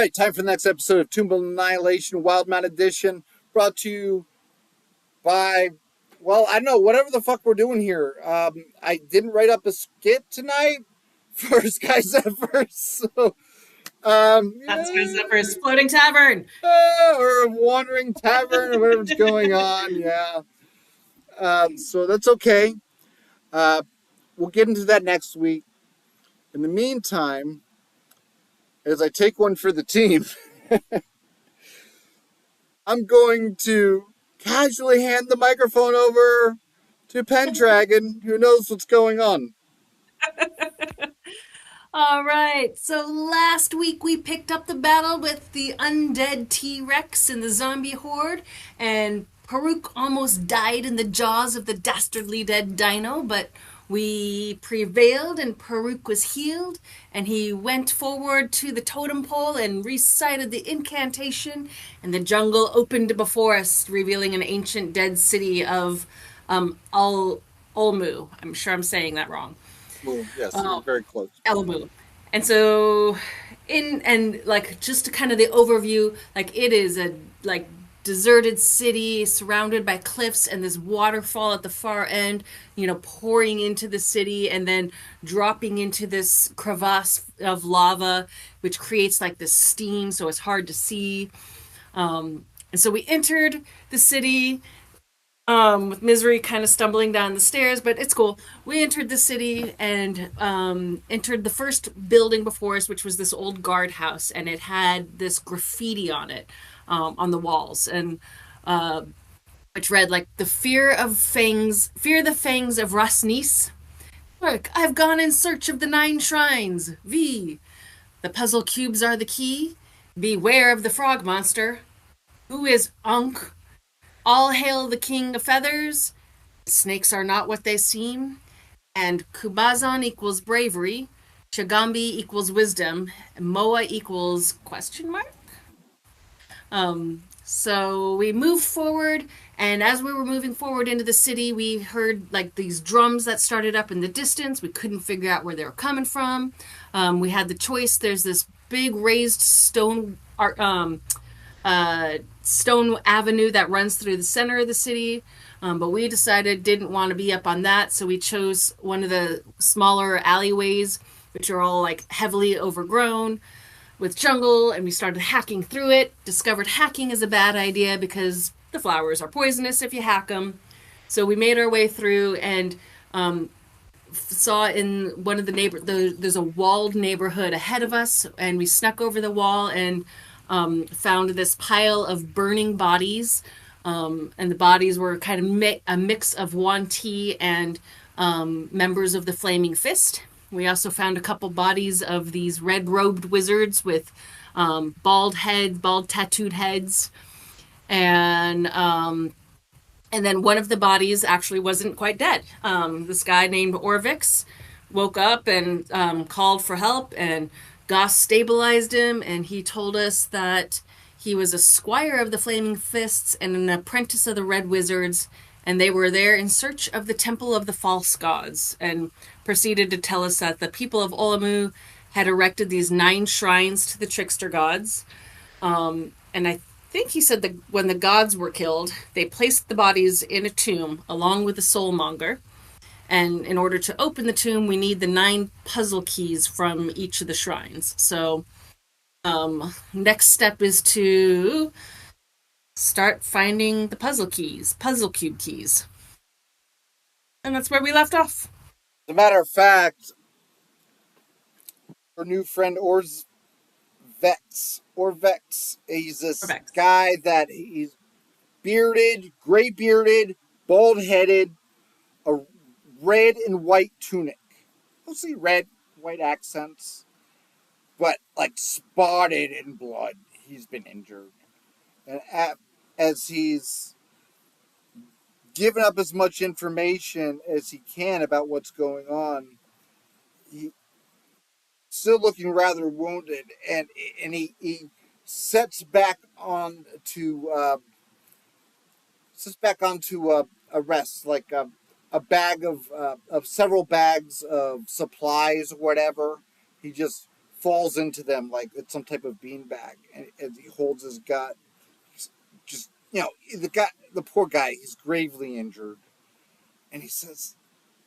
right, time for the next episode of Tomb of Annihilation, Wildemount Edition, brought to you by, well, I don't know, whatever the fuck we're doing here. I didn't write up a skit tonight for Sky Zephyrs, so, That's Sky Zephyrs Floating Tavern. or a wandering tavern, or whatever's going on, yeah. So that's okay. We'll get into that next week. In the meantime, as I take one for the team, I'm going to casually hand the microphone over to Pendragon, who knows what's going on. All right, so last week we picked up the battle with the undead T-Rex and the zombie horde, and Paruk almost died in the jaws of the dastardly dead dino, but we prevailed and Paruk was healed, and he went forward to the totem pole and recited the incantation, and the jungle opened before us, revealing an ancient dead city of Ulmu. I'm sure I'm saying that wrong. Well, yes, you're very close. Elamu. And so just to kind of the overview, like it is a deserted city surrounded by cliffs and this waterfall at the far end, pouring into the city and then dropping into this crevasse of lava, which creates like this steam, so it's hard to see. And so we entered the city with Misery kind of stumbling down the stairs, but it's cool. We entered the city and entered the first building before us, which was this old guardhouse, and it had this graffiti on it, on the walls, and which read like, "The fear the fangs of Rasnis. Look, I've gone in search of the 9 shrines. V. The puzzle cubes are the key. Beware of the frog monster. Who is Ankh? All hail the king of feathers. Snakes are not what they seem. And Kubazan equals bravery. Shagambi equals wisdom. And Moa equals question mark?" So we moved forward, and as we were moving forward into the city, we heard like these drums that started up in the distance. We couldn't figure out where they were coming from. We had the choice. There's this big raised stone stone avenue that runs through the center of the city, but we decided didn't want to be up on that, so we chose one of the smaller alleyways, which are all like heavily overgrown with jungle, and we started hacking through it. Discovered hacking is a bad idea because the flowers are poisonous if you hack them. So we made our way through and saw in one of the there's a walled neighborhood ahead of us, and we snuck over the wall and found this pile of burning bodies, and the bodies were kind of a mix of Yuan Ti and members of the Flaming Fist. We also found a couple bodies of these red-robed wizards with bald tattooed heads, and then one of the bodies actually wasn't quite dead. This guy named Orvix woke up and called for help, and Goss stabilized him, and he told us that he was a squire of the Flaming Fists and an apprentice of the Red Wizards, and they were there in search of the Temple of the False Gods, and proceeded to tell us that the people of Olamu had erected these 9 shrines to the trickster gods. And I think he said that when the gods were killed, they placed the bodies in a tomb along with the soulmonger. And in order to open the tomb, we need the 9 puzzle keys from each of the shrines. So next step is to start finding the puzzle cube keys. And that's where we left off. As a matter of fact, our new friend Orvex, he's this guy that he's bearded, gray-bearded, bald-headed, a red and white tunic. Mostly red, white accents, but like spotted in blood. He's been injured. And as he's given up as much information as he can about what's going on, he's still looking rather wounded, and he sets back onto a rest, like a bag of several bags of supplies or whatever. He just falls into them like it's some type of beanbag, and as he holds his gut, just the poor guy, he's gravely injured, and he says,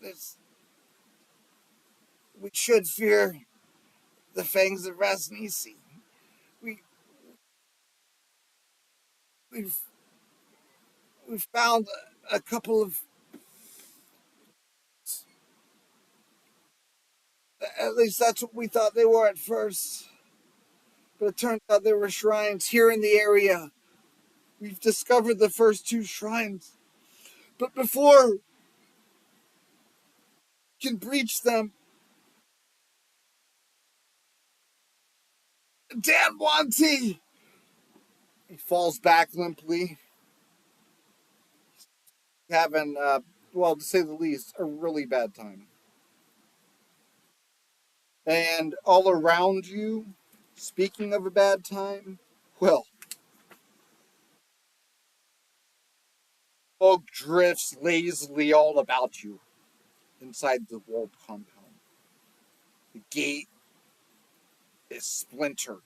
"This we should fear the fangs of Rasnisi. We we've we've found a couple of, at least that's what we thought they were at first, but it turns out there were shrines here in the area. We've discovered the first two shrines, but before we can breach them, Dan Wanty." He falls back limply, having, well, to say the least, a really bad time. And all around you, speaking of a bad time, well, smoke drifts lazily all about you inside the walled compound. The gate is splintered.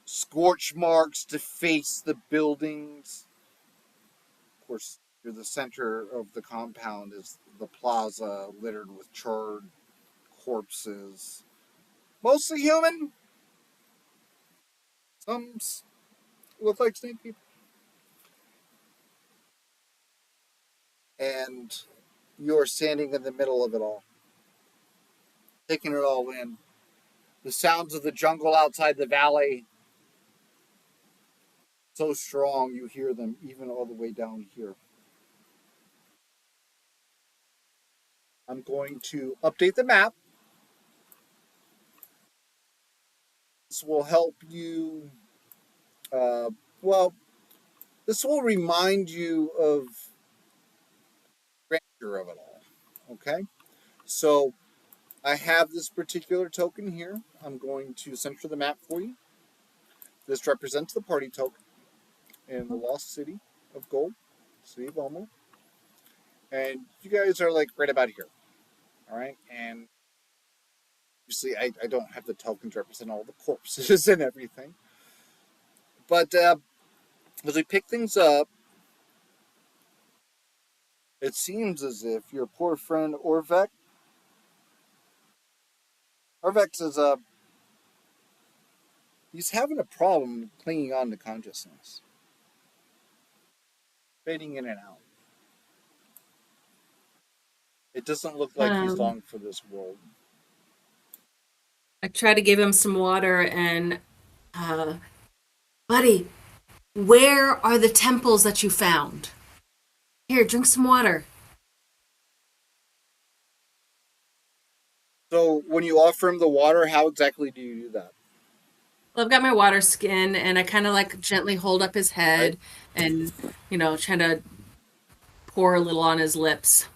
Scorch marks deface the buildings. Of course, near the center of the compound is the plaza littered with charred corpses. Mostly human. Some look like snake people. And you're standing in the middle of it all, taking it all in. The sounds of the jungle outside the valley, so strong you hear them even all the way down here. I'm going to update the map. This will help you, well, this will remind you of the grandeur of it all. Okay? So I have this particular token here. I'm going to center the map for you. This represents the party token in the lost city of gold, city of Wildemount. And you guys are like right about here. All right? And obviously, I don't have the tokens represent all the corpses and everything. But as we pick things up, it seems as if your poor friend Orvex is he's having a problem clinging on to consciousness, fading in and out. It doesn't look like he's long for this world. I try to give him some water and, buddy, where are the temples that you found? Here, drink some water. So when you offer him the water, how exactly do you do that? Well, I've got my water skin and I kind of like gently hold up his head and, try to pour a little on his lips.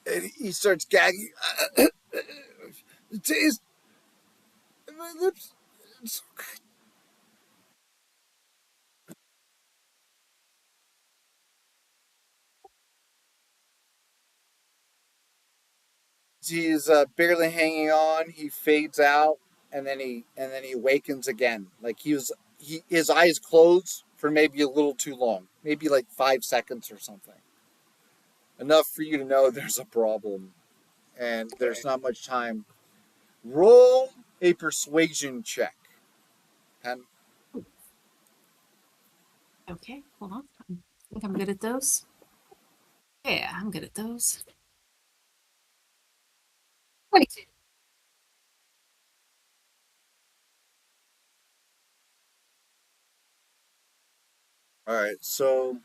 And he starts gagging. The taste in my lips. It's so good. He's barely hanging on. He fades out, and then he awakens again. Like his eyes close for maybe a little too long, maybe like 5 seconds or something. Enough for you to know there's a problem, and there's not much time. Roll a persuasion check. Pen. Okay, hold on. I think I'm good at those. Yeah, I'm good at those. 22. All right, so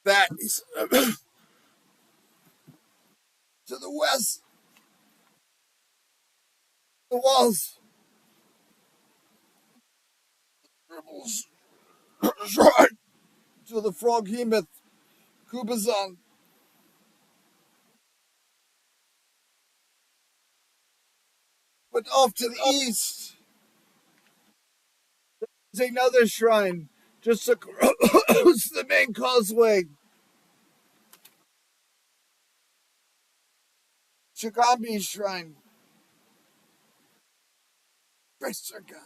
that is to the west. The walls. Dribbles. Right to the frog hemoth. Kubazan. But off to the east is another shrine just across the main causeway. Chigambi shrine. Christ, God.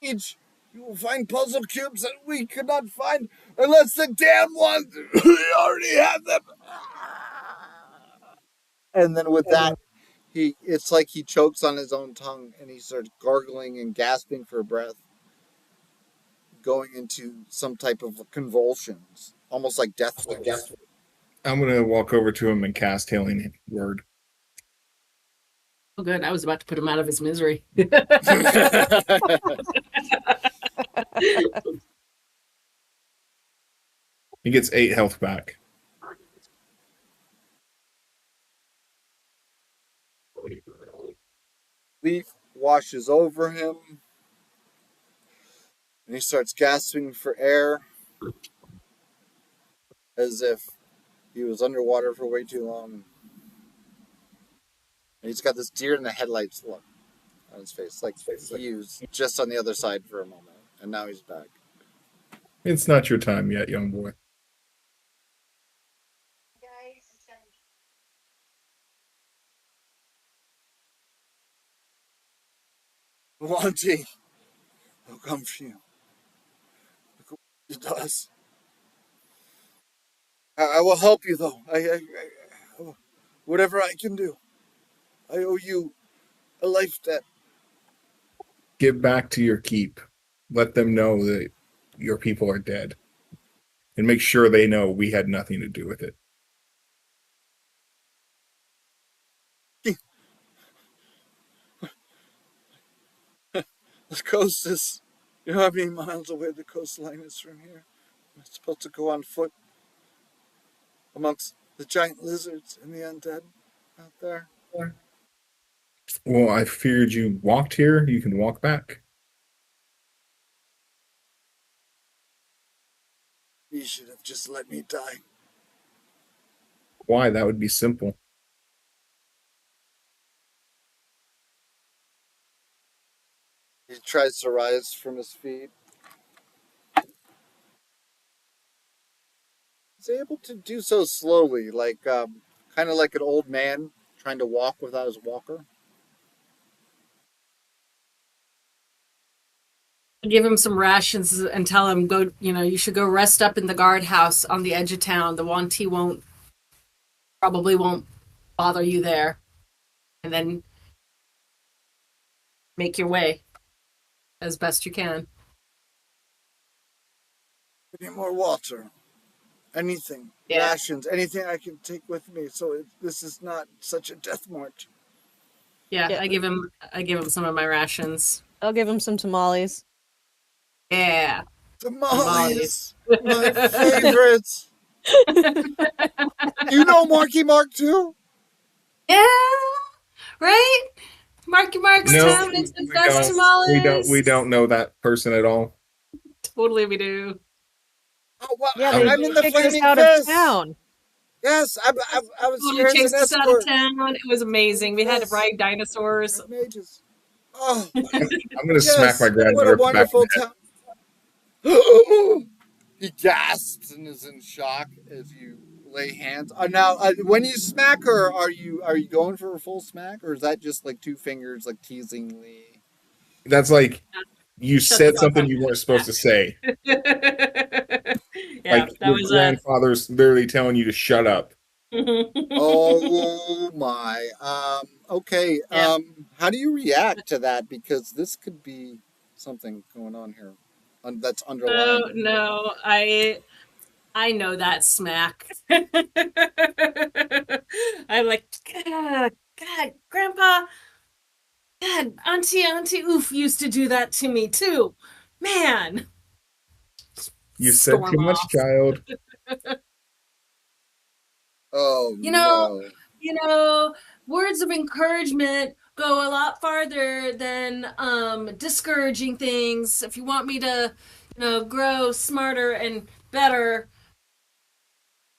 Each, you will find puzzle cubes that we could not find unless the damn ones we already have them. And then with that, it's like he chokes on his own tongue and he starts gargling and gasping for breath, going into some type of convulsions, almost like death throes. I'm going to walk over to him and cast Healing Word. Oh, good. I was about to put him out of his misery. He gets 8 health back. Leaf washes over him, and he starts gasping for air as if he was underwater for way too long. And he's got this deer in the headlights look on his face, like he was just on the other side for a moment, and now he's back. It's not your time yet, young boy. Wanty, I'll come for you. It does. I will help you, though. Whatever I can do. I owe you a life debt. Get back to your keep. Let them know that your people are dead. And make sure they know we had nothing to do with it. The coast is... You know how many miles away the coastline is from here? I'm supposed to go on foot amongst the giant lizards and the undead out there. Well, I feared you walked here. You can walk back. You should have just let me die. Why? That would be simple. He tries to rise from his feet. He's able to do so slowly, like kind of like an old man trying to walk without his walker. Give him some rations and tell him you should go rest up in the guardhouse on the edge of town. The Wanty probably won't bother you there. And then make your way as best you can. I need more water. Anything. Yeah. Rations. Anything I can take with me so this is not such a death march. Yeah, I give him some of my rations. I'll give him some tamales. Yeah. Tamales. My favorites. You know Marky Mark too? Yeah. Right? Marky Mark's town makes the best tamales. We don't know that person at all. Totally we do. Oh, well, Yeah, I'm in the kicked us Flaming out Fist. of town. Yes, I was here Totally as chased an us out escort. of town. It was amazing. We had to ride dinosaurs. Mages. Oh, I'm going to smack my grandmother what a back in wonderful the town. He gasps and is in shock as you lay hands. Now, when you smack her, are you going for a full smack, or is that just like 2 fingers, like teasingly? That's like you said something you weren't supposed to say. Yeah, like your grandfather's literally telling you to shut up. Oh my. Okay. Yeah. How do you react to that? Because this could be something going on here that's underlying. No, I know that smack. I'm like, God, Grandpa, God, Auntie Oof used to do that to me too. Man. You said too much, child. Oh, you know, words of encouragement go a lot farther than discouraging things. If you want me to, grow smarter and better,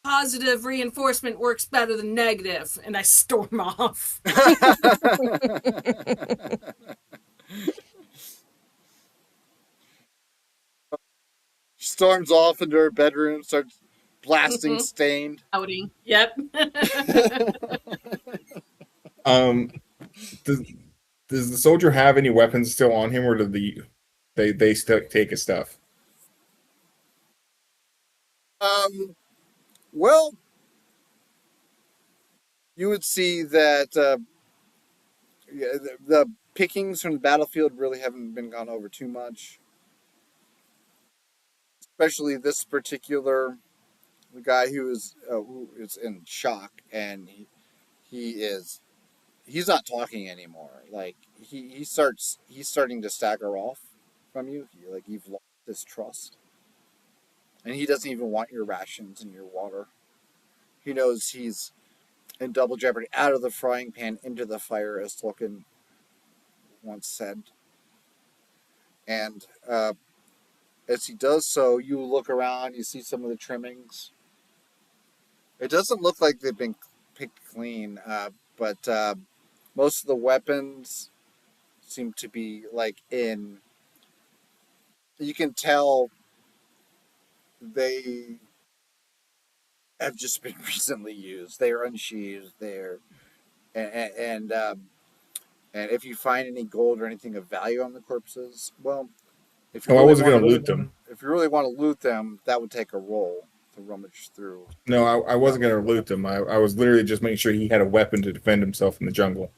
positive reinforcement works better than negative. And I storm off. Storms off into her bedroom, starts blasting stained. Outing. Yep. Does the soldier have any weapons still on him, or do they still take his stuff? Well, you would see that yeah, the pickings from the battlefield really haven't been gone over too much. Especially this particular guy who is in shock, and he's not talking anymore. Like he's starting to stagger off from you. Like you've lost his trust, and he doesn't even want your rations and your water. He knows he's in double jeopardy, out of the frying pan into the fire, as Tolkien once said. And as he does so, you look around, you see some of the trimmings. It doesn't look like they've been picked clean, but most of the weapons seem to be like in. You can tell they have just been recently used. They are unsheathed. And if you find any gold or anything of value on the corpses, well, if you I really wasn't want going to loot them. if you really want to loot them, that would take a roll to rummage through. No, I wasn't going to loot them. I was literally just making sure he had a weapon to defend himself in the jungle.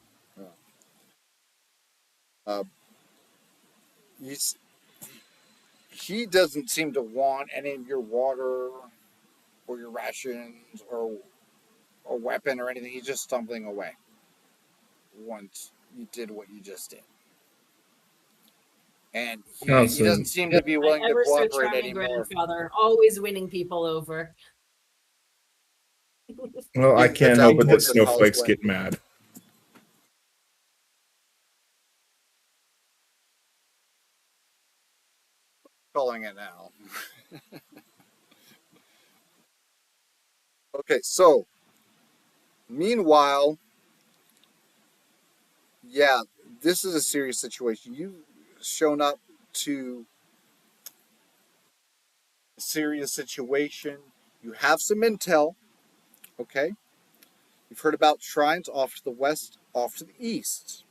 He doesn't seem to want any of your water or your rations or a weapon or anything. He's just stumbling away once you did what you just did. And he doesn't seem to be willing to cooperate anymore. Grandfather, always winning people over. Well, I can't help it that snowflakes get mad. Calling it now. Okay, so meanwhile, yeah, this is a serious situation. You've shown up to a serious situation. You have some intel, okay? You've heard about shrines off to the west, off to the east.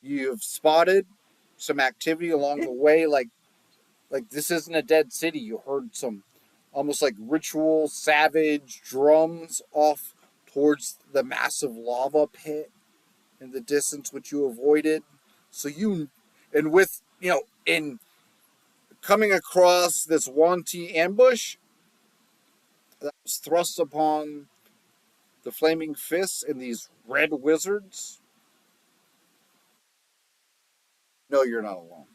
You've spotted some activity along the way, like this isn't a dead city. You heard some almost like ritual savage drums off towards the massive lava pit in the distance, which you avoided. So in coming across this wanty ambush that was thrust upon the flaming fists and these red wizards, no, you're not alone.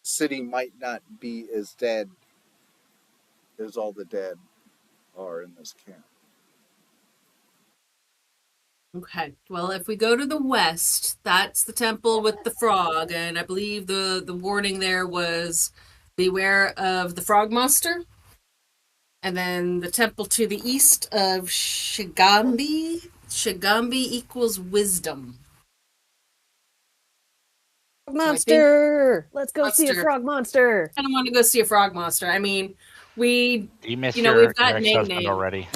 The city might not be as dead as all the dead are in this camp. Okay. Well, if we go to the west, that's the temple with the frog, and I believe the warning there was beware of the frog monster. And then the temple to the east of Shigambi. Shigambi equals wisdom. Monster! Let's go see a frog monster. I don't want to go see a frog monster. I mean, you missed we've got your ex-husband already.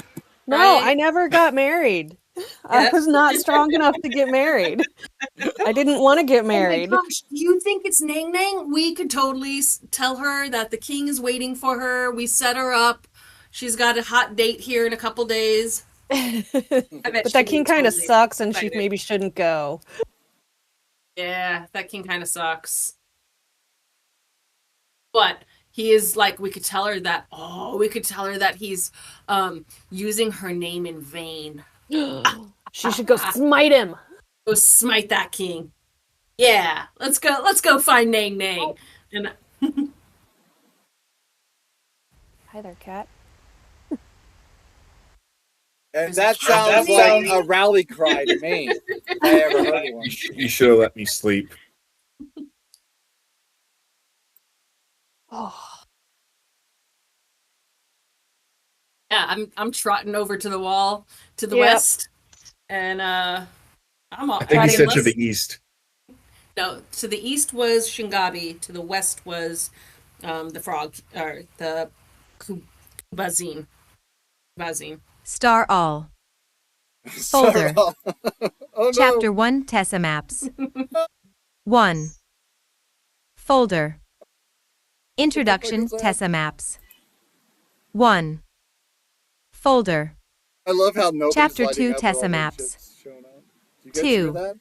No, right? I never got married. I was not strong enough to get married. I didn't want to get married. Oh my gosh, do you think it's Nang Nang? We could totally tell her that the king is waiting for her. We set her up. She's got a hot date here in a couple days. But that king kind of sucks, and she maybe shouldn't go. Yeah, that king kind of sucks. But he is like, we could tell her that he's using her name in vain. She should go smite him. Go smite that king. Yeah, let's go find Nang Nang. Oh. And hi there, cat. And that sounds like a rally cry to me. If I ever heard one. You should have let me sleep. Oh. Yeah, I'm trotting over to the wall to the west, and I think he said to the east. No, to the east was Shingabi. To the west was the frog or the buzzing. Star all. Sorry. Folder. Oh Chapter no. 1 Tessa Maps. 1. Folder. Introduction Tessa Maps. 1. Folder. I love how nobody's Chapter lighting 2 up with Tessa all that Maps. shit's showing up. Do you guys hear 2. that?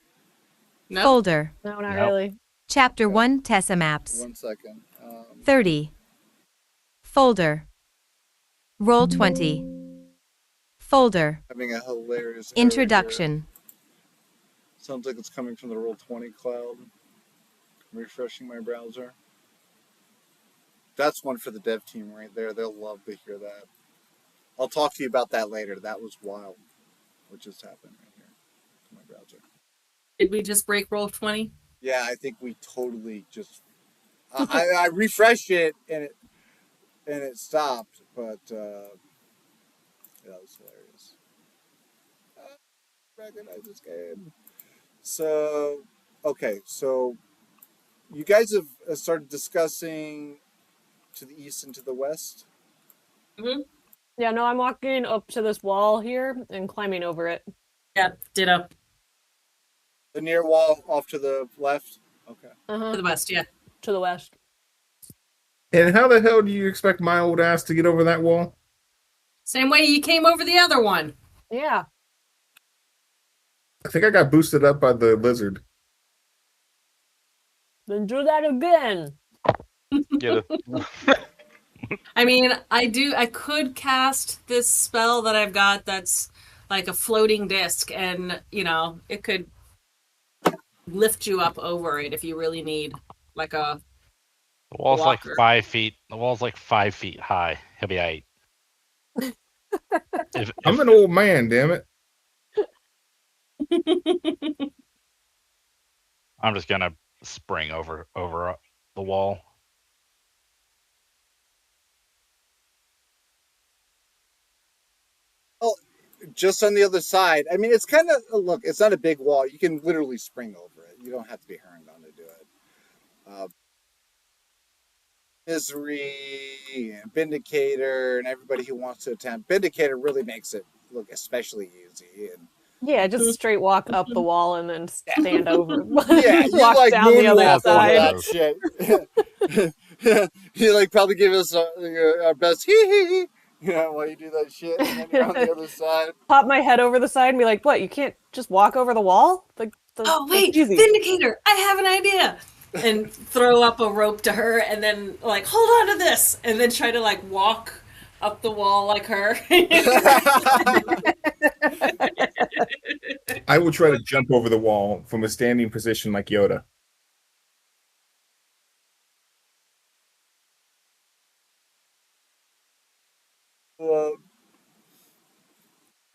Nope. Folder. No, not Nope. really. Chapter Okay. 1 Tessa Maps. 1 second. 30. Folder. Roll 20. Folder. Having a hilarious error Introduction. here. Sounds like it's coming from the Roll20 cloud. I'm refreshing my browser. That's one for the dev team right there. They'll love to hear that. I'll talk to you about that later. That was wild. What just happened right here to my browser? Did we just break Roll20? Yeah, I think we totally just. I refreshed it and it stopped, but yeah, that was hilarious. Recognize this game. So, okay, so you guys have started discussing to the east and to the west. Mm-hmm. Yeah, no, I'm walking up to this wall here and climbing over it. Yeah, ditto. The near wall off to the left. Okay. To the west, yeah. To the west. And how the hell do you expect my old ass to get over that wall? Same way you came over the other one. Yeah. I think I got boosted up by the lizard. Then do that again. Get it? I mean, I could cast this spell that I've got that's like a floating disc, and, it could lift you up over it if you really need, like a... The wall's like Walker. 5 feet. The wall's like 5 feet high. He'll be 8. I'm an old man, damn it. I'm just gonna spring over the wall. Just on the other side. I mean, it's kind of look. It's not a big wall. You can literally spring over it. You don't have to be Herringbone to do it. Misery, and Vindicator, and everybody who wants to attempt. Vindicator really makes it look especially easy. And Yeah, just straight walk up the wall and then stand over. yeah, you walk like down the other moonwalk over side. that shit. You like probably give us our best hee hee hee. While you do that shit, and then you're on the other side. Pop my head over the side and be like, "What? You can't just walk over the wall?" Like, Oh, wait, easy. Vindicator, I have an idea. And throw up a rope to her and then, like, hold on to this. And then try to, like, walk up the wall like her. I will try to jump over the wall from a standing position like Yoda.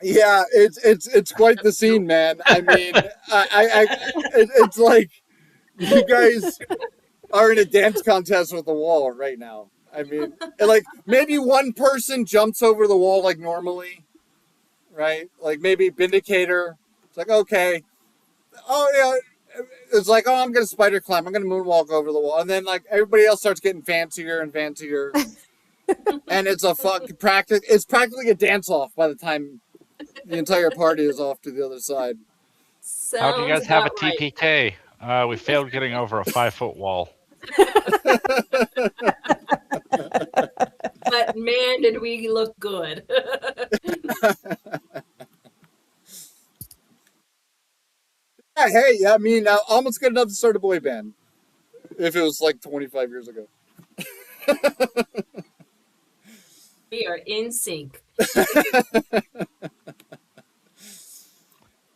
Yeah, it's quite the scene, man. I mean, it's like you guys are in a dance contest with the wall right now. I mean, like maybe one person jumps over the wall like normally, right? Like maybe Vindicator. It's like okay, oh yeah, it's like oh I'm gonna spider climb, I'm gonna moonwalk over the wall, and then like everybody else starts getting fancier and fancier, and it's a It's practically a dance off by the time the entire party is off to the other side. How'd you guys have a Right. TPK? We failed getting over a 5-foot wall. But man, did we look good. Yeah, hey, I mean, almost good enough to start a boy band. If it was like 25 years ago. We are in sync.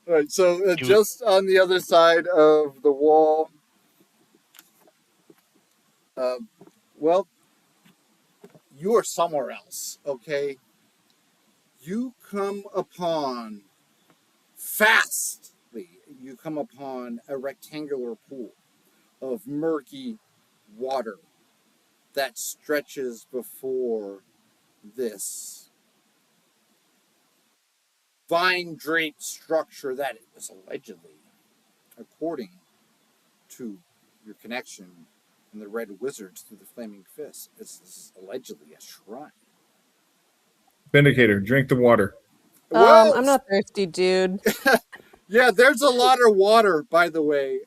All right, so just on the other side of the wall, well, you are somewhere else, okay? You come upon, you come upon a rectangular pool of murky water that stretches before this vine-draped structure that is allegedly, according to your connection and the red wizards through the flaming fist. This is allegedly a shrine. Vindicator, drink the water. Well, I'm not thirsty, dude. yeah, there's a lot of water, by the way.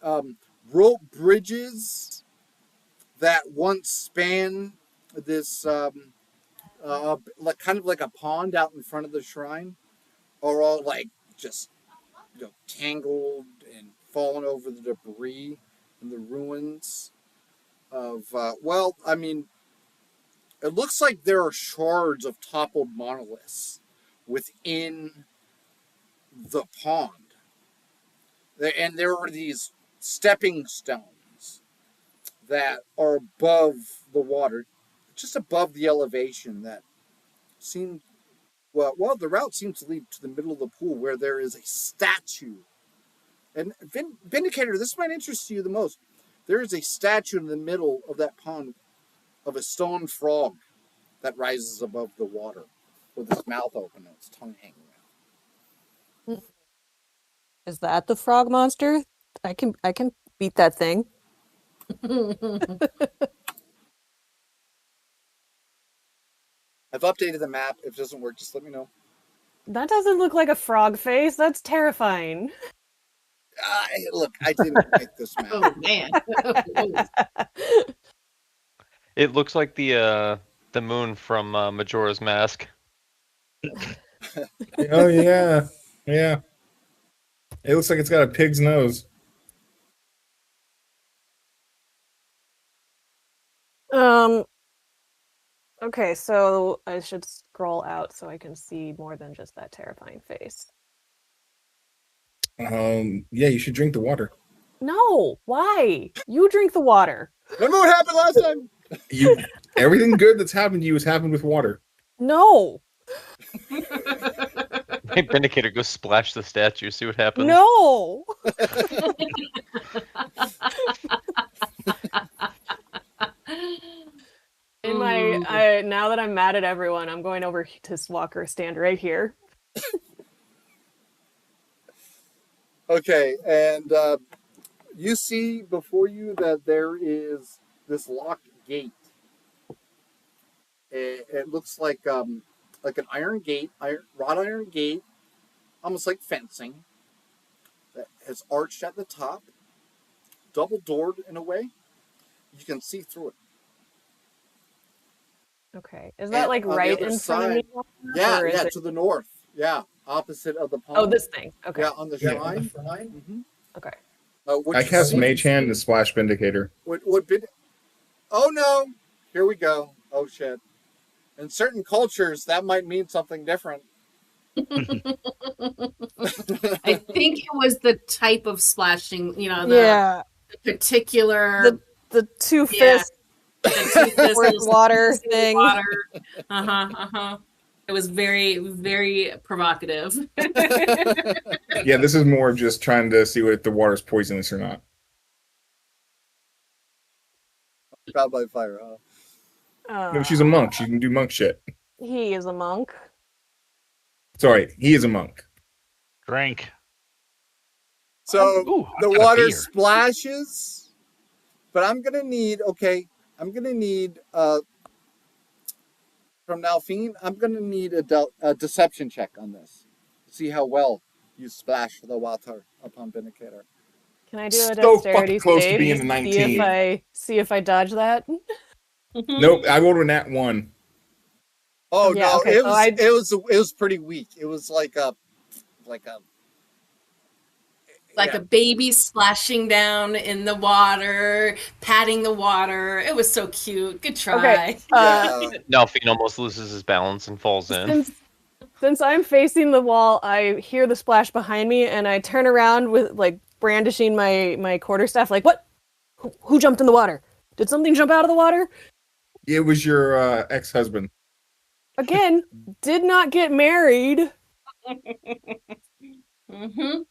Rope bridges that once spanned this like kind of like a pond out in front of the shrine are all like just tangled and fallen over the debris and the ruins of it looks like there are shards of toppled monoliths within the pond. And there are these stepping stones that are above the water, just above the elevation that seem the route seems to lead to the middle of the pool where there is a statue. And Vindicator, this might interest you the most. There is a statue in the middle of that pond of a stone frog that rises above the water with its mouth open and its tongue hanging out. Is that the frog monster? I can beat that thing. I've updated the map. If it doesn't work, just let me know. That doesn't look like a frog face. That's terrifying. Look, I didn't make this map. Oh man. It looks like the moon from Majora's Mask. Oh yeah, yeah. It looks like it's got a pig's nose. Okay, so I should scroll out so I can see more than just that terrifying face. Yeah, you should drink the water. No, why? You drink the water. Remember what happened last time? Everything good that's happened to you has happened with water. No. Hey, Vindicator, go splash the statue, see what happens. No. Now that I'm mad at everyone, I'm going over to Walker, stand right here. Okay, and you see before you that there is this locked gate. It looks like an iron gate, wrought iron gate, almost like fencing, that has arched at the top, double doored in a way. You can see through it. Okay, is that like right in front of me? Yeah, to the north. Yeah, opposite of the pond. Oh, this thing. Okay. Yeah, on the shrine. Mm-hmm. Okay. I cast Mage Hand to splash Vindicator. Oh no! Here we go. Oh shit! In certain cultures, that might mean something different. I think it was the type of splashing. The particular the two fists. Water thing. Water. It was very, very provocative. Yeah, this is more just trying to see if the water's poisonous or not. Trial by fire, huh? No, she's a monk. She can do monk shit. He is a monk. Sorry, he is a monk. Drink. So the water splashes, but I'm gonna need from Nalfine, I'm going to need a deception check on this. See how well you splash the water upon Vindicator. Can I do a dexterity close save? To being 19. See if I dodge that? Nope, I rolled a nat 1. Oh yeah, no, okay, it was pretty weak. It was like a baby splashing down in the water, patting the water. It was so cute. Good try. Okay. Nalfine almost loses his balance and falls in. Since I'm facing the wall, I hear the splash behind me, and I turn around with brandishing my quarterstaff. Like, what? Who jumped in the water? Did something jump out of the water? It was your ex-husband. Again, did not get married. Mm-hmm.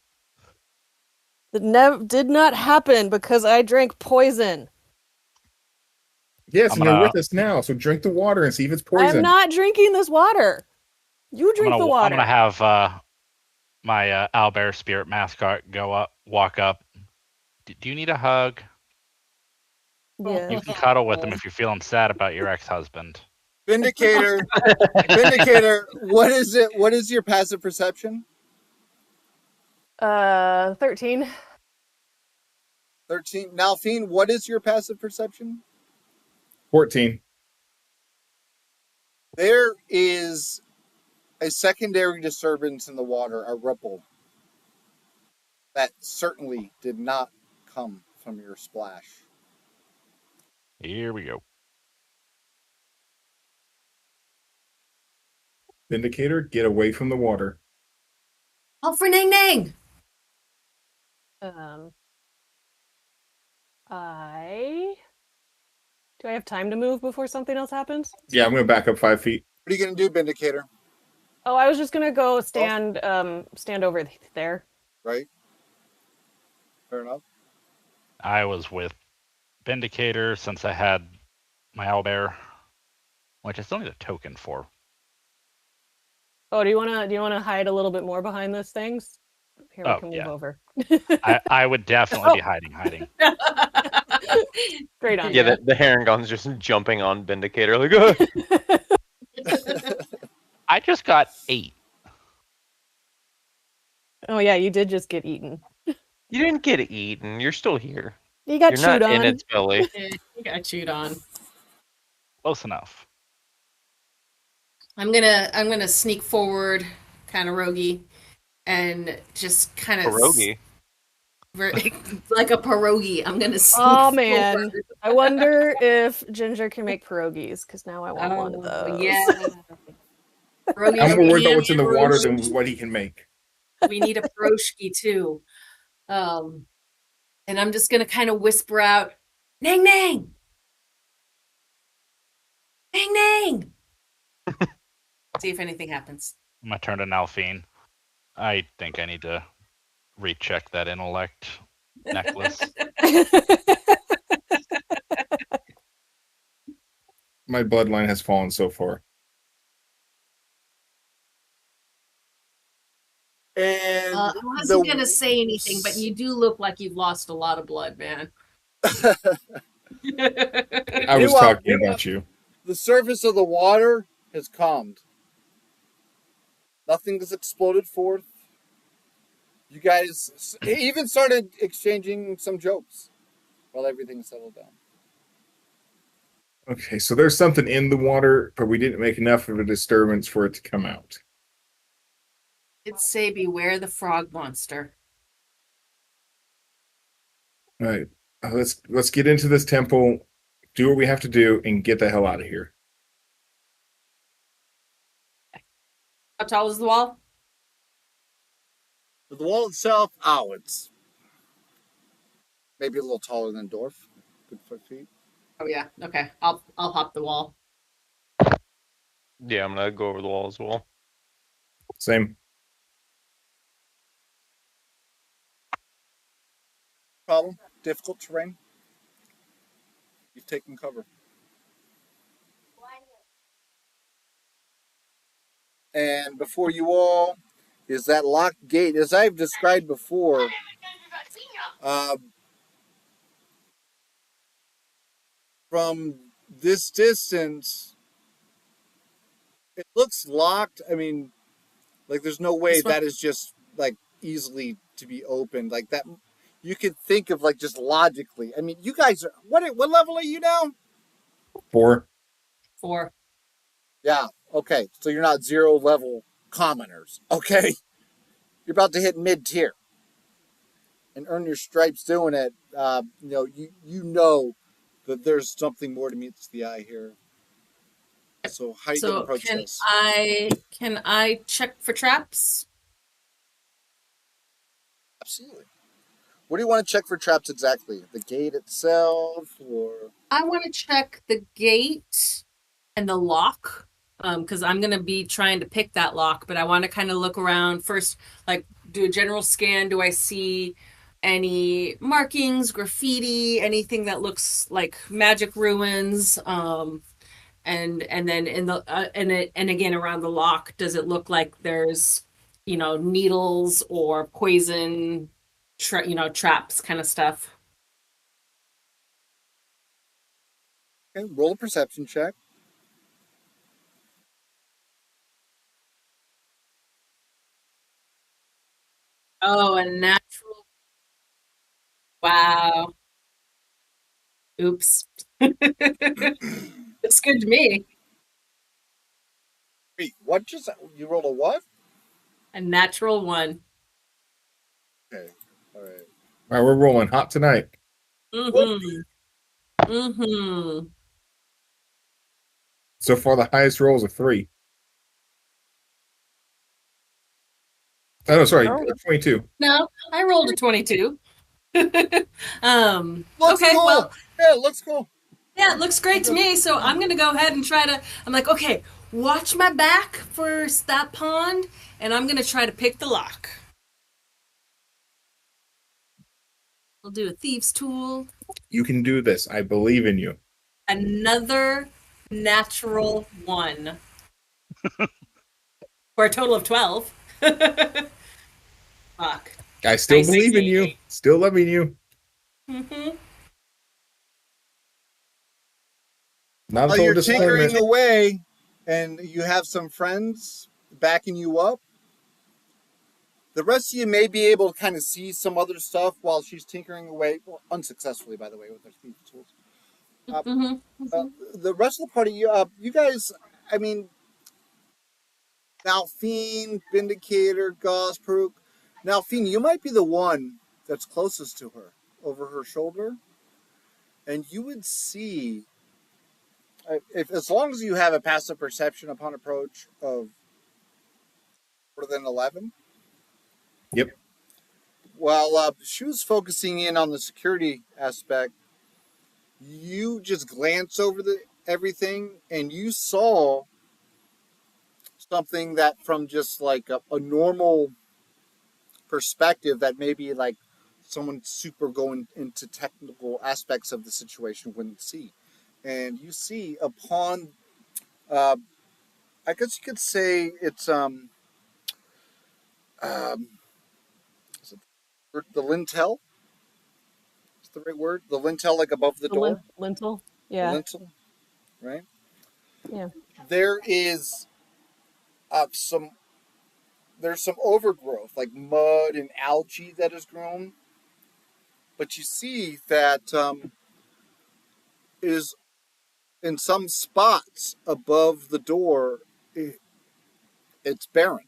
Did not happen because I drank poison. Yes, and you're with us now, so drink the water and see if it's poison. I'm not drinking this water. You drink the water. I'm gonna have my owlbear spirit mascot walk up. Do you need a hug? Yeah. You can cuddle with him if you're feeling sad about your ex-husband. Vindicator. Vindicator. What is it? What is your passive perception? 13. 13. Nalfine, what is your passive perception? 14. There is a secondary disturbance in the water, a ripple, that certainly did not come from your splash. Here we go. Vindicator, get away from the water. Oh, for Nang Nang! Do I have time to move before something else happens? Yeah, I'm going to back up 5 feet. What are you going to do, Vindicator? Oh, I was just gonna go stand over there. Right? Fair enough. I was with Vindicator since I had my owlbear, which I still need a token for. Oh, do you wanna hide a little bit more behind those things? Here, we can move over. I would definitely be hiding. Straight on. Yeah, the Harengon's just jumping on Vindicator like, "Ugh." I just got 8. Oh yeah, you did just get eaten. You didn't get eaten. You're still here. You got You're chewed not on. in its belly. You got chewed on. Close enough. I'm gonna sneak forward, kind of roguey, and just kind of Pierogi. like a pierogi. I'm gonna sneak Oh man, forward. I wonder if Ginger can make pierogies because now I want one of those. Yeah. Pierogi I'm from more worried about what's in the Canyon water Rouge. than what he can make. We need a pierogi too. And I'm just gonna kind of whisper out, "Nang Nang, Nang Nang." See if anything happens. I'm gonna turn to Nalfine. I think I need to recheck that intellect necklace. My bloodline has fallen so far. And I wasn't gonna say anything, but you do look like you've lost a lot of blood, man. I was Meanwhile- talking about you. the surface of the water has calmed. Nothing has exploded forth. You guys even started exchanging some jokes while everything settled down. Okay, so there's something in the water, but we didn't make enough of a disturbance for it to come out. It'd say beware the frog monster. All right, let's get into this temple, do what we have to do, and get the hell out of here. How tall is the wall? But the wall itself, it's maybe a little taller than Dwarf. Good 5 feet. Oh yeah. Okay. I'll hop the wall. Yeah, I'm gonna go over the wall as well. Same. Problem? Difficult terrain. You've taken cover. And before you all is that locked gate. As I've described before, from this distance, it looks locked. I mean, like there's no way that is just like easily to be opened. Like that, you could think of like just logically. I mean, you guys are what level are you now? 4. 4. Yeah. Okay. So you're not 0 level commoners. Okay. You're about to hit mid tier and earn your stripes doing it. You know that there's something more to meets the eye here. So how you gonna approach this? Can I check for traps? Absolutely. What do you want to check for traps exactly? The gate itself, or I want to check the gate and the lock. Because I'm gonna be trying to pick that lock, but I want to kind of look around first, like do a general scan. Do I see any markings, graffiti, anything that looks like magic ruins? And then in the and again around the lock, does it look like there's needles or poison, traps kind of stuff? Okay, roll a perception check. Oh, a natural. Wow. Oops. It's good to me. Wait, what just you rolled a what? A natural one. Okay, all right. All right, we're rolling hot tonight. Mm-hmm. Mm-hmm. So far, the highest roll is a 3. Oh, no, sorry, Oh. 22. No, I rolled a 22. Looks Okay, cool. well, Yeah, it looks cool. yeah, it looks great to me. So I'm gonna go ahead and try to. I'm like, okay, watch my back for that pond, and I'm gonna try to pick the lock. We'll do a thieves' tool. You can do this. I believe in you. Another natural one for a total of 12. Fuck. I still believe in you. Still loving you. Mm-hmm. Not a While total you're disappointment. tinkering away, and you have some friends backing you up, the rest of you may be able to kind of see some other stuff while she's tinkering away, well, unsuccessfully, by the way, with her speed tools. Uh, Mm-hmm. the rest of the party, you guys, I mean, Nalfine, Vindicator, Gosprook. Nalfine, you might be the one that's closest to her, over her shoulder, and you would see, if as long as you have a passive perception upon approach of more than 11. Yep. While she was focusing in on the security aspect, you just glance over the everything and you saw something that from just like a normal perspective that maybe like someone super going into technical aspects of the situation wouldn't see. And you see upon, uh, I guess you could say it's um, the lintel. Is the right word? The lintel, like above the door. Lintel. The Yeah. lintel, right? Yeah. There is some. There's some overgrowth, like mud and algae that has grown. But you see that is in some spots above the door, it's barren.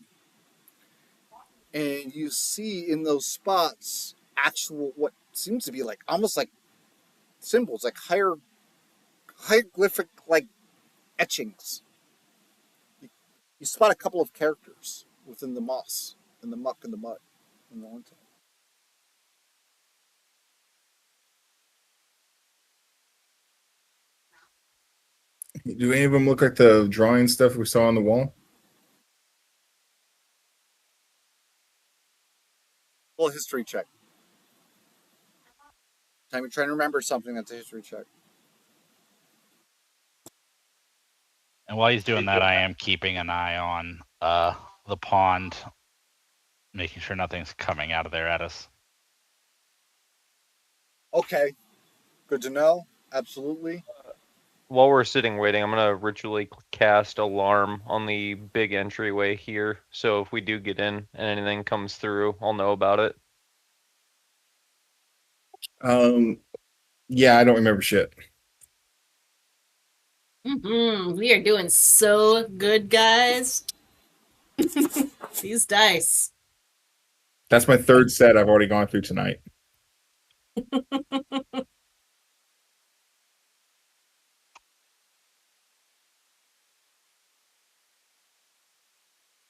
And you see in those spots actual what seems to be like almost like symbols, like hieroglyphic like etchings. You spot a couple of characters within the moss and the muck and the mud and the lintel. Do any of them look like the drawing stuff we saw on the wall? Full history check. Time you're trying to remember something, that's a history check. And while he's doing that, I am keeping an eye on the pond, making sure nothing's coming out of there at us. Okay, good to know. Absolutely. While we're sitting waiting, I'm gonna ritually cast alarm on the big entryway here. So if we do get in and anything comes through, I'll know about it. Yeah, I don't remember shit. Mm-hmm. We are doing so good, guys. These dice. That's my third set I've already gone through tonight.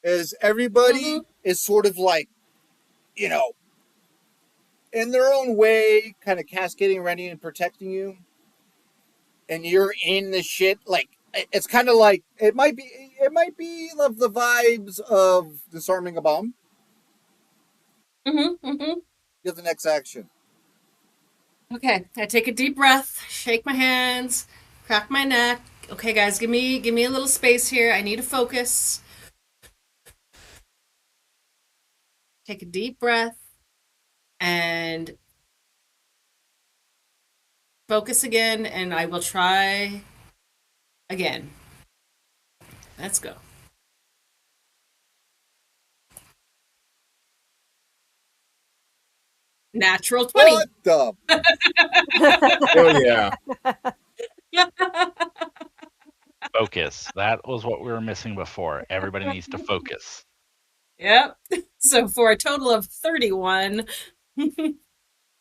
Is everybody is sort of like, you know, in their own way, kind of cascading around you and protecting you, and you're in the shit. Like it's kind of like it might be of the vibes of disarming a bomb. Mm-hmm. Mm-hmm. Get the next action. Okay, I take a deep breath, shake my hands, crack my neck. Okay, guys, give me a little space here. I need to focus. Take a deep breath and focus again, and I will try again. Let's go. Natural 20. What the? Oh yeah. Focus. That was what we were missing before. Everybody needs to focus. Yep. So for a total of 31.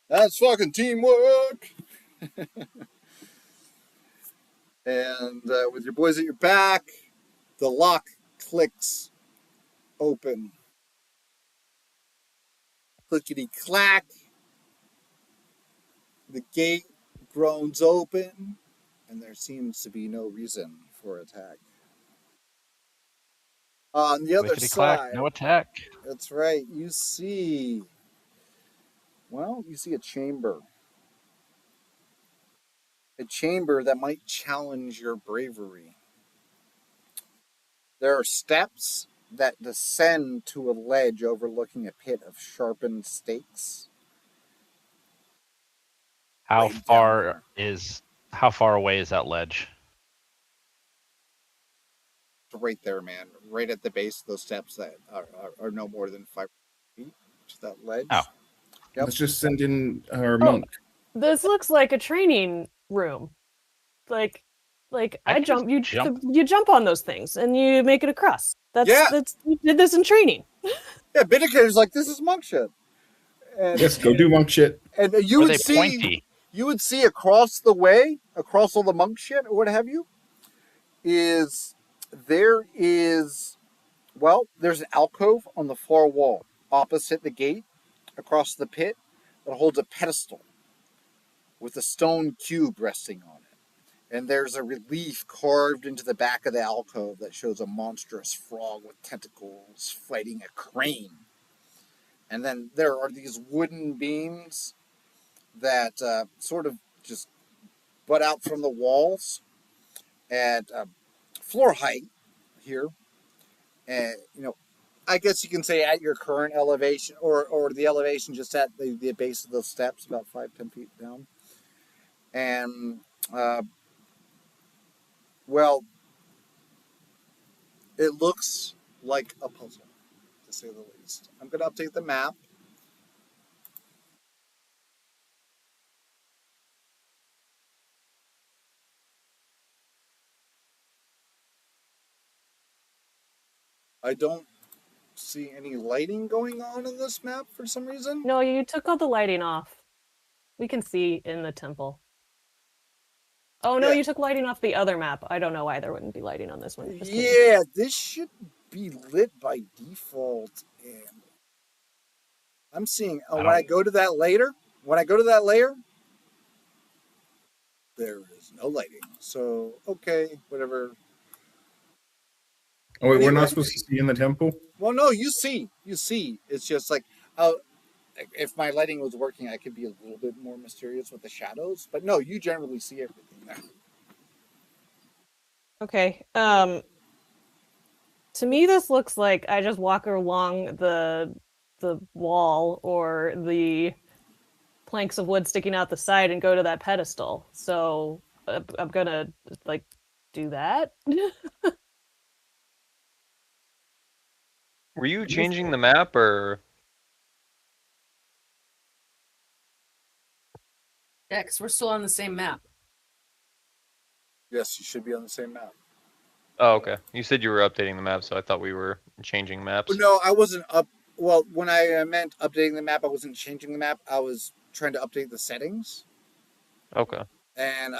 That's fucking teamwork. And with your boys at your back, the lock clicks open. Clickety clack. The gate groans open, and there seems to be no reason for attack. On the other Clickety-clack, side, no attack. that's right, you see a chamber. A chamber that might challenge your bravery. There are steps that descend to a ledge overlooking a pit of sharpened stakes. How Right far away is that ledge? Right there, man. Right at the base of those steps that are no more than 5 feet to that ledge. Oh. Yep. Let's just send in our monk. This looks like a training room. Like I jump. You jump on those things and you make it across. That's you did this in training. Yeah, Bindicator's like, this is monk shit. And, Yes, go do monk shit. And you would see across the way, across all the monk shit or what have you, there's an alcove on the far wall opposite the gate across the pit that holds a pedestal with a stone cube resting on it. And there's a relief carved into the back of the alcove that shows a monstrous frog with tentacles fighting a crane. And then there are these wooden beams that sort of just butt out from the walls at floor height here. And, I guess you can say at your current elevation or the elevation just at the base of those steps, about 5-10 feet down. And, it looks like a puzzle, to say the least. I'm going to update the map. I don't see any lighting going on in this map for some reason. No, you took all the lighting off. We can see in the temple. Oh no, you took lighting off the other map. I don't know why there wouldn't be lighting on this one. Yeah, this should be lit by default. And I'm seeing when I go to that layer, there is no lighting. So okay, whatever. Oh, wait, we're not supposed to see in the temple? Well, no, you see. It's just like, if my lighting was working, I could be a little bit more mysterious with the shadows. But no, you generally see everything now. Okay. To me, this looks like I just walk along the wall or the planks of wood sticking out the side and go to that pedestal. So I'm gonna do that. Were you changing the map or? Yeah, because we're still on the same map. Yes, you should be on the same map. Oh, okay. You said you were updating the map, so I thought we were changing maps. No, I wasn't Well, when I meant updating the map, I wasn't changing the map. I was trying to update the settings. Okay. And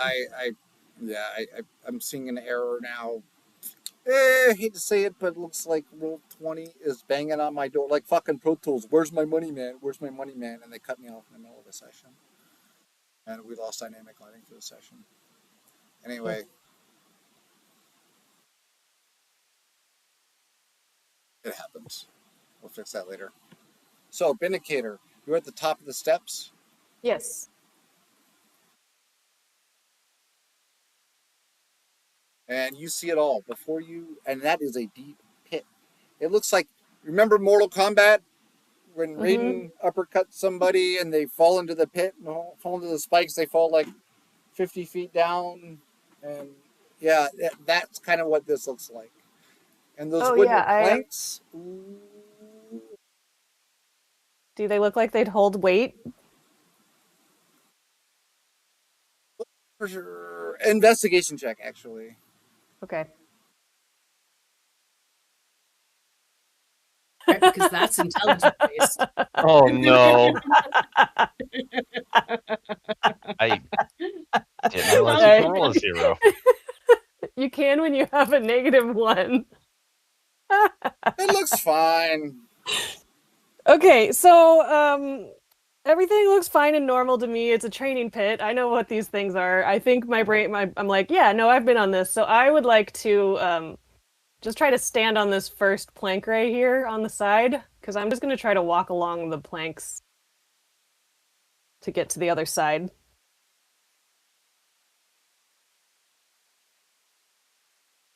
I'm seeing an error now. I hate to say it, but it looks like Roll20 is banging on my door like fucking Pro Tools. Where's my money, man? And they cut me off in the middle of the session. And we lost dynamic lighting for the session. Anyway. It happens. We'll fix that later. So, Vindicator, you're at the top of the steps? Yes. And you see it all before you, and that is a deep pit. It looks like, remember Mortal Kombat? When Raiden uppercuts somebody and they fall into the pit, and fall into the spikes, they fall like 50 feet down, and yeah, that's kind of what this looks like. And those wooden planks. Do they look like they'd hold weight? For sure. Investigation check, actually. Okay. Right, because that's intelligence based. Oh no. I didn't realize you could roll a 0. You can when you have a -1. It looks fine. Okay, so everything looks fine and normal to me. It's a training pit. I know what these things are. I think my brain, I'm like, yeah, no, I've been on this. So I would like to just try to stand on this first plank right here on the side, because I'm just going to try to walk along the planks to get to the other side.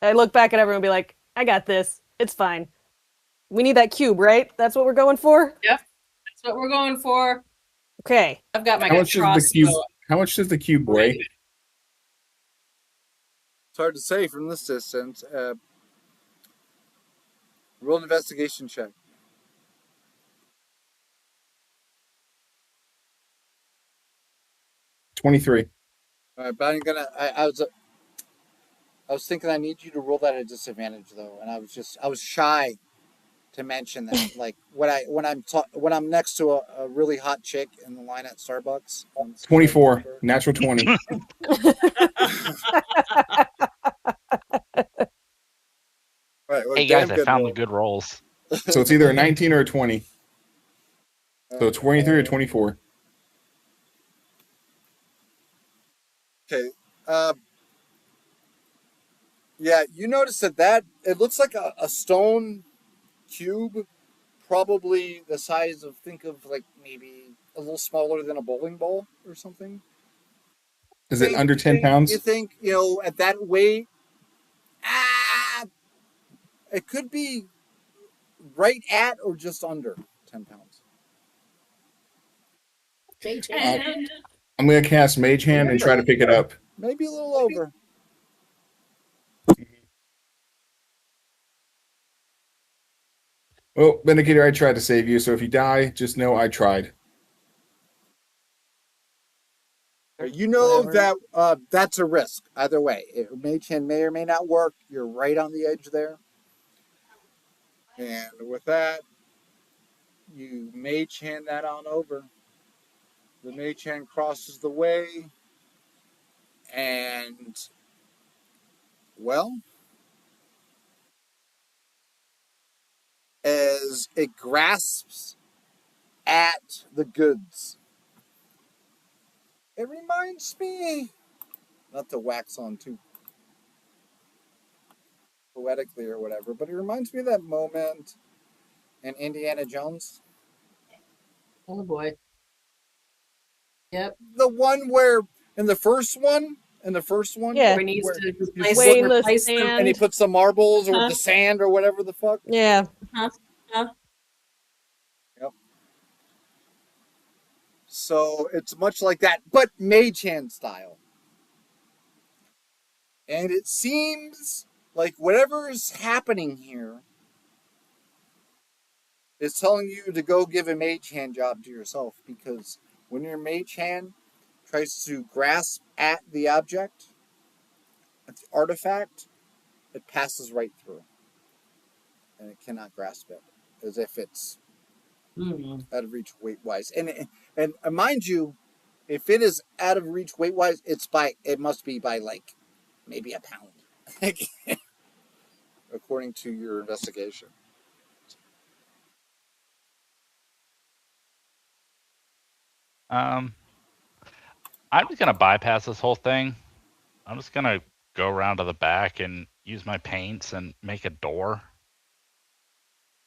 I look back at everyone and be like, I got this. It's fine. We need that cube, right? That's what we're going for? Yep. That's what we're going for. Okay. I've got my How much does the cube weigh? It's hard to say from this distance. Roll an investigation check. $23. All right, but I'm gonna. I was thinking I need you to roll that at a disadvantage though, and I was shy to mention that. Like when I'm next to a really hot chick in the line at Starbucks. 24. Natural 20. Right, well, Hey guys, I damn found roll. the good rolls. So it's either a 19 or a 20. So 23 or 24. Okay. Yeah, you notice that it looks like a stone cube, probably the size of, think of like maybe a little smaller than a bowling ball or something. Is it under 10 pounds? You think, at that weight, it could be right at or just under 10 pounds. Mage hand. I'm going to cast Mage Hand and try to pick it up. Maybe a little over. Well, Vindicator, I tried to save you, so if you die, just know I tried. You know that that's a risk either way. Mage Hand may or may not work. You're right on the edge there. And with that, you Mage Hand that on over. The Mage Hand crosses the way. And, well, as it grasps at the goods, it reminds me, not to wax on too poetically or whatever, but it reminds me of that moment in Indiana Jones. Oh boy. Yep. The one where in the first one, Yeah. Where he needs to replace, weighing the replace sand. and he puts the marbles or the sand or whatever the fuck. Yeah. Yep. So it's much like that, but Mage Hand style. And it seems like whatever is happening here is telling you to go give a Mage Hand job to yourself, because when your Mage Hand tries to grasp at the object, at the artifact, it passes right through. And it cannot grasp it, as if it's out of reach weight-wise. And mind you, if it is out of reach weight-wise, it must be by like maybe a pound, according to your investigation. I'm just gonna bypass this whole thing. I'm just gonna go around to the back and use my paints and make a door.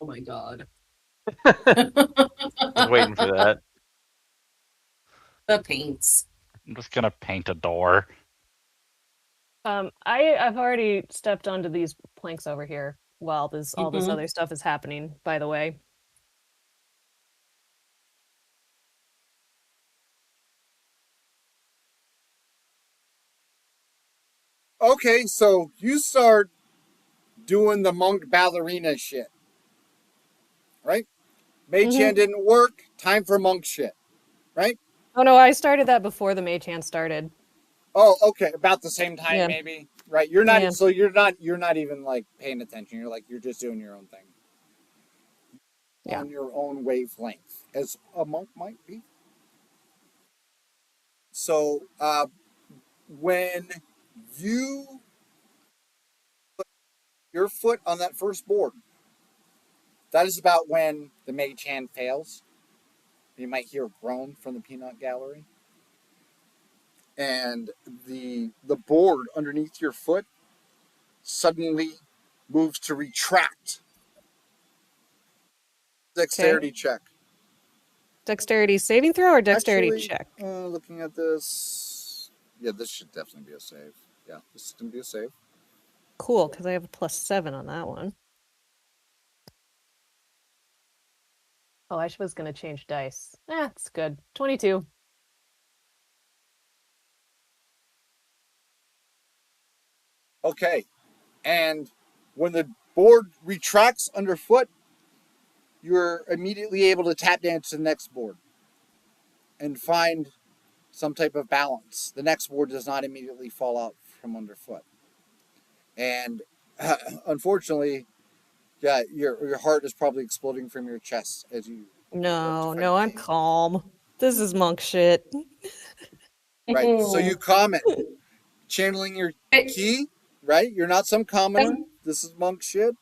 Oh my god. I was waiting for that. The paints. I'm just gonna paint a door. I've already stepped onto these planks over here while all this other stuff is happening, by the way. Okay, so you start doing the monk ballerina shit, right? Mage hand didn't work. Time for monk shit, right? Oh no, I started that before the mage hand started. Oh, okay, about the same time, Yeah. maybe. Right? You're not. Yeah. So you're not even like paying attention. You're just doing your own thing Yeah. on your own wavelength, as a monk might be. So when you put your foot on that first board, that is about when the mage hand fails. You might hear a groan from the peanut gallery, and the board underneath your foot suddenly moves to retract. Dexterity check. Dexterity saving throw or dexterity Actually, check? looking at this, yeah, this should definitely be a save. Yeah, this is gonna be a save. Cool, because I have a +7 on that one. Oh, I was gonna change dice. It's good. 22. Okay, and when the board retracts underfoot, you're immediately able to tap dance to the next board and find some type of balance. The next board does not immediately fall out from underfoot. And unfortunately, yeah, your heart is probably exploding from your chest as you No, I'm calm. This is monk shit. right. So you comment, channeling your ki, right? You're not some commoner. This is monk shit.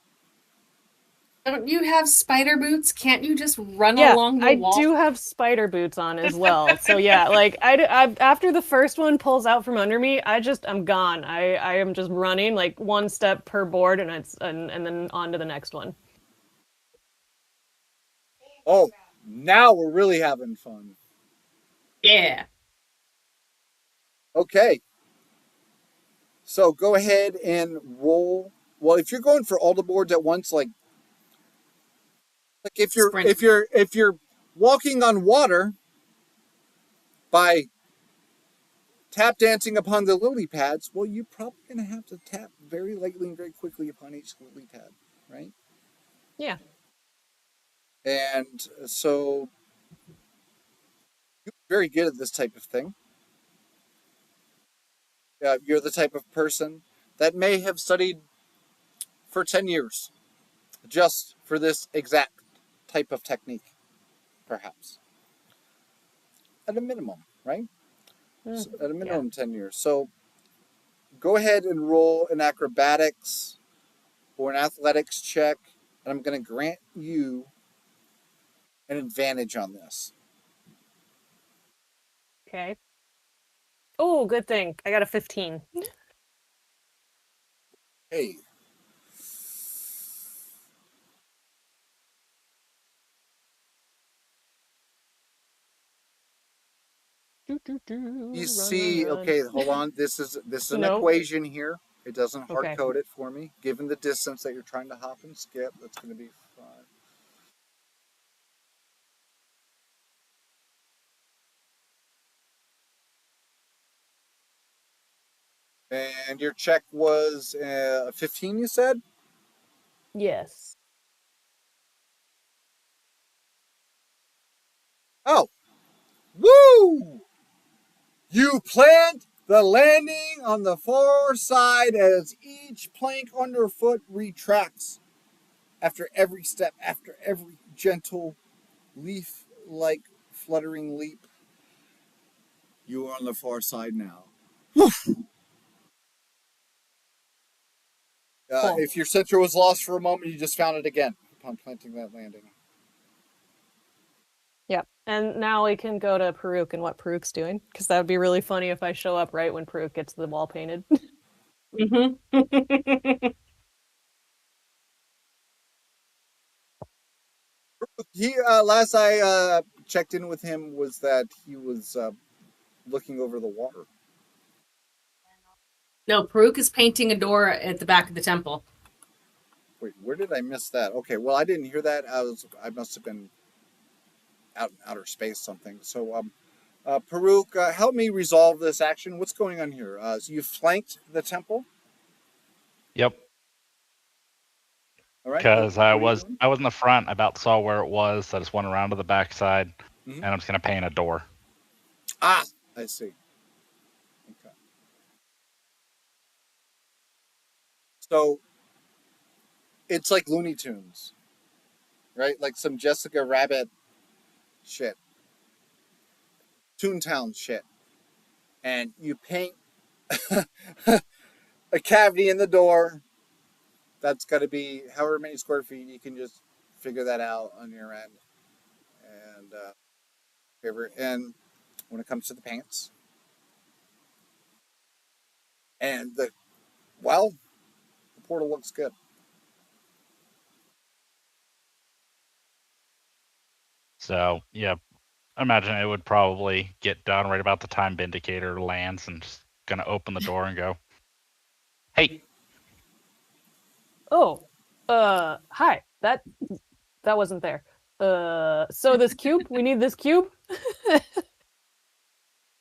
Don't you have spider boots? Can't you just run Yeah, along the I wall? do have spider boots on as well. So yeah, like after the first one pulls out from under me, I'm gone. I am just running like one step per board, and and then on to the next one. Oh, now we're really having fun. Yeah. Okay. So go ahead and roll. Well, if you're going for all the boards at once, like if you're walking on water by tap dancing upon the lily pads, well, you're probably gonna have to tap very lightly and very quickly upon each lily pad, right? Yeah. And so you're very good at this type of thing. You're the type of person that may have studied for 10 years just for this exact type of technique, perhaps. At a minimum, right? So at a minimum, 10 years. So go ahead and roll an acrobatics or an athletics check, and I'm going to grant you an advantage on this. Okay. Oh, good thing. I got a 15. Hey. You see, okay, hold on. This is an equation here. It doesn't hard code it for me. Given the distance that you're trying to hop and skip, that's going to be fine. And your check was 15, you said? Yes. Oh. Woo! You plant the landing on the far side as each plank underfoot retracts. After every step, after every gentle leaf-like fluttering leap, you are on the far side now. Cool. If your center was lost for a moment, you just found it again upon planting that landing. Yep. And now we can go to Peruk and what Peruk's doing, because that would be really funny if I show up right when Peruk gets the wall painted. He last I checked in with him was that he was looking over the water. No, Peruk is painting a door at the back of the temple. Wait, where did I miss that? Okay, well I didn't hear that. I must have been out in outer space something. So Peruk, help me resolve this action. What's going on here? So you flanked the temple. Yep. All right. Because what I are you was doing? in the front. I about saw where it was. So I just went around to the backside, Mhm. and I'm just gonna paint a door. Ah, I see. Okay. So it's like Looney Tunes, right? Like some Jessica Rabbit shit, Toontown shit, and you paint a cavity in the door. That's got to be however many square feet. You can just figure that out on your end. And when it comes to the pants, and the portal looks good. So yeah, I imagine it would probably get done right about the time Vindicator lands, and just gonna open the door and go, "Hey, Oh, hi. That wasn't there. So this cube, we need this cube.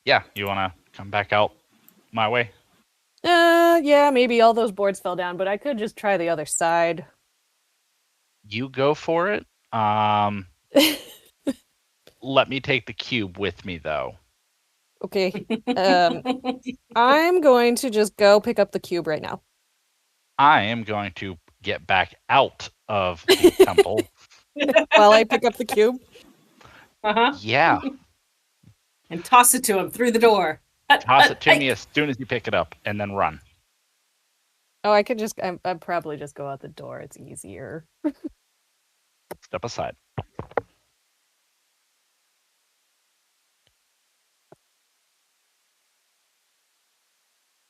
yeah, you wanna come back out my way?" Yeah, maybe all those boards fell down, but I could just try the other side. You go for it. Let me take the cube with me, though. Okay. I'm going to just go pick up the cube right now. I am going to get back out of the temple. While I pick up the cube. Yeah, And toss it to him through the door. toss it to me as soon as you pick it up, and then run. Oh, I could just. I'd probably just go out the door. It's easier. Step aside.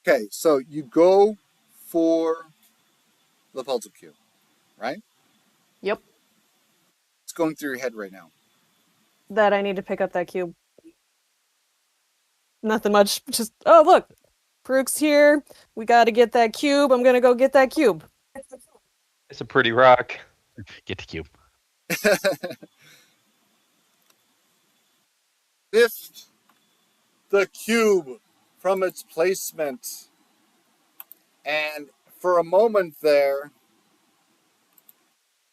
Okay, so you go for the puzzle cube, right? Yep. It's going through your head right now. That I need to pick up that cube. Nothing much. Just look, Farouk's here. We got to get that cube. I'm gonna go get that cube. It's a pretty rock. Get the cube. Lift the cube from its placement. And for a moment there,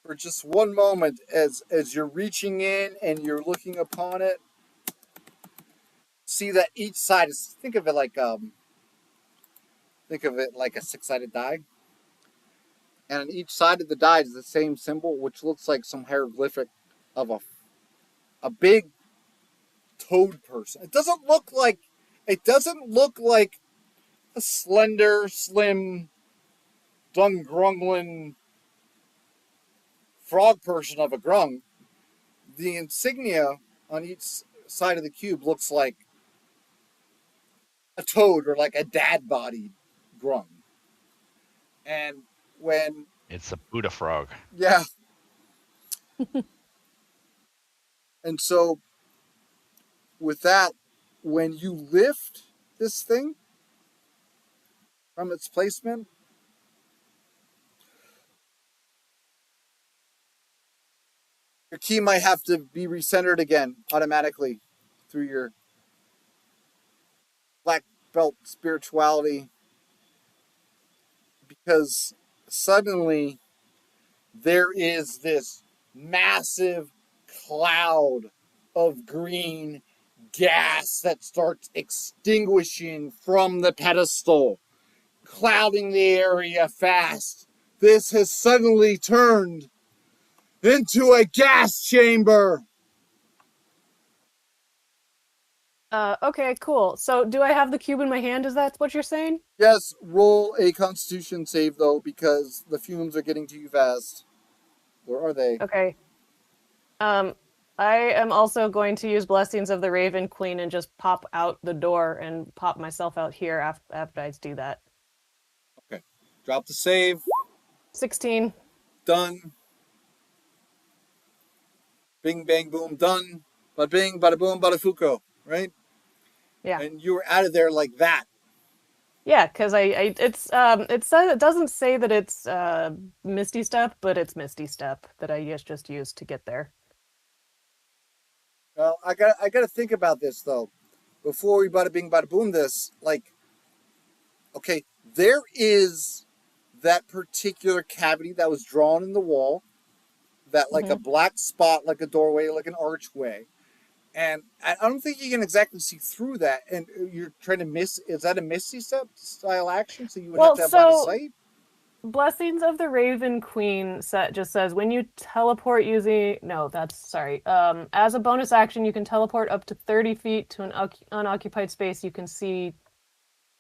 for just one moment, as you're reaching in and you're looking upon it, see that each side is, think of it like a 6-sided die. And on each side of the die is the same symbol, which looks like some hieroglyphic of a big toad person. It doesn't look like a slender, slim, dungrunglin frog person of a grung. The insignia on each side of the cube looks like a toad or like a dad-bodied grung. And when It's a Buddha frog. yeah, and so with that, when you lift this thing from its placement, your key might have to be recentered again automatically through your black belt spirituality, because suddenly there is this massive cloud of green gas that starts extinguishing from the pedestal, clouding the area fast. This has suddenly turned into a gas chamber. Okay, cool. So, do I have the cube in my hand? Is that what you're saying? Yes, roll a Constitution save though, because the fumes are getting to you fast. Where are they? Okay. I am also going to use Blessings of the Raven Queen and just pop out the door and pop myself out here after I do that. Okay. Drop the save. 16. Done. Bing, bang, boom, done. Bada bing, bada boom, bada fuko, right? Yeah. And you were out of there like that. Yeah, because it says it doesn't say that it's Misty Step, but it's Misty Step that I just used to get there. Well, I got to think about this though. Before we bada bing, bada boom this, like, okay, there is that particular cavity that was drawn in the wall, that like a black spot, like a doorway, like an archway. And I don't think you can exactly see through that. And you're trying to miss. Is that a Misty Step style action? So you would have to have line of sight? Blessings of the Raven Queen set just says when you teleport using as a bonus action you can teleport up to 30 feet to an unoccupied space you can see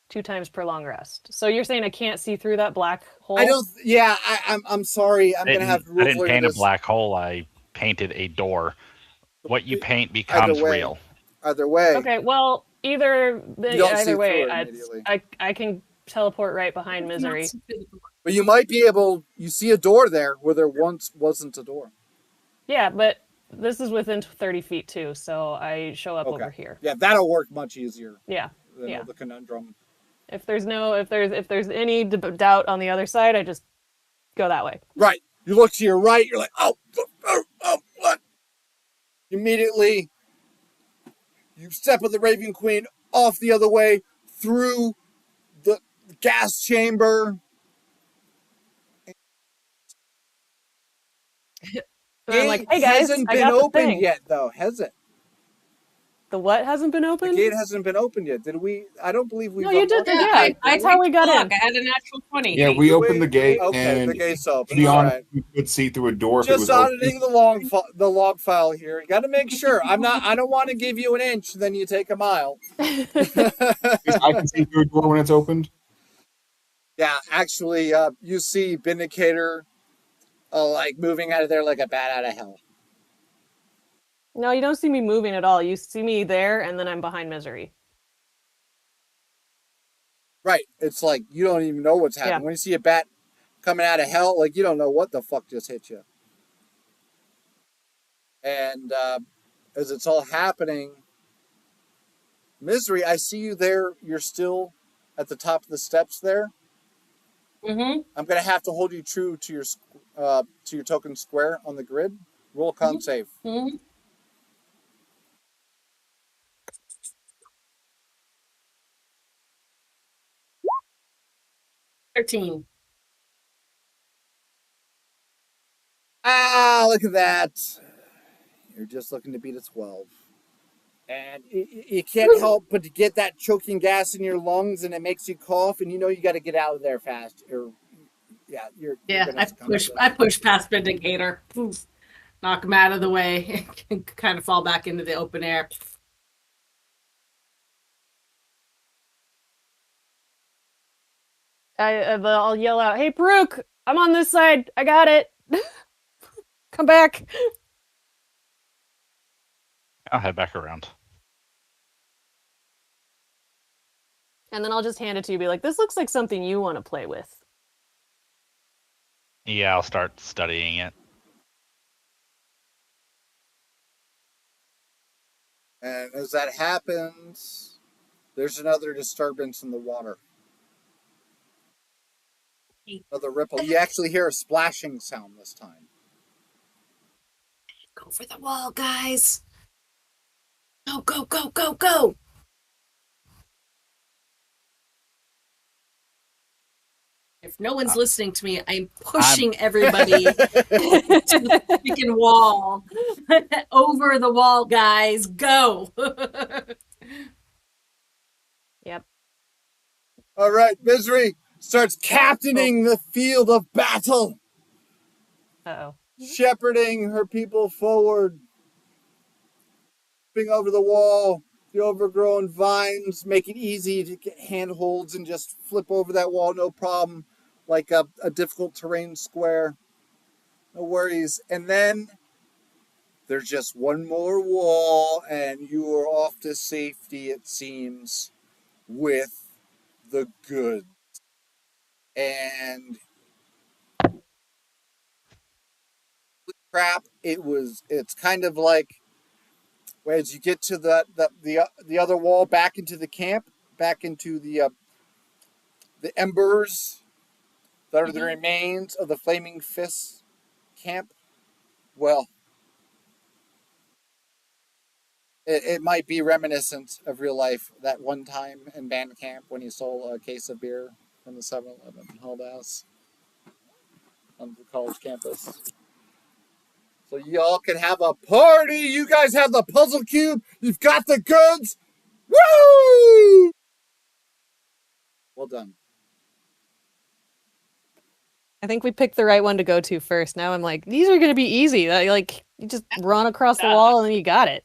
2 times per long rest. So you're saying I can't see through that black hole? I don't. Yeah, I'm sorry. I'm gonna have to I didn't paint a black hole. I painted a door. What you paint becomes real. Either way. Okay. Well, either way, I can teleport right behind Misery. But you might be able. You see a door there where there once wasn't a door. Yeah, but this is within 30 feet too, so I show up over here. Yeah, that'll work much easier. Yeah. Than the conundrum. If there's any doubt on the other side, I just go that way. Right. You look to your right. You're like, oh, what? Immediately, you step with the Raven Queen off the other way through the gas chamber. I'm like, hey guys, hasn't I been got the opened thing. yet, though, has it? The what hasn't been opened? The gate hasn't been opened yet. Did we? I don't believe we. No, you did. Yeah, that's how we got in. I had a natural 20. Yeah, we opened the gate, okay, and the gate's open. to be honest, Right. we could see through a door. Just auditing the log file here. You got to make sure. I don't want to give you an inch, then you take a mile. I can see through a door when it's opened. Yeah, actually, you see Vindicator, like moving out of there like a bat out of hell. No, you don't see me moving at all. You see me there, and then I'm behind Misery. Right. It's like you don't even know what's happening. Yeah. When you see a bat coming out of hell, like you don't know what the fuck just hit you. And as it's all happening, Misery, I see you there. You're still at the top of the steps there. Mm-hmm. I'm going to have to hold you true to your token square on the grid. Roll con save. Mm-hmm. $13. Ah, look at that. You're just looking to beat a 12. And you can't help but to get that choking gas in your lungs, and it makes you cough, and you know you got to get out of there fast. I push past Vindicator. Knock him out of the way and kind of fall back into the open air. I'll yell out, "Hey, Brooke, I'm on this side. I got it. Come back." I'll head back around. And then I'll just hand it to you, be like, "This looks like something you want to play with." Yeah, I'll start studying it. And as that happens, there's another disturbance in the water. Another ripple. You actually hear a splashing sound this time. Go for the wall, guys. Go, go, go, go, go. If no one's listening to me, I'm pushing everybody to the freaking wall. Over the wall, guys. Go. Yep. All right, Misery starts captaining the field of battle. Uh-oh. Shepherding her people forward. Tripping over the wall, the overgrown vines make it easy to get handholds and just flip over that wall, no problem. Like a difficult terrain square. No worries. And then there's just one more wall, and you are off to safety, it seems, with the goods. And crap, it's kind of like as you get to the other wall, back into the camp, back into the embers that are the remains of the Flaming Fists camp. Well, it might be reminiscent of real life. That one time in band camp when you stole a case of beer from the 7-Eleven hauled house. on the college campus. So y'all can have a party. You guys have the puzzle cube. You've got the goods. Woo! Well done. I think we picked the right one to go to first. Now I'm like, these are going to be easy. Like, you just run across the wall and then you got it.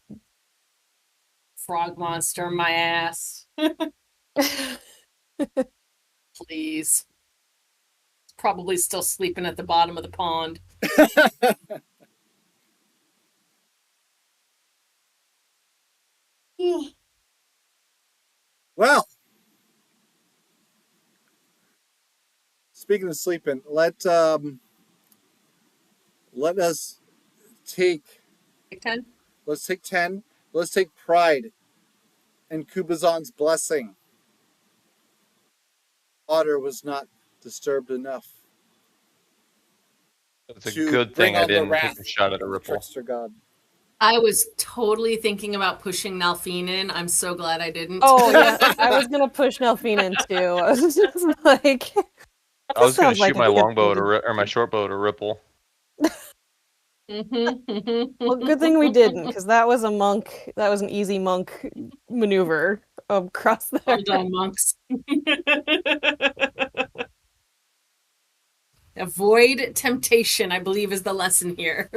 Frog monster, my ass. Please. It's probably still sleeping at the bottom of the pond. Well, speaking of sleeping, let us take 10? let's take 10. Let's take pride in Kubazan's blessing. Water was not disturbed enough. It's a to good bring thing I on the didn't take wrath a shot at a of the ripple. trickster god. I was totally thinking about pushing Nalfine in. I'm so glad I didn't. Oh, yeah. I was going to push Nelphine in too. I was just like, I was going to sounds like shoot a my good longbow thing. or my shortbow to ripple. Well, good thing we didn't, because that was an easy monk maneuver across there. Well done, monks. Avoid temptation, I believe, is the lesson here.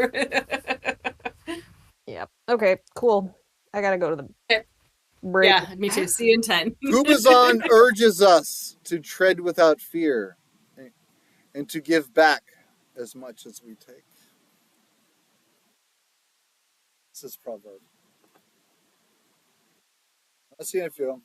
Yep. Okay, cool. I gotta go to the break. Yeah, me too. See you in 10. Kubazan urges us to tread without fear and to give back as much as we take. This is proverb. I'll see you in a few.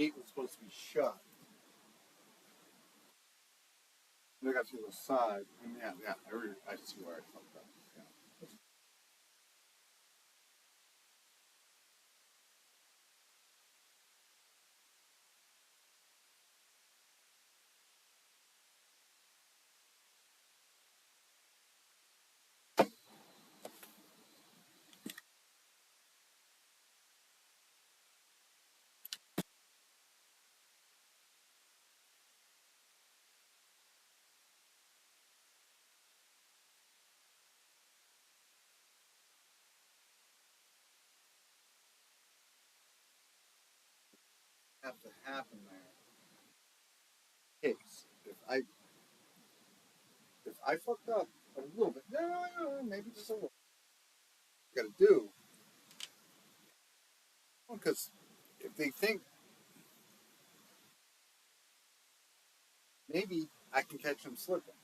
gate was supposed to be shut. I got to the side. And yeah, I see where I fucked up. Yeah. Have to happen there. Case if I fucked up a little bit, maybe just a little. Got to do because if they think maybe I can catch them slipping.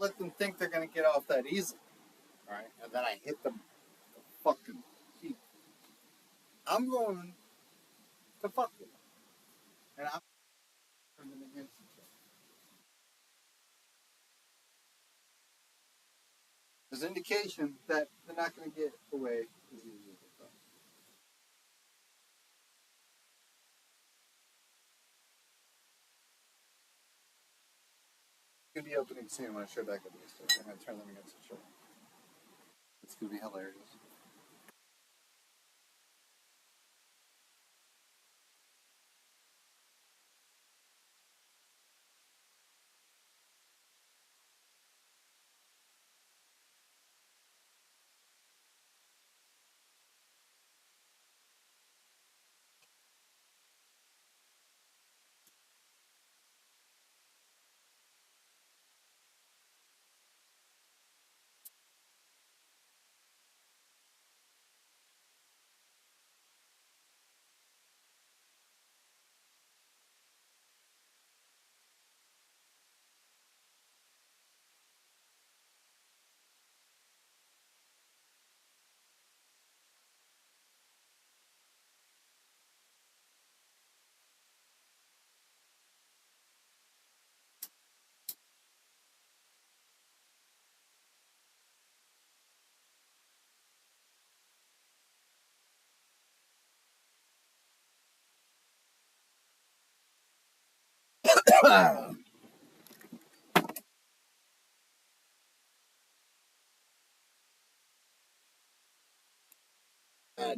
Let them think they're gonna get off that easily, all right? And then I hit them fucking feet. I'm going to fuck with them, and I'm turning them against each other. There's indication that they're not going to get away as easily as they thought. It's going to be opening soon when I show back up against it. I'm going to turn them against each other. It's going to be hilarious.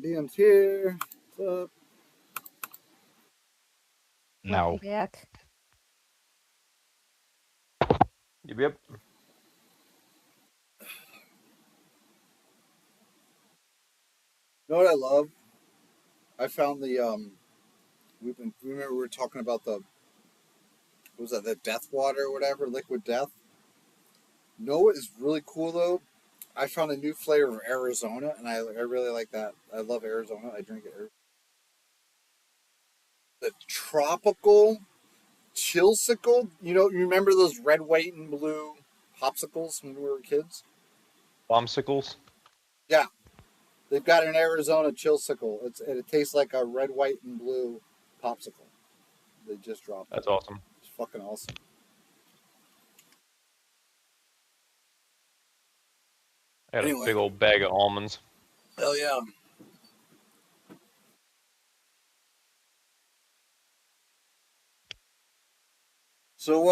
DM's here. up? No. Welcome back. Yep. You know what I love? I found the remember we were talking about the what was that, the death water or whatever, liquid death. You know what is really cool though? I found a new flavor of Arizona, and I really like that. I love Arizona. I drink it. The tropical chillsicle. You remember those red, white, and blue popsicles when we were kids? Bombsicles. Yeah, they've got an Arizona chillsicle. It tastes like a red, white, and blue popsicle. They just dropped. That's awesome. It's fucking awesome. I got a big old bag of almonds. Hell yeah. So,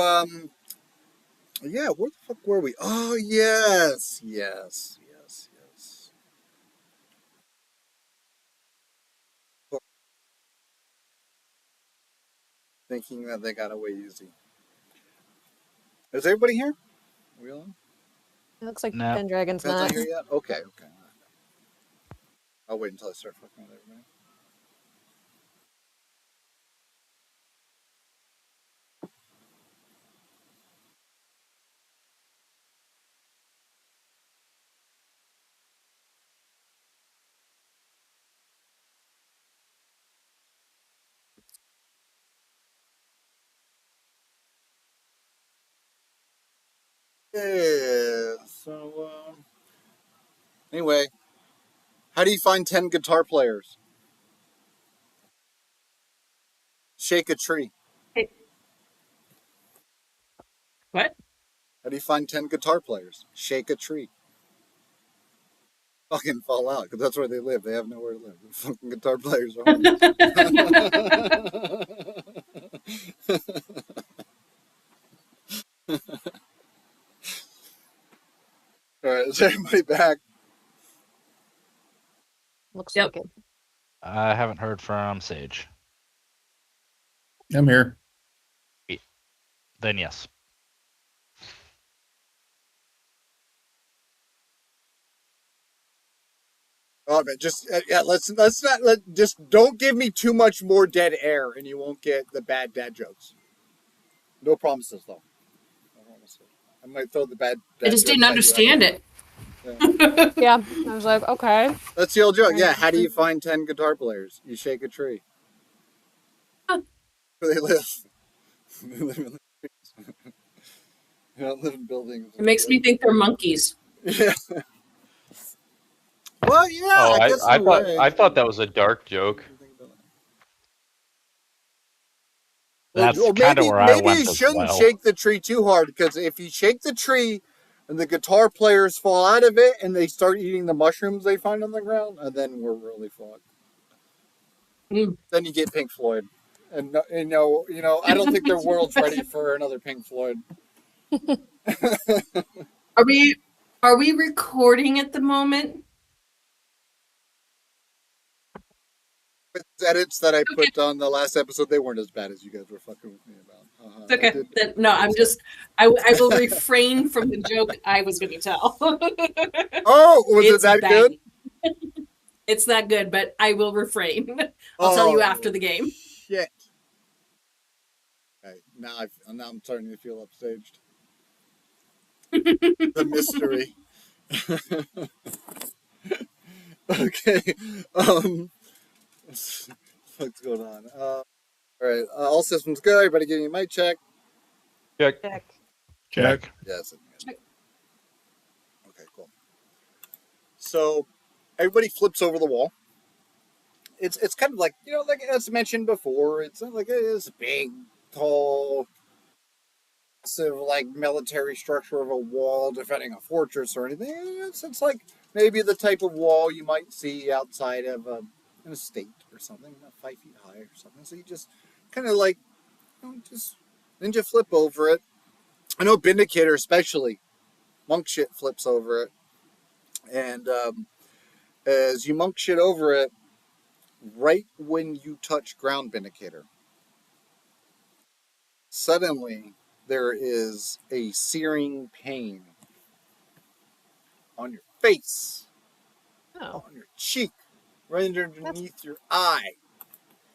yeah, where the fuck were we? Oh, yes. Thinking that they got away easy. Is everybody here? Are we on? It looks like No. Pendragon's Ben's not. not here yet? Okay. I'll wait until I start fucking with everybody. Yeah. So, anyway, how do you find 10 guitar players? Shake a tree. Hey. What? How do you find 10 guitar players? Shake a tree. Fucking fall out, because that's where they live. They have nowhere to live. The fucking guitar players are homeless. All right, is everybody back? Looks Yep. like it. I haven't heard from Sage. I'm here. Then yes. Oh man, just let's not just don't give me too much more dead air, and you won't get the bad dad jokes. No promises though. No promises. I might throw the bad. I just didn't understand it. Yeah. Yeah, I was like, okay. That's the old joke. Yeah, how do you find 10 guitar players? You shake a tree. Huh. Where they live. They live in the trees. They don't live in buildings. It makes me think they're monkeys. Yeah. Well, yeah. Oh, I guess in a way. I thought that was a dark joke. That's Well, kind of where I maybe went you as shouldn't well. shake the tree too hard, because if you shake the tree and the guitar players fall out of it and they start eating the mushrooms they find on the ground, and then we're really fucked. Then you get Pink Floyd, and I don't think their world's ready for another Pink Floyd. Are we recording at the moment? With edits that I put on the last episode, they weren't as bad as you guys were fucking with me about. It's okay. No, I'm just. I will refrain from the joke I was going to tell. Oh, was it that good? It's that good, but I will refrain. I'll tell you after the game. Shit. Okay, now I'm starting to feel upstaged. The mystery. Okay. What's going on? All right. All systems go. Everybody getting a mic check. Check. Check. Yes. Okay, cool. So everybody flips over the wall. It's kind of like, like as mentioned before, it's not like it's big, tall, massive, like military structure of a wall defending a fortress or anything. It's like maybe the type of wall you might see outside of an estate or something, 5 feet high or something. So you just kind of like, just ninja flip over it. I know Vindicator especially, monk shit flips over it. And as you monk shit over it, right when you touch ground, Vindicator, suddenly there is a searing pain on your face, Oh, on your cheek, right underneath your eye.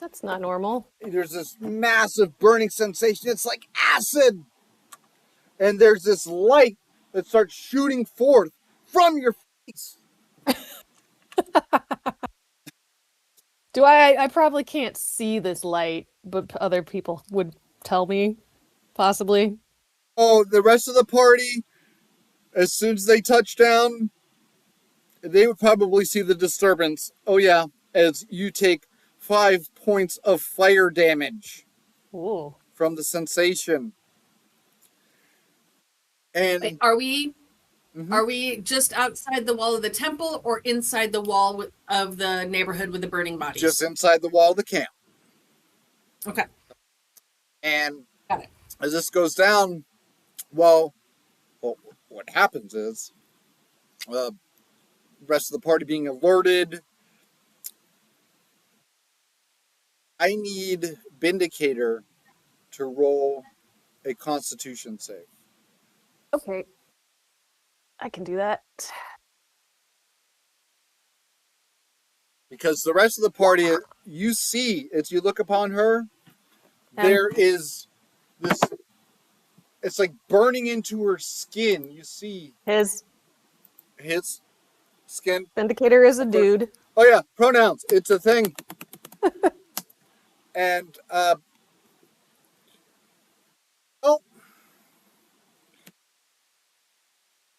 that's not normal. There's this massive burning sensation. It's like acid. And there's this light that starts shooting forth from your face. I probably can't see this light, but other people would tell me, possibly. Oh, the rest of the party, as soon as they touch down, they would probably see the disturbance. Oh, yeah, as you take 5 points of fire damage Ooh. from the sensation. And Are we just outside the wall of the temple or inside the wall of the neighborhood with the burning bodies? just inside the wall of the camp. Okay. And Got it. as this goes down, well, what happens is the rest of the party being alerted. I need Vindicator to roll a Constitution save. Okay. I can do that. Because the rest of the party, you see, as you look upon her, there is this, it's like burning into her skin. You see His skin. Vindicator is a dude. Oh, yeah, pronouns. It's a thing. And,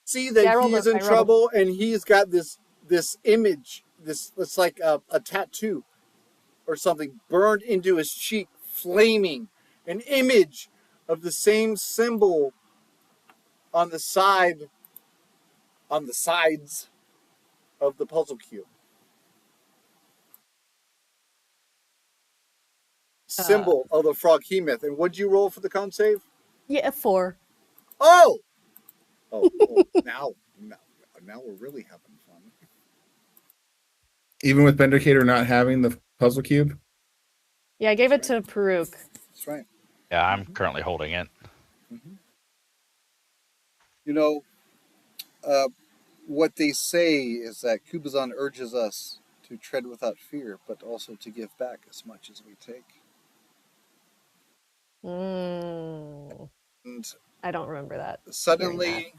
see that he is in trouble, and he's got this image, it's like a tattoo or something burned into his cheek, flaming, an image of the same symbol on the sides of the puzzle cube. Symbol of the frog myth. And what'd you roll for the con save? Yeah, 4. Oh, now we're really having fun. Even with Vindicator not having the puzzle cube? Yeah, I gave it to Peruk. That's right. Yeah, I'm currently holding it. Mm-hmm. You know, what they say is that Kubazan urges us to tread without fear, but also to give back as much as we take. And I don't remember that. Suddenly,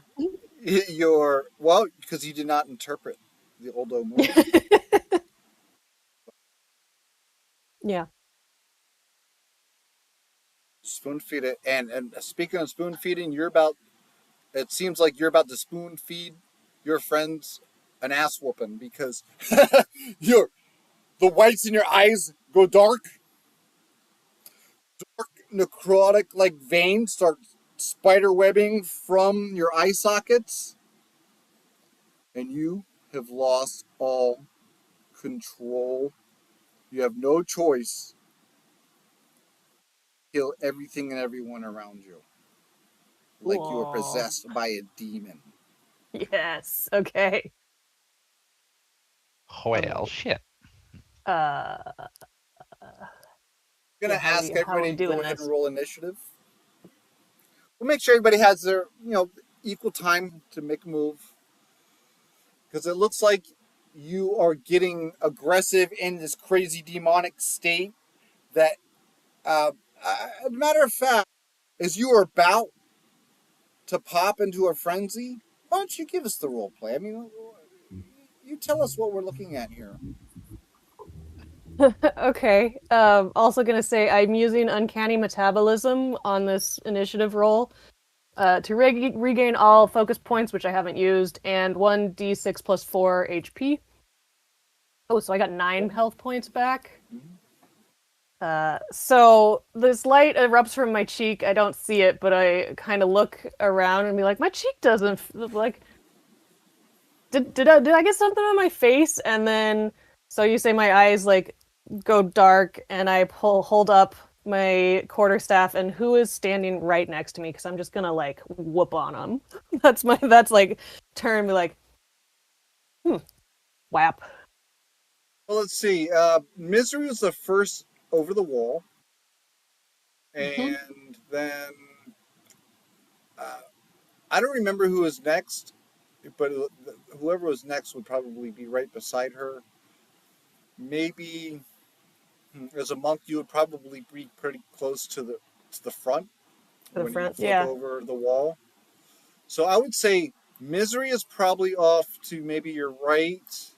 because you did not interpret the old Omori. Yeah. Spoon feed it, and speaking of spoon feeding, it seems like you're about to spoon feed your friends an ass whooping because the whites in your eyes go dark, necrotic like veins start spider webbing from your eye sockets, and you have lost all control. You have no choice. Kill everything and everyone around you. Like you are possessed by a demon. Yes. Okay. Well, shit. I'm gonna ask everybody to go ahead and roll initiative. We'll make sure everybody has their, equal time to make a move. Because it looks like you are getting aggressive in this crazy demonic state that, as a matter of fact, as you are about to pop into a frenzy, why don't you give us the role play? I mean, you tell us what we're looking at here. Okay. Also gonna say I'm using Uncanny Metabolism on this initiative roll to regain all focus points, which I haven't used, and 1d6 plus 4 HP. Oh, so I got 9 health points back. So this light erupts from my cheek. I don't see it, but I kind of look around and be like, my cheek doesn't like. Did I get something on my face? And then, so you say my eyes like go dark, and I hold up my quarterstaff, and who is standing right next to me? Because I'm just gonna like whoop on him. That's like turn, be like, whap. Well, let's see. Misery was the first over the wall, and then I don't remember who was next, but whoever was next would probably be right beside her. Maybe as a monk, you would probably be pretty close to the front To the when you front, flip yeah. over the wall. So I would say Misery is probably off to maybe your right,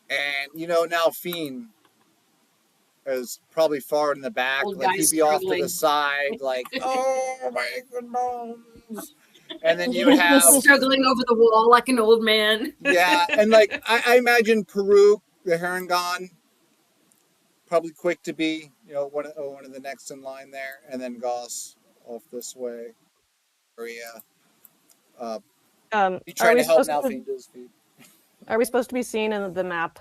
and now Fiend is probably far in the back. Old Like guy he'd be off to the struggling. side, like, oh my good bones. And then you would have Struggling over the wall like an old man. yeah, and like I imagine Peru, the Herringon, probably quick to be, one of the next in line there, and then Goss off this way. Area. He Are trying we to help supposed now to? Fiend his feet. Are we supposed to be seen in the map?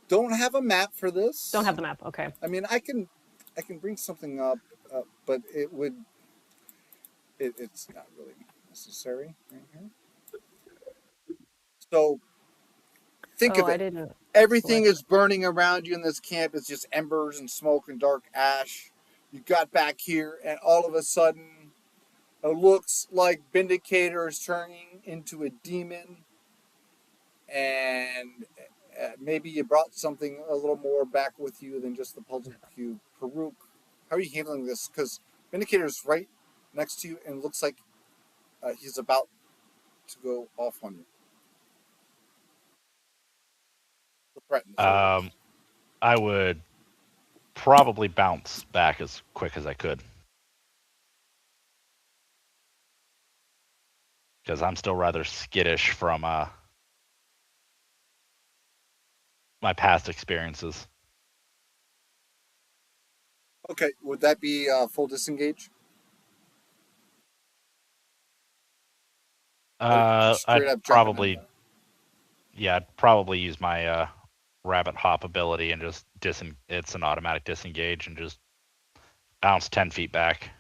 Don't have a map for this. Don't have the map. Okay. I mean, I can bring something up, but it's not really necessary right here. So think of I it. didn't. Everything is burning around you in this camp. It's just embers and smoke and dark ash. You got back here, and all of a sudden, it looks like Vindicator is turning into a demon, and maybe you brought something a little more back with you than just the puzzle cube. Farouk, how are you handling this? Because Vindicator's right next to you and looks like he's about to go off on you. I would probably bounce back as quick as I could. Because I'm still rather skittish from my past experiences. Okay, would that be full disengage? I'd probably use my rabbit hop ability and just it's an automatic disengage and just bounce 10 feet back.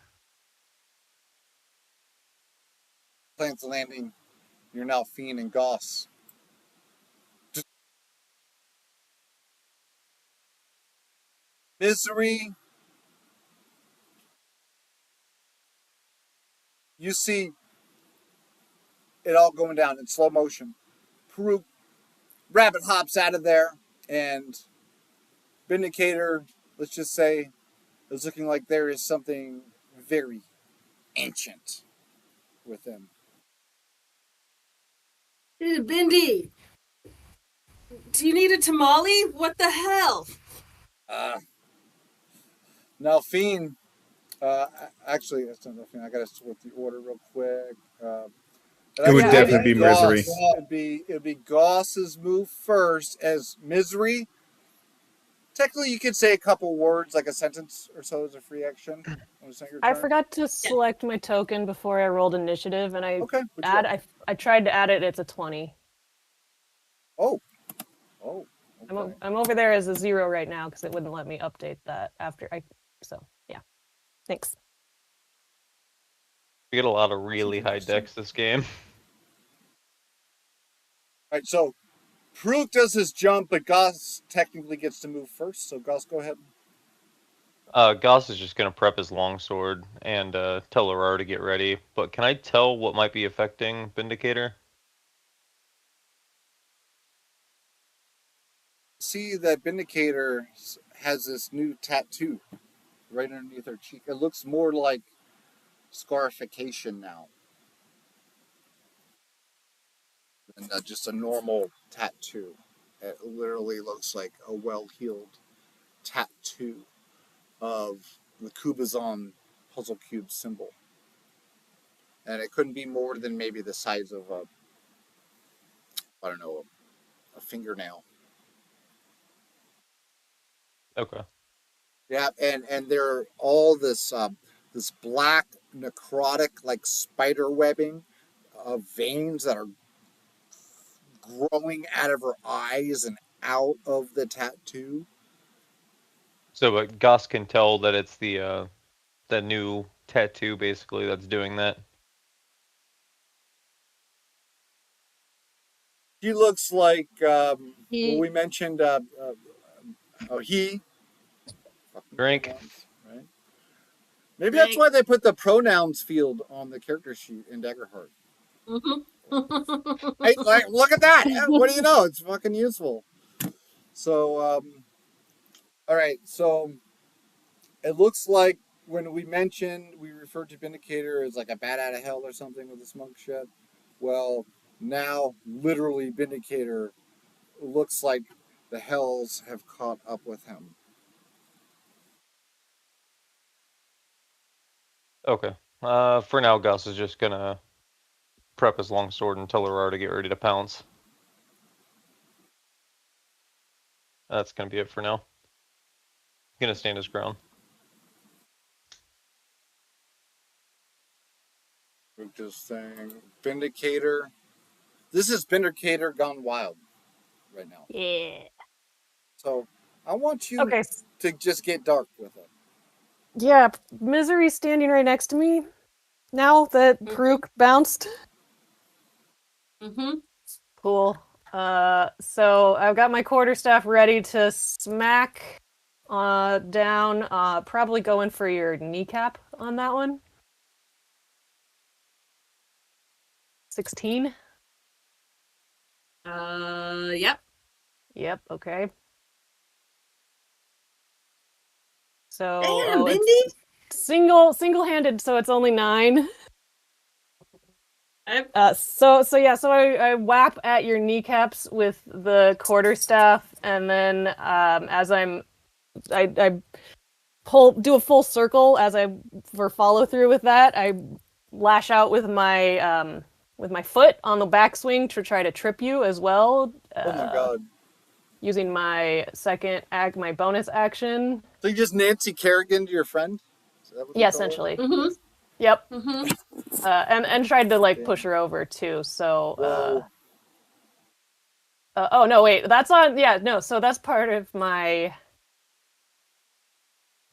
Plans the landing. You're now Fiend and Goss. Misery. You see it all going down in slow motion. Peru rabbit hops out of there, and Vindicator, let's just say, is looking like there is something very ancient with him. Bindi, do you need a tamale? What the hell? Now, Fiend, actually, that's not Fiend. I gotta sort the order real quick. It would definitely be Misery. It'd be Goss's move first as Misery. Technically, you could say a couple words, like a sentence or so, as a free action. I forgot to select my token before I rolled initiative, and I tried to add it. It's a 20. Oh. Okay. I'm over there as a 0 right now because it wouldn't let me update that after I. So yeah, thanks. We get a lot of really high decks this game. All right, so Pruk does his jump, but Goss technically gets to move first. So Goss, go ahead. Goss is just going to prep his longsword and tell Aurora to get ready. But can I tell what might be affecting Vindicator? See that Vindicator has this new tattoo right underneath her cheek. It looks more like scarification now than just a normal tattoo. It literally looks like a well-heeled tattoo of the Kubazon puzzle cube symbol. And it couldn't be more than maybe the size of a fingernail. Okay. Yeah, and they're all this black necrotic like spider webbing of veins that are growing out of her eyes and out of the tattoo. So Goss can tell that it's the new tattoo basically that's doing that. He looks like He- we mentioned. He Drink. pronouns, right? Maybe that's Drink. why they put the pronouns field on the character sheet in Daggerheart. Hey, like, look at that! What do you know? It's fucking useful. So, all right. So it looks like when we mentioned we referred to Vindicator as like a bat out of hell or something with this monk shit. Well, now literally Vindicator looks like the hells have caught up with him. Okay. For now, Gus is just gonna prep his longsword and tell Aurora to get ready to pounce. That's gonna be it for now. He's gonna stand his ground. We're just saying Vindicator. This is Vindicator gone wild right now. Yeah. So I want you Okay. to just get dark with it. Yeah, Misery's standing right next to me. Now that Karuk bounced. Mm-hmm. Cool. So I've got my quarterstaff ready to smack down. Probably going for your kneecap on that one. 16. Yep. Yep. Okay. So Damn, Bindi. it's single-handed, so it's only 9. So I whap at your kneecaps with the quarterstaff, and then as I do a full circle as I for follow through with that, I lash out with my foot on the backswing to try to trip you as well. Oh my god! Using my my bonus action. So you just Nancy Kerrigan to your friend? Yeah, essentially. Mm-hmm. Yep. Mm-hmm. And tried to like push her over too. So. Oh no! Wait, that's on. Yeah, no. So that's part of my.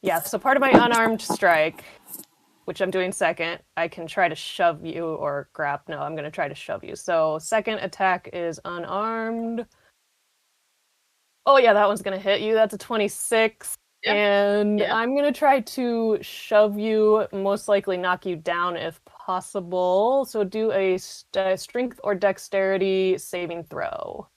Yeah, so part of my unarmed strike, which I'm doing second, I can try to shove you or grab. No, I'm going to try to shove you. So second attack is unarmed. Oh yeah, that one's going to hit you. That's a 26. Yep. And yep. I'm going to try to shove you, most likely knock you down if possible. So do a strength or dexterity saving throw.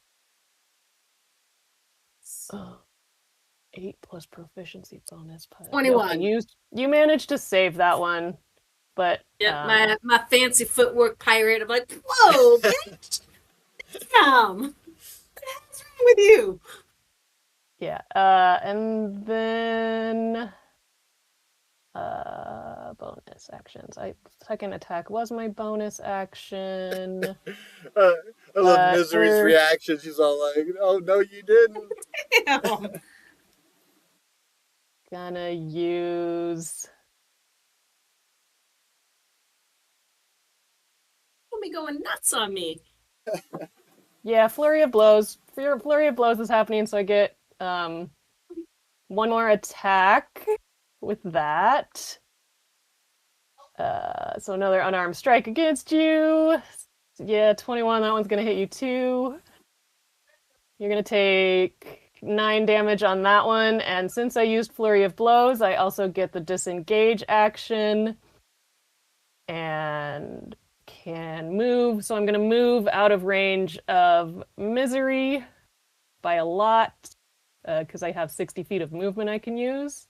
8 plus proficiency bonus. 21. You managed to save that one, but yeah, my fancy footwork pirate. I'm like, whoa, bitch! Damn, what the hell's wrong with you? Yeah, and then bonus actions. Second attack was my bonus action. I love Misery's reaction. She's all like, "Oh no, you didn't." Damn. Gonna use. Don't be going nuts on me. Yeah, flurry of blows. Flurry of blows is happening, so I get one more attack with that. So another unarmed strike against you. Yeah, 21. That one's gonna hit you too. You're gonna take 9 damage on that one, and since I used Flurry of Blows, I also get the disengage action and can move. So I'm gonna move out of range of Misery by a lot, because I have 60 feet of movement I can use.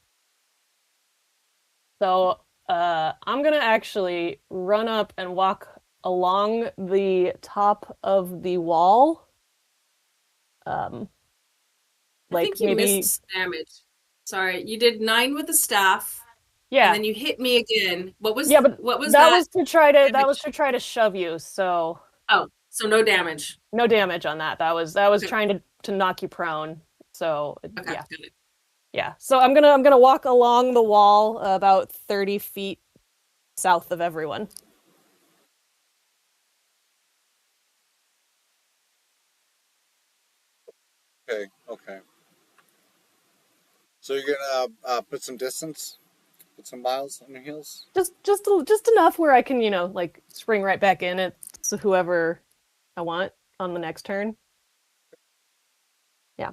So I'm gonna actually run up and walk along the top of the wall. I think you missed damage. Sorry, you did 9 with the staff. Yeah, and then you hit me again. What was that? That was to try to shove you. So so no damage. No damage on that. That was okay. Trying to knock you prone. So okay, yeah. Yeah, so I'm gonna walk along the wall about 30 feet south of everyone. Okay. So you're gonna put some distance, put some miles on your heels. Just enough where I can like spring right back in it to whoever I want. on the next turn. Yeah.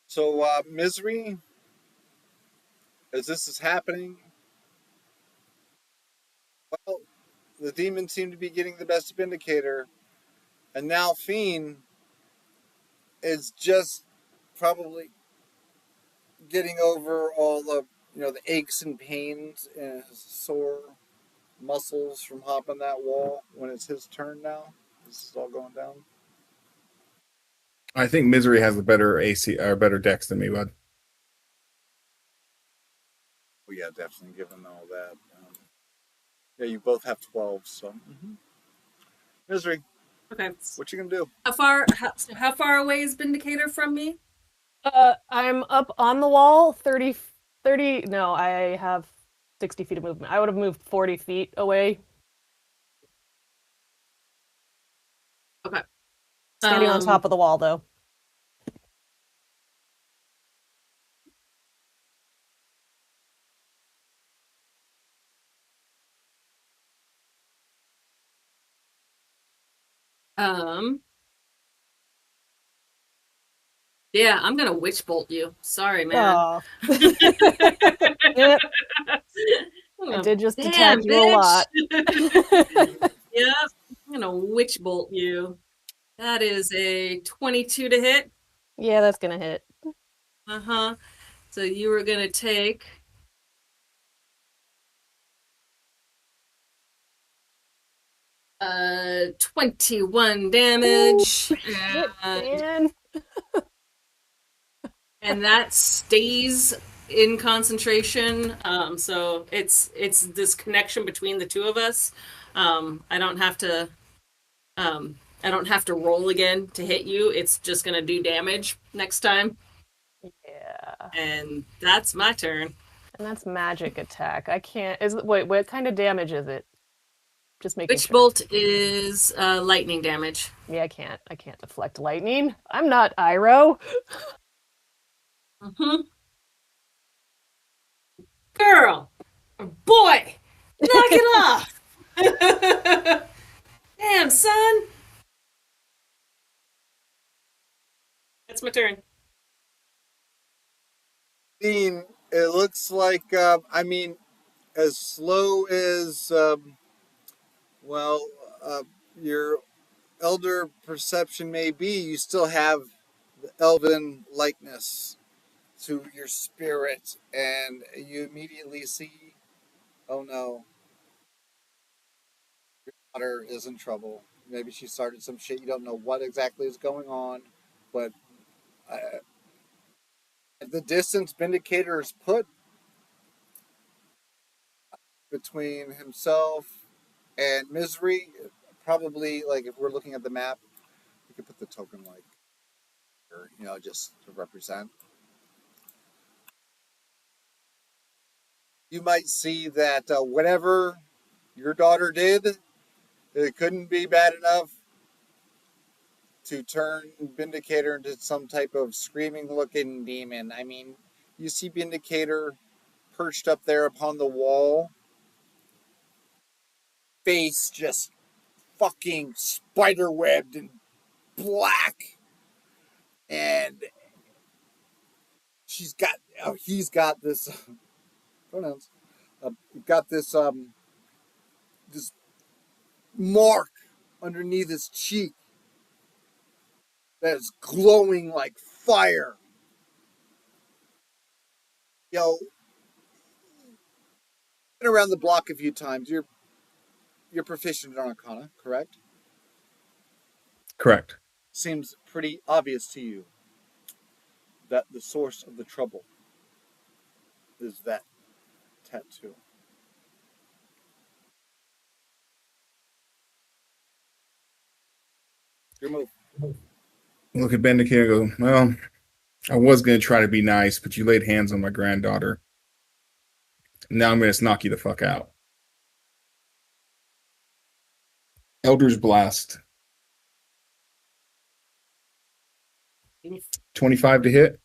So, Misery, as this is happening, well, the demons seem to be getting the best of Vindicator, and now Fiend is just probably getting over all the the aches and pains and his sore muscles from hopping that wall when it's his turn now. This is all going down. I think Misery has a better AC or better dex than me, bud. Well, yeah, definitely. Given all that, yeah, you both have 12. So, Misery, Okay. what you gonna do? How far away is Vindicator from me? I'm up on the wall, 30. No, I have 60 feet of movement. I would have moved 40 feet away. Okay. Standing on top of the wall, though. Yeah, I'm gonna witch bolt you. Sorry, man. Oh. Yep. I did just attack you a lot. Yep. I'm gonna witch bolt you. That is a 22 to hit. Yeah, that's gonna hit. Uh-huh. So you were gonna take 21 damage. Ooh, shit, man. And that stays in concentration. So it's this connection between the two of us. I don't have to roll again to hit you. It's just gonna do damage next time. Yeah. And that's my turn. And that's magic attack. I can't. Wait, what kind of damage is it? Just making Witch sure. bolt is lightning damage. Yeah, I can't deflect lightning. I'm not Iroh. Mm-hmm. Girl, or boy, knock it off. Damn, son. That's my turn. Dean, it looks like as slow as well, your elder perception may be, you still have the elven likeness to your spirit, and you immediately see, oh no, daughter is in trouble. Maybe she started some shit. You don't know what exactly is going on, but the distance Vindicator is put between himself and Misery, probably, like, if we're looking at the map, we could put the token like here, just to represent. You might see that whatever your daughter did, it couldn't be bad enough to turn Vindicator into some type of screaming looking demon. I mean, you see Vindicator perched up there upon the wall, face just fucking spiderwebbed and black, and he's got this pronouns, got this mark underneath his cheek that is glowing like fire. Been around the block a few times. You're proficient in Arcana, correct? Correct. Seems pretty obvious to you that the source of the trouble is that tattoo. Your move. Look at Vindicator and go, well, I was going to try to be nice, but you laid hands on my granddaughter. Now I'm going to knock you the fuck out. Elder's Blast. 25 to hit.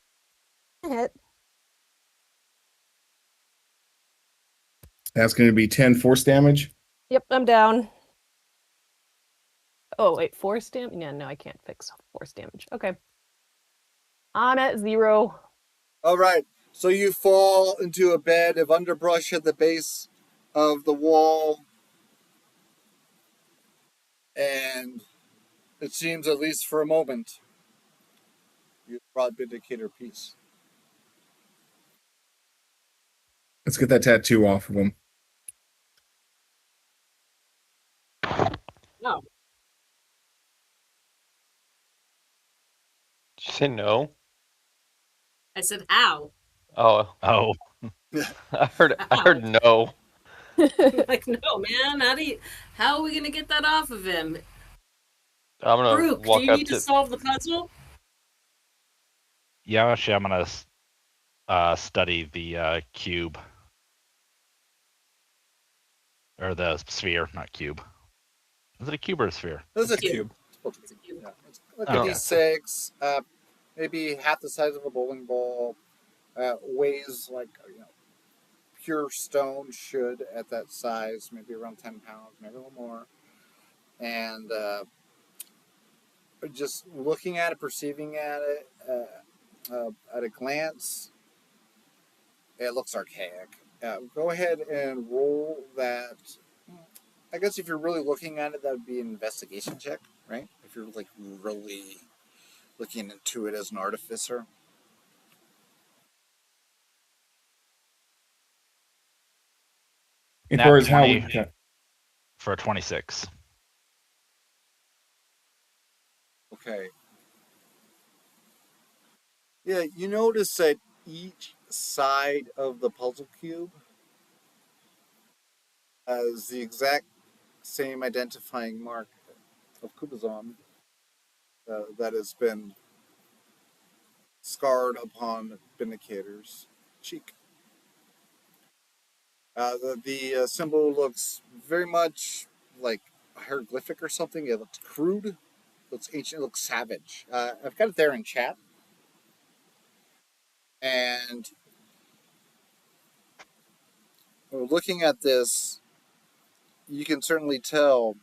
Hit. That's going to be 10 force damage. Yep, I'm down. Oh, wait, force damage? Yeah, no, I can't fix force damage. Okay. I'm at 0. All right. So you fall into a bed of underbrush at the base of the wall. And it seems, at least for a moment, you brought Vindicator peace. Let's get that tattoo off of him. No. Did you say no? I said, "Ow." Oh, Oh, I heard no. Like, no, man. How are we gonna get that off of him? I'm gonna Brooke, do walk you up need to. to solve the puzzle? yeah. Actually, I'm gonna study the cube or the sphere, not cube. Is it a cube or a sphere? This is a Cube. cube. It's a cube. Yeah. It's like Okay. a D6, maybe half the size of a bowling ball. Weighs like pure stone should at that size, maybe around 10 pounds, maybe a little more. And just looking at it, perceiving at it at a glance, it looks archaic. Go ahead and roll that. I guess if you're really looking at it, that would be an investigation check, right? If you're like really looking into it as an artificer. As Nat far as how 20 we for a 26. Okay. Yeah, you notice that each side of the puzzle cube has the exact same identifying mark of Kubazon that has been scarred upon Vindicator's cheek. The symbol looks very much like a hieroglyphic or something. It looks crude, looks ancient, it looks savage. I've got it there in chat. And looking at this, you can certainly tell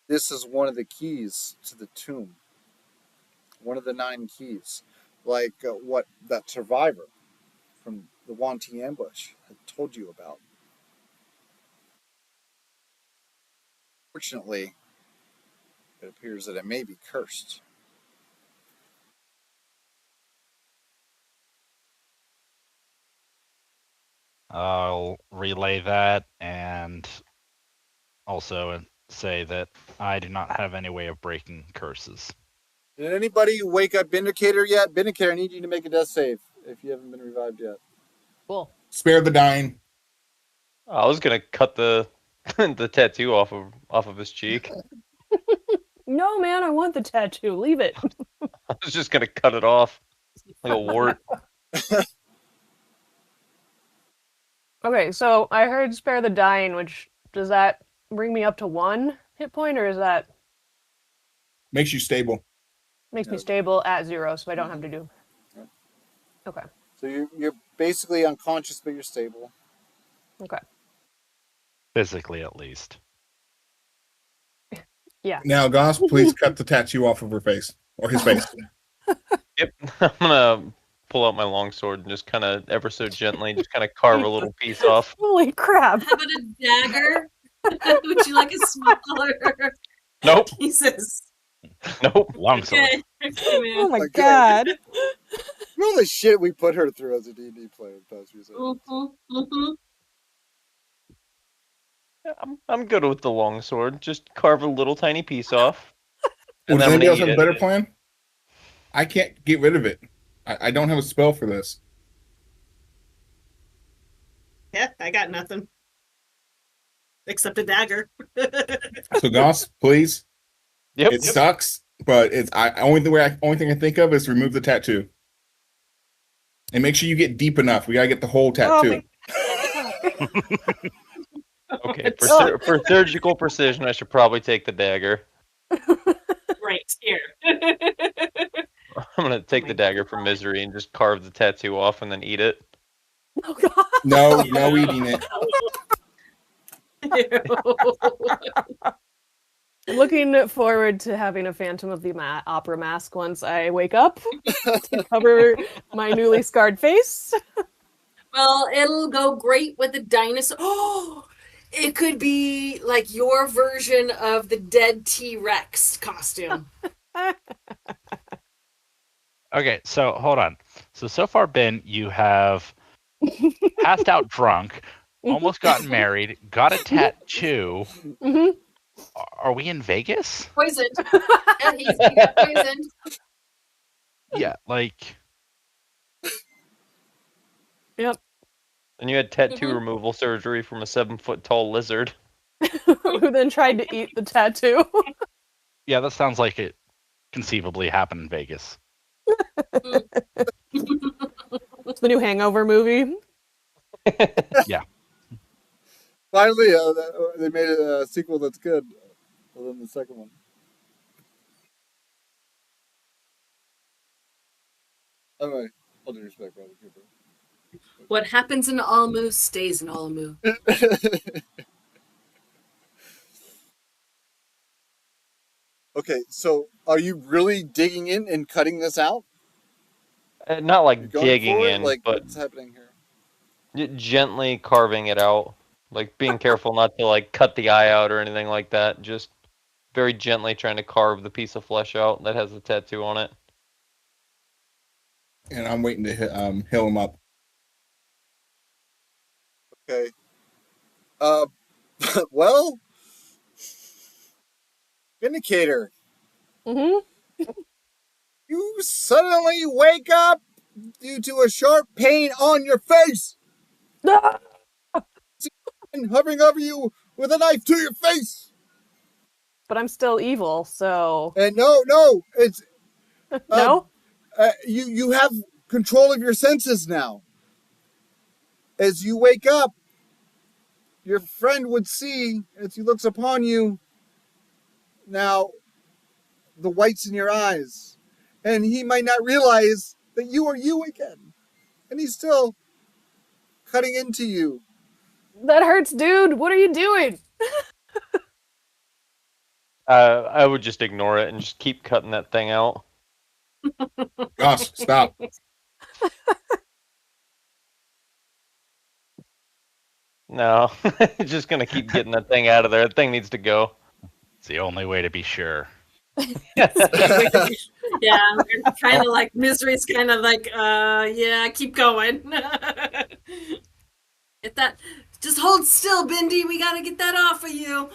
this is one of the keys to the tomb. One of the 9 keys. Like what that survivor from the Wanty ambush had told you about. Fortunately, it appears that it may be cursed. I'll relay that and also say that I do not have any way of breaking curses. Did anybody wake up Vindicator yet? Vindicator, I need you to make a death save if you haven't been revived yet. Cool. spare the dying. I was gonna cut the the tattoo off of his cheek. No, man, I want the tattoo. Leave it. I was just gonna cut it off like a wart. Okay, so I heard spare the dying, which does that bring me up to 1 hit point, or is that Makes you stable. makes me stable at 0, so I don't have to do? Yeah. Okay. So you're basically unconscious, but you're stable. Okay. Physically, at least. Yeah. Now, Goss, please cut the tattoo off of her face or his face. Yep. I'm gonna pull out my longsword and just kind of ever so gently, just kind of carve a little piece off. Holy crap! How about a dagger? Would you like a smaller? Nope. Jesus. Nope. Longsword. Okay. Okay, man. Oh my Okay. god! You know the shit we put her through as a D&D player the past few seconds. I'm good with the longsword. Just carve a little tiny piece off. Well, And does then I'm anybody gonna else have a eat better it. plan? I can't get rid of it. I don't have a spell for this. Yeah, I got nothing. Except a dagger. So, Goss, please. Yep. It sucks, but it's only thing I think of is remove the tattoo. And make sure you get deep enough. We gotta get the whole tattoo. Okay. For surgical precision, I should probably take the dagger. Right here. I'm gonna take the dagger from Misery and just carve the tattoo off and then eat it. Oh god! No eating it. Ew. looking forward to having a Phantom of the Opera mask once I wake up to cover my newly scarred face. Well, it'll go great with the dinosaur. Oh, it could be like your version of the dead T-Rex costume. Okay, so hold on. So far, Ben, you have passed out drunk, almost gotten married, got a tattoo. Mhm. Are we in Vegas? Poisoned. Yeah, he got poisoned. Yeah, like Yep. And you had tattoo Mhm. removal surgery from a 7-foot tall lizard. Who then tried to eat the tattoo. yeah, that sounds like it conceivably happened in Vegas. It's the new Hangover movie. Finally, they made a sequel that's good, other than the second one. Anyway, all due respect, Bradley Cooper. What happens in Almu stays in Almu. Okay, so are you really digging in and cutting this out? Not You're like going digging for it? in, Like, but what's happening here? gently carving it out. Like being careful not to like cut the eye out or anything like that. Just very gently trying to carve the piece of flesh out that has the tattoo on it. And I'm waiting to heal him up. Okay. Well, Vindicator, Mm-hmm. you suddenly wake up due to a sharp pain on your face and hovering over you with a knife to your face. But I'm still evil, so And no, it's no. you have control of your senses now. As you wake up, your friend would see as he looks upon you now the whites in your eyes, and he might not realize that you are you again, and he's still cutting into you. That hurts, dude. What are you doing? I would just ignore it and just keep cutting that thing out. Gosh, stop. No, just gonna keep getting that thing out of there. That thing needs to go. It's the only way to be sure. Yeah, kind of like Misery's kind of like, yeah, keep going. Get that. Just hold still, Bindi. We gotta get that off of you.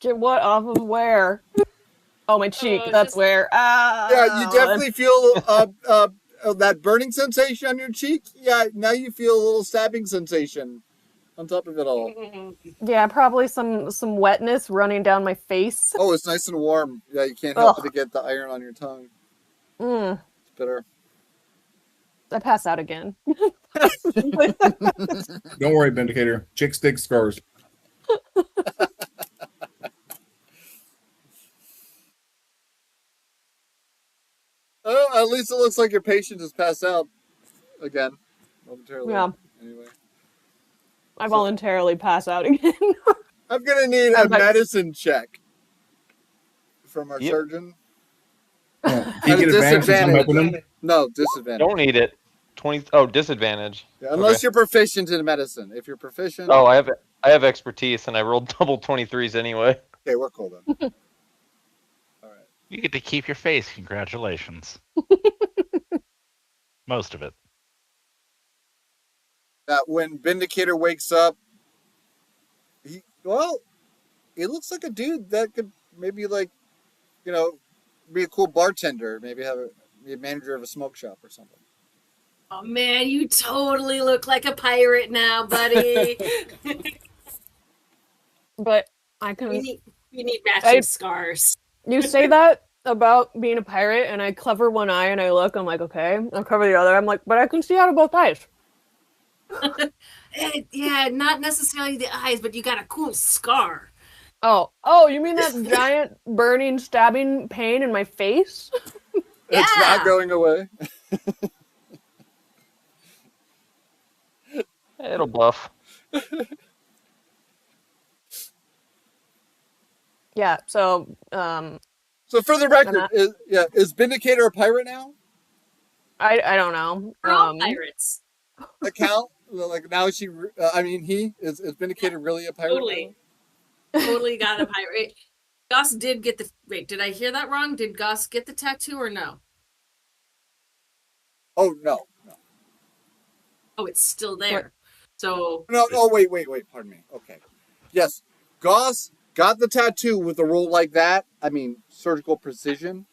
Get what off of where? Oh, my cheek. That's just- where. Yeah, you definitely feel that burning sensation on your cheek. Yeah, now you feel a little stabbing sensation on top of it all. Yeah, probably some wetness running down my face. Oh, it's nice and warm. Yeah, you can't help but to get the iron on your tongue. Mm. It's bitter. I pass out again. Don't worry, Vindicator. Chicks dig scars. Oh, at least it looks like your patient has passed out again momentarily. Yeah. Anyway, I voluntarily pass out again. I'm gonna need a medicine check from our surgeon. Oh, do you get advantage since I'm helping him? No, disadvantage. Don't need it. 20. Oh, disadvantage. Yeah, unless Okay. you're proficient in medicine. If you're proficient. Oh, I have expertise, and I rolled double 23s anyway. Okay, we're cool then. You get to keep your face. Congratulations. Most of it. When Vindicator wakes up, he looks like a dude that could maybe be a cool bartender, maybe be a manager of a smoke shop or something. Oh man, you totally look like a pirate now, buddy. But I can. You need matching scars. You say that about being a pirate, and I cover one eye and I look. I'm like, okay. I'll cover the other. I'm like, but I can see out of both eyes. Yeah, not necessarily the eyes, but you got a cool scar. Oh, you mean that giant burning, stabbing pain in my face? It's not going away. It'll buff. Yeah. So So for the record, is Vindicator a pirate now? I don't know. We're all pirates. Account like now he is Vindicator really a pirate? Totally. Totally got a pirate. Goss did get the. Wait, did I hear that wrong? Did Goss get the tattoo or no? Oh no. Oh, it's still there. So no. Oh wait. Pardon me. Okay. Yes, Goss got the tattoo with a roll like that. I mean, surgical precision.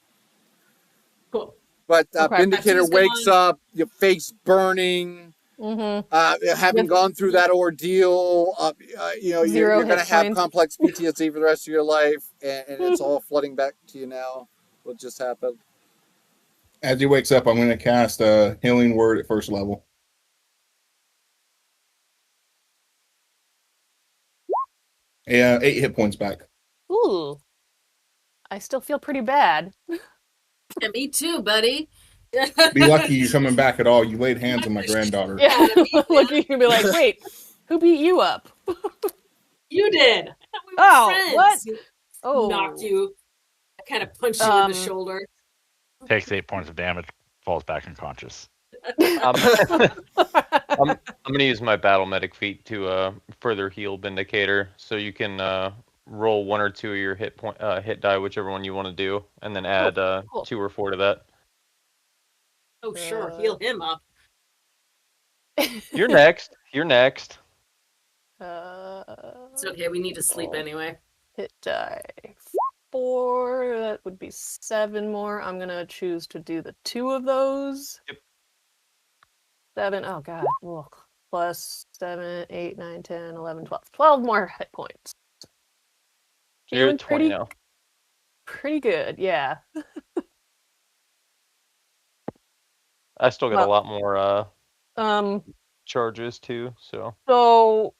Cool. But Vindicator wakes up, your face burning. Having gone through that ordeal, you're going to have complex PTSD for the rest of your life, and it's all flooding back to you now. What just happened? As he wakes up, I'm going to cast a healing word at first level. Yeah, 8 hit points back. Ooh. I still feel pretty bad. Yeah, me too, buddy. Be lucky you're coming back at all. You laid hands on my granddaughter. Yeah, lucky you can be like, wait, who beat you up? You did. I thought we were friends. What? Oh, knocked you. I kind of punched you in the shoulder. Takes 8 points of damage, falls back unconscious. I'm gonna use my battle medic feat to further heal Vindicator, so you can roll 1 or 2 of your hit die, whichever one you want to do, and then add 2 or 4 to that. Oh sure, heal him up. You're next. It's okay. We need to sleep anyway. Hit die 4. That would be 7 more. I'm gonna choose to do the 2 of those. Yep. 7. Oh god. Ugh. Plus 7, 8, 9, 10, 11, 12. 12 more hit points. You're at 20 now. Pretty good, yeah. I still got a lot more charges too, so. So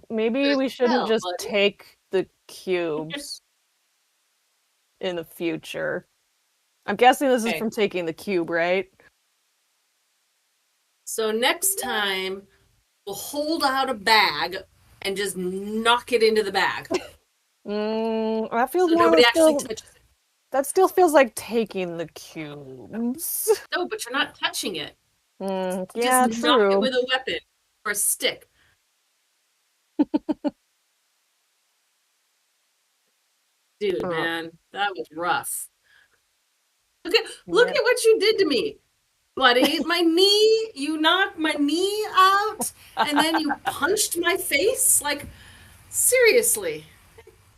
maybe we shouldn't just take the cubes in the future. I'm guessing this is from taking the cube, right? So next time we'll hold out a bag and just knock it into the bag. That feels so more nobody actually touches it. That still feels like taking the cubes. No, but you're not touching it. Yeah, just true. knock it with a weapon or a stick. Dude, man, that was rough. Look at what you did to me, buddy. My knee, you knocked my knee out, and then you punched my face. Like, seriously.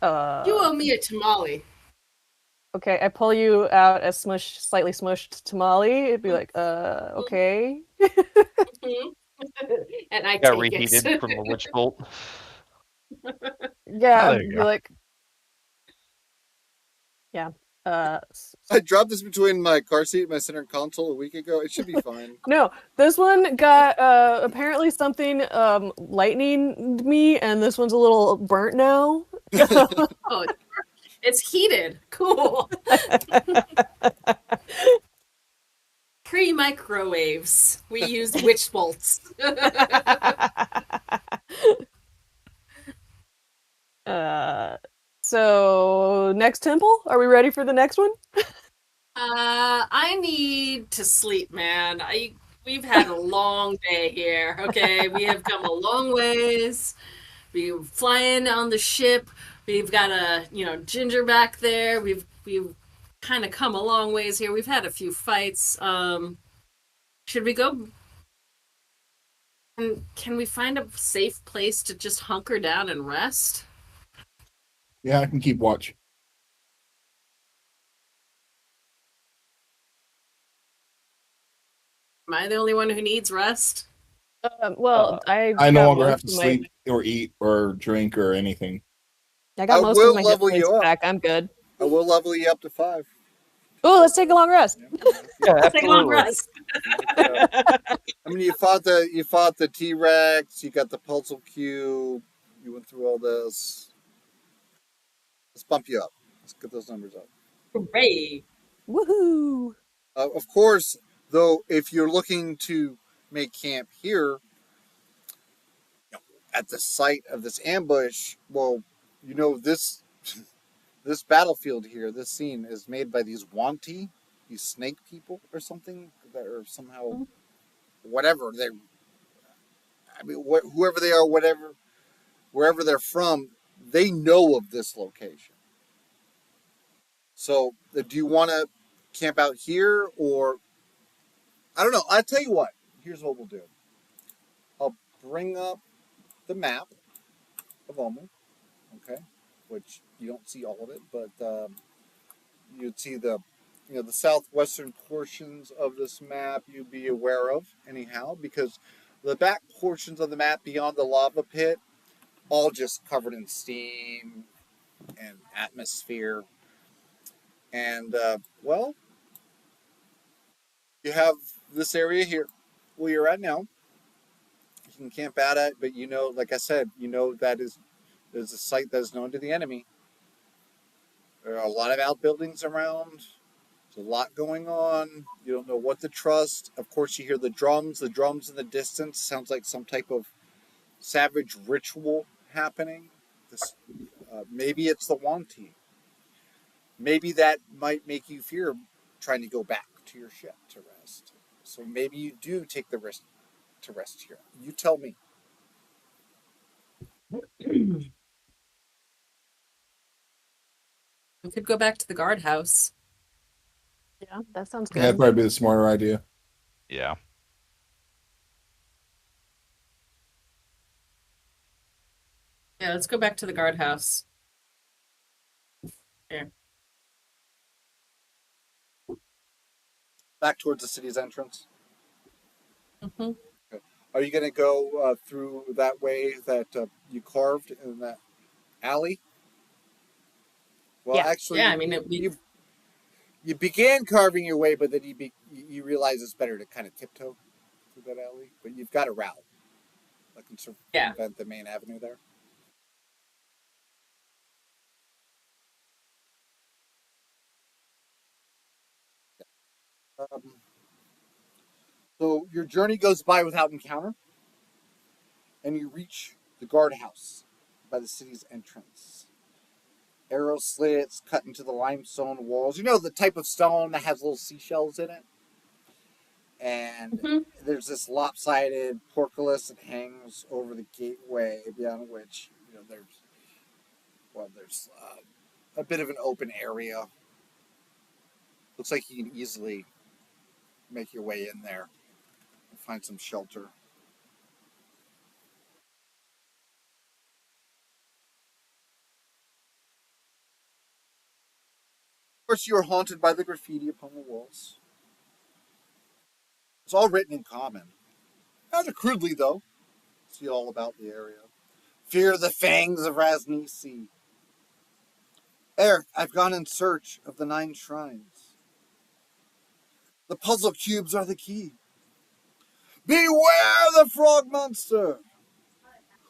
You owe me a tamale. Okay, I pull you out a slightly smushed tamale. It'd be like, okay. And I got take reheated it. from a witch bolt. Yeah, I'd be like, yeah. I dropped this between my car seat and my center console a week ago. It should be fine. No, this one got apparently something lightning me, and this one's a little burnt now. Oh, it's heated. Cool. Pre-microwaves. We used witch bolts. So next temple? Are we ready for the next one? I need to sleep, man. We've had a long day here. Okay, we have come a long ways. We're flying on the ship. We've got a Ginger back there. We've kind of come a long ways here. We've had a few fights. Should we go? Can we find a safe place to just hunker down and rest? Yeah, I can keep watch. Am I the only one who needs rest? Well, I no longer have to sleep or eat or drink or anything. I got most of my hit points back. I'm good. I will level you up to 5. Oh, let's take a long rest. Yeah, let's take a long rest. I mean, you fought the T-Rex. You got the Pulsal Cube. You went through all this. Let's bump you up. Let's get those numbers up. Hooray! Woohoo! Of course, though, if you're looking to make camp here, at the site of this ambush, well, You know this this battlefield here, this scene is made by these Wanti, these snake people or something that are somehow whatever they. I mean, whoever they are, whatever, wherever they're from, they know of this location. So, do you want to camp out here, or I don't know? I'll tell you what. Here's what we'll do. I'll bring up the map of Omu, okay, which you don't see all of it, but you'd see the southwestern portions of this map you'd be aware of anyhow, because the back portions of the map beyond the lava pit all just covered in steam and atmosphere. And well, you have this area here where you're at now. You can camp out at, but like I said, there's a site that is known to the enemy. There are a lot of outbuildings around. There's a lot going on. You don't know what to trust. Of course, you hear the drums. The drums in the distance sounds like some type of savage ritual happening. Maybe it's the Wanti. Maybe that might make you fear trying to go back to your ship to rest. So maybe you do take the risk to rest here. You tell me. We could go back to the guardhouse. Yeah, that sounds Yeah, that'd good. probably be the smarter idea. Yeah. Yeah, let's go back to the guardhouse. Here. Back towards the city's entrance. Mm-hmm. Okay. Are you going to go through that way that you carved in that alley? Well, Yeah. actually, Yeah, I mean, you began carving your way, but then you realize it's better to kind of tiptoe through that alley. But you've got a route that can circumvent the main avenue there. Um, so your journey goes by without encounter, and you reach the guardhouse by the city's entrance. Arrow slits cut into the limestone walls. You know the type of stone that has little seashells in it? And there's this lopsided portcullis that hangs over the gateway, beyond which there's a bit of an open area. Looks like you can easily make your way in there and find some shelter. Of course, you are haunted by the graffiti upon the walls. It's all written in common. Rather crudely, though. See all about the area. Fear the fangs of Rasnisi. Eric, I've gone in search of the 9 shrines. The puzzle cubes are the key. Beware the frog monster!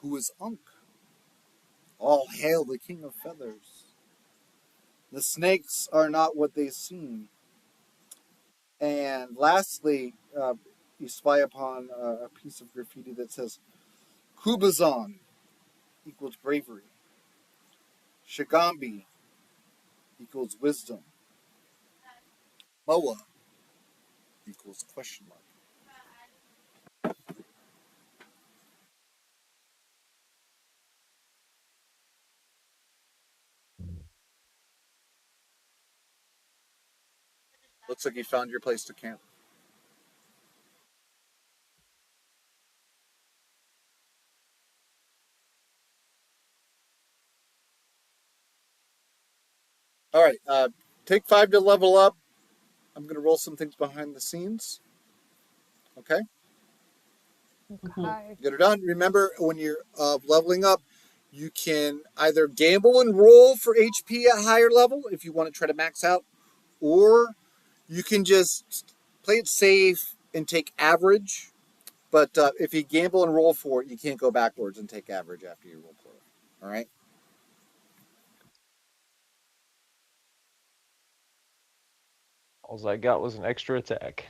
Who is Unk? All hail the king of feathers. The snakes are not what they seem. And lastly, you spy upon a piece of graffiti that says, Kubazon equals bravery. Shagambi equals wisdom. Moa equals question mark. Looks like you found your place to camp. All right, take 5 to level up. I'm going to roll some things behind the scenes. Okay? Okay. Get it done. Remember, when you're leveling up, you can either gamble and roll for HP at higher level if you want to try to max out, or you can just play it safe and take average. But if you gamble and roll for it, you can't go backwards and take average after you roll for it. All right? All I got was an extra attack.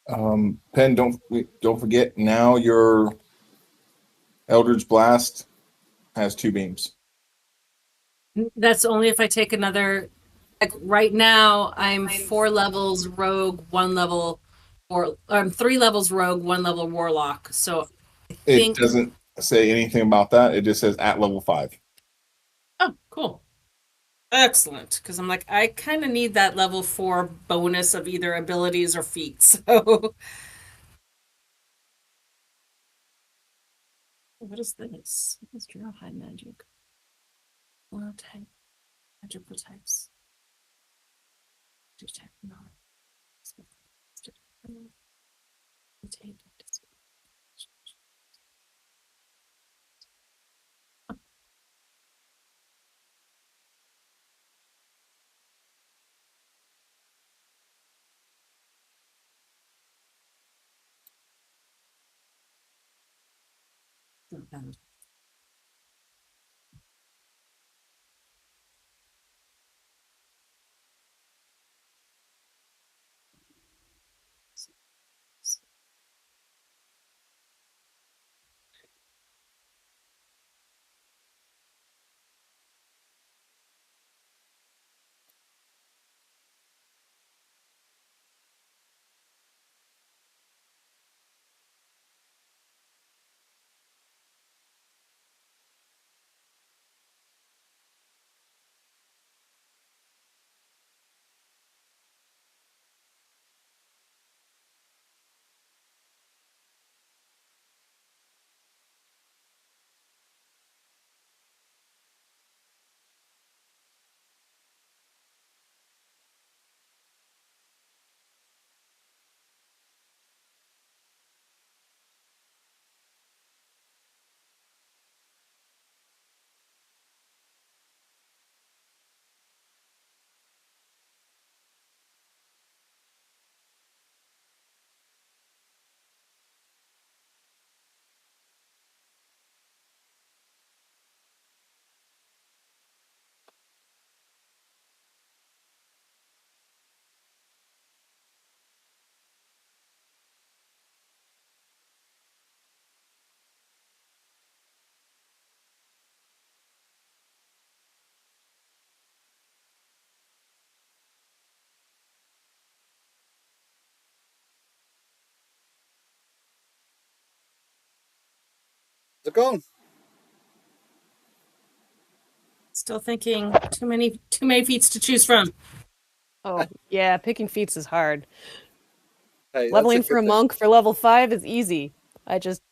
Pen, don't forget. Now your Eldritch Blast has 2 beams. That's only if I take another. Like right now, I'm 4 levels rogue, 1 level, or I'm 3 levels rogue, 1 level warlock. So I It think. doesn't say anything about that. It just says at level 5. Oh, cool. Excellent. Because I'm like, I kind of need that level 4 bonus of either abilities or feats. So. What is this? What is Draw High Magic? Wild type. Magical types. Detect no. How's it going? Still thinking too many feats to choose from. Oh, yeah, picking feats is hard. Hey, Leveling that's a for a good monk for level 5 is easy. I just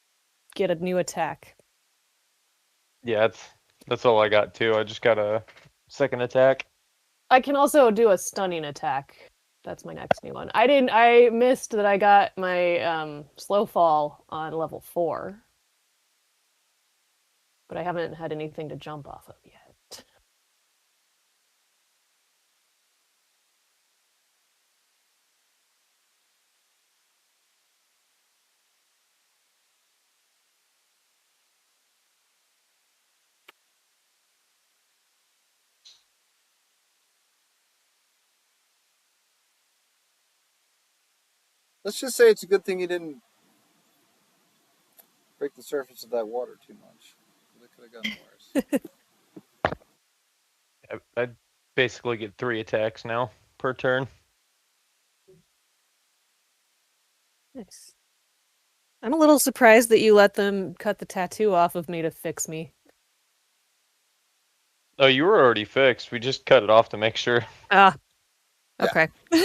get a new attack. Yeah, that's all I got too. I just got a second attack. I can also do a stunning attack. That's my next new one. I missed that I got my slow fall on level 4. But I haven't had anything to jump off of yet. Let's just say it's a good thing you didn't break the surface of that water too much. It could have gotten worse. I basically get 3 attacks now per turn. Nice. I'm a little surprised that you let them cut the tattoo off of me to fix me. Oh, you were already fixed. We just cut it off to make sure. Ah, okay. Yeah.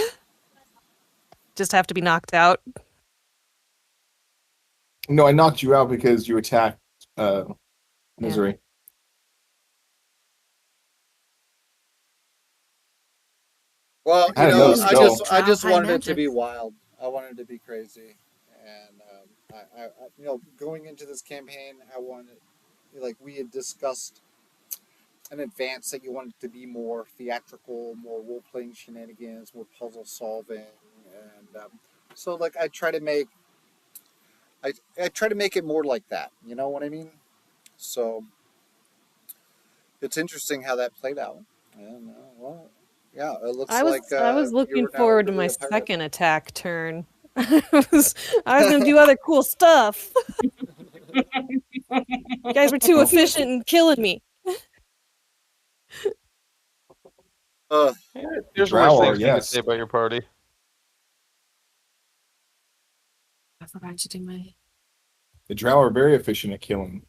Just have to be knocked out. No, I knocked you out because you attacked Misery. Yeah. Well, I know, I just wanted it to be wild. I wanted it to be crazy, and going into this campaign, I wanted, like we had discussed in advance, that you wanted to be more theatrical, more role playing shenanigans, more puzzle solving, and so like I try to make it more like that. You know what I mean? So it's interesting how that played out, and yeah, it looks I was like looking forward to my really a pirate. second attack turn. I was gonna do other cool stuff. You guys were too efficient in killing me. There's Drow worse are, things you could yes. say about your party. I forgot to do my. The Drow are very efficient at killing.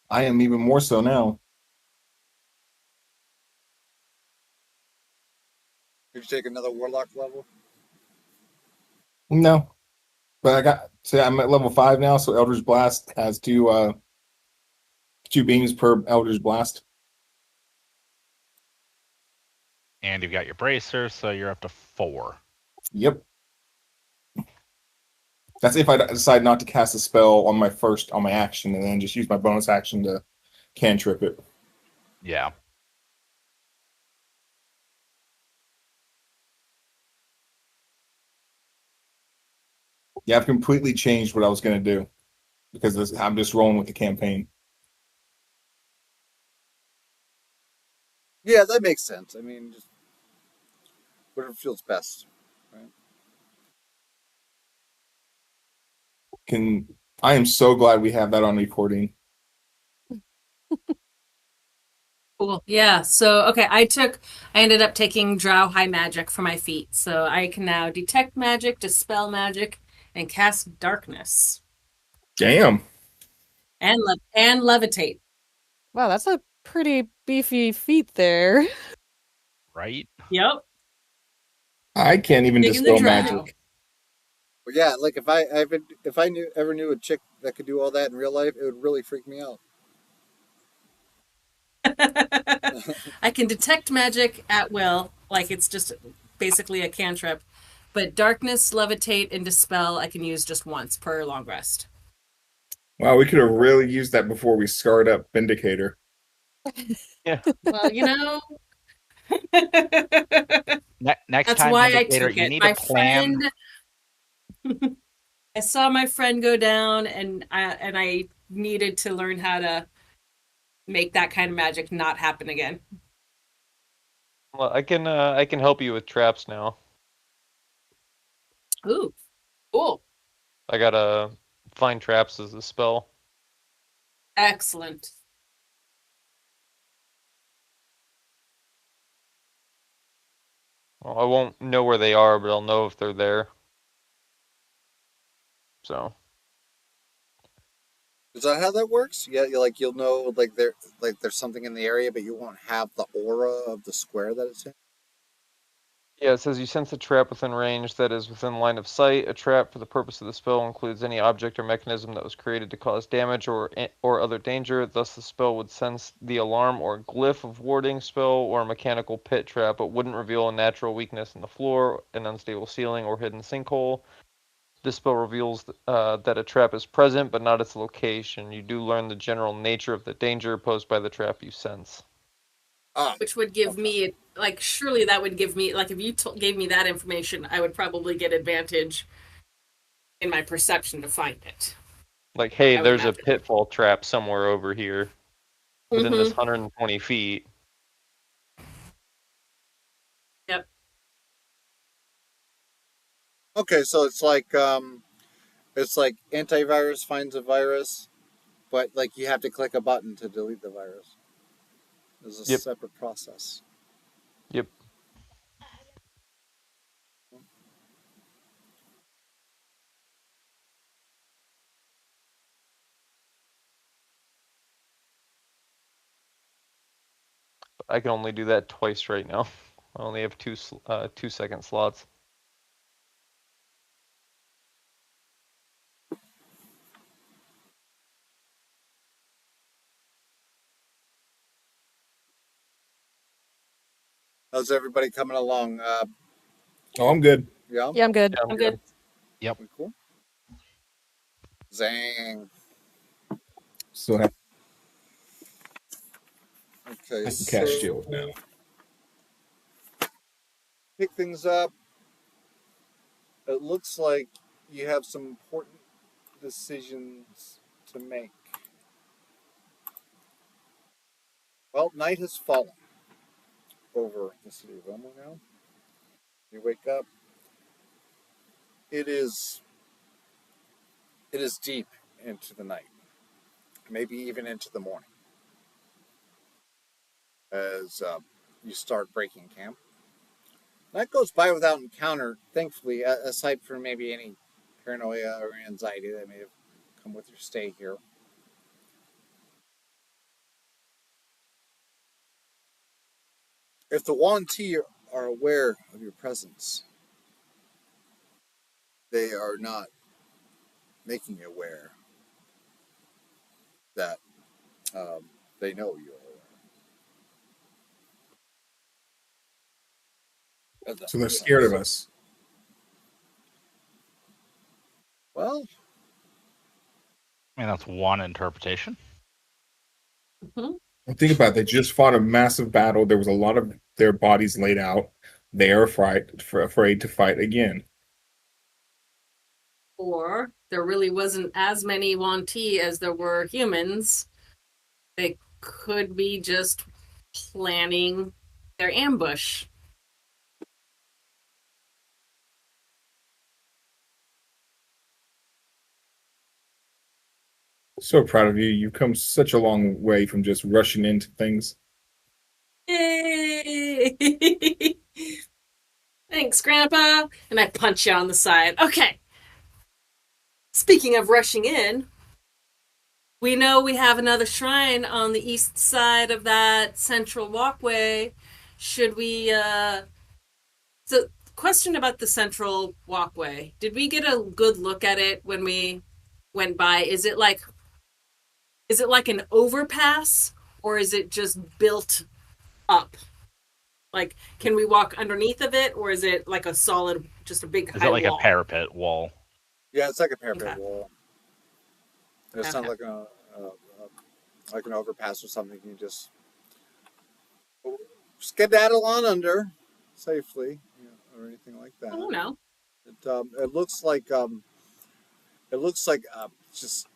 I am even more so now. Did you take another warlock level? No. But I'm at level 5 now, so Eldritch Blast has two beams per Eldritch Blast. And you've got your bracer, so you're up to 4. Yep. That's if I decide not to cast a spell on my action, and then just use my bonus action to cantrip it. Yeah. Yeah, I've completely changed what I was going to do because I'm just rolling with the campaign. Yeah, that makes sense. I mean, just whatever feels best, right? I am so glad we have that on recording. Cool. Yeah. So, okay, I ended up taking Drow High Magic for my feat. So I can now detect magic, dispel magic, and cast darkness. Damn. And levitate. Wow, that's a pretty beefy feat there. Right? Yep. I can't even Digging the dispel Drow. magic. But yeah, like if I ever knew a chick that could do all that in real life, it would really freak me out. I can detect magic at will, like it's just basically a cantrip. But darkness, levitate, and dispel I can use just once per long rest. Wow, we could have really used that before we scarred up Vindicator. Yeah. Well, you know. Next That's time, why I Vindicator, took you it. need My a plan. friend I saw my friend go down and I needed to learn how to make that kind of magic not happen again. Well, I can help you with traps now. Ooh. Cool. I gotta find traps as a spell. Excellent. Well, I won't know where they are, but I'll know if they're there. So. Is that how that works? Yeah, you'll know there's something in the area, but you won't have the aura of the square that it's in. Yeah, it says you sense a trap within range that is within line of sight. A trap for the purpose of the spell includes any object or mechanism that was created to cause damage or other danger. Thus, the spell would sense the alarm or glyph of warding spell or a mechanical pit trap, but wouldn't reveal a natural weakness in the floor, an unstable ceiling, or hidden sinkhole. This spell reveals that a trap is present, but not its location. You do learn the general nature of the danger posed by the trap you sense. Which would give me, like, surely that would give me, like, if you gave me that information, I would probably get advantage in my perception to find it. Like, hey, there's a pitfall trap somewhere over here within this 120 feet. Yep. Okay, so it's like antivirus finds a virus, but like you have to click a button to delete the virus. There's a separate process. Yep. I can only do that twice right now. I only have 2-second slots. How's everybody coming along? Oh, I'm good. Yeah. Yeah, I'm good. Yeah, I'm good. Yep. Cool. Zang. So I Okay. can cast shield now. Pick things up. It looks like you have some important decisions to make. Well, night has fallen over the city of Wildemount now. You wake up. It is deep into the night, maybe even into the morning, as you start breaking camp. That goes by without encounter, thankfully, aside from maybe any paranoia or anxiety that may have come with your stay here. If the Yuan-ti are aware of your presence, they are not making you aware that they know you are aware. So they're scared of us. Well, I mean, that's one interpretation. Think about it. They just fought a massive battle. There was a lot of their bodies laid out. They are afraid to fight again. Or there really wasn't as many Yuan-ti as there were humans. They could be just planning their ambush. So proud of you. You've come such a long way from just rushing into things. Yay! Thanks, Grandpa. And I punch you on the side. Okay. Speaking of rushing in, we know we have another shrine on the east side of that central walkway. Should we, So, question about the central walkway. Did we get a good look at it when we went by? Is it like an overpass, or is it just built up? Like, can we walk underneath of it, or is it like a solid, just a big Is high it like wall? a parapet wall? yeah, it's like a parapet Okay. wall. It's not Okay. like an overpass or something. You just skedaddle on under safely, or anything like that. I don't know. It looks like just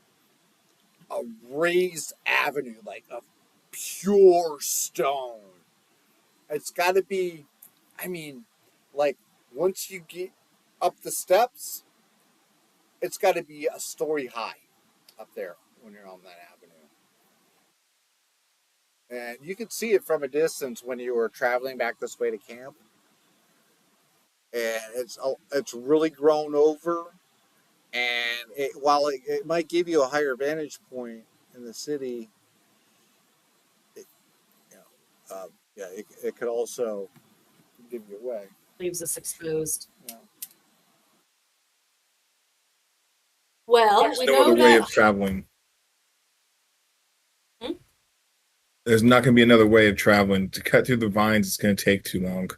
a raised avenue, like of pure stone. It's got to be, I mean, like once you get up the steps, it's got to be a story high up there when you're on that avenue. And you can see it from a distance when you were traveling back this way to camp. And it's really grown over. And while it might give you a higher vantage point in the city, yeah, it could also give you away. Leaves us exposed. Yeah. Well, There's we no know other way that. of traveling. Hmm? There's not going to be another way of traveling. To cut through the vines, it's going to take too long.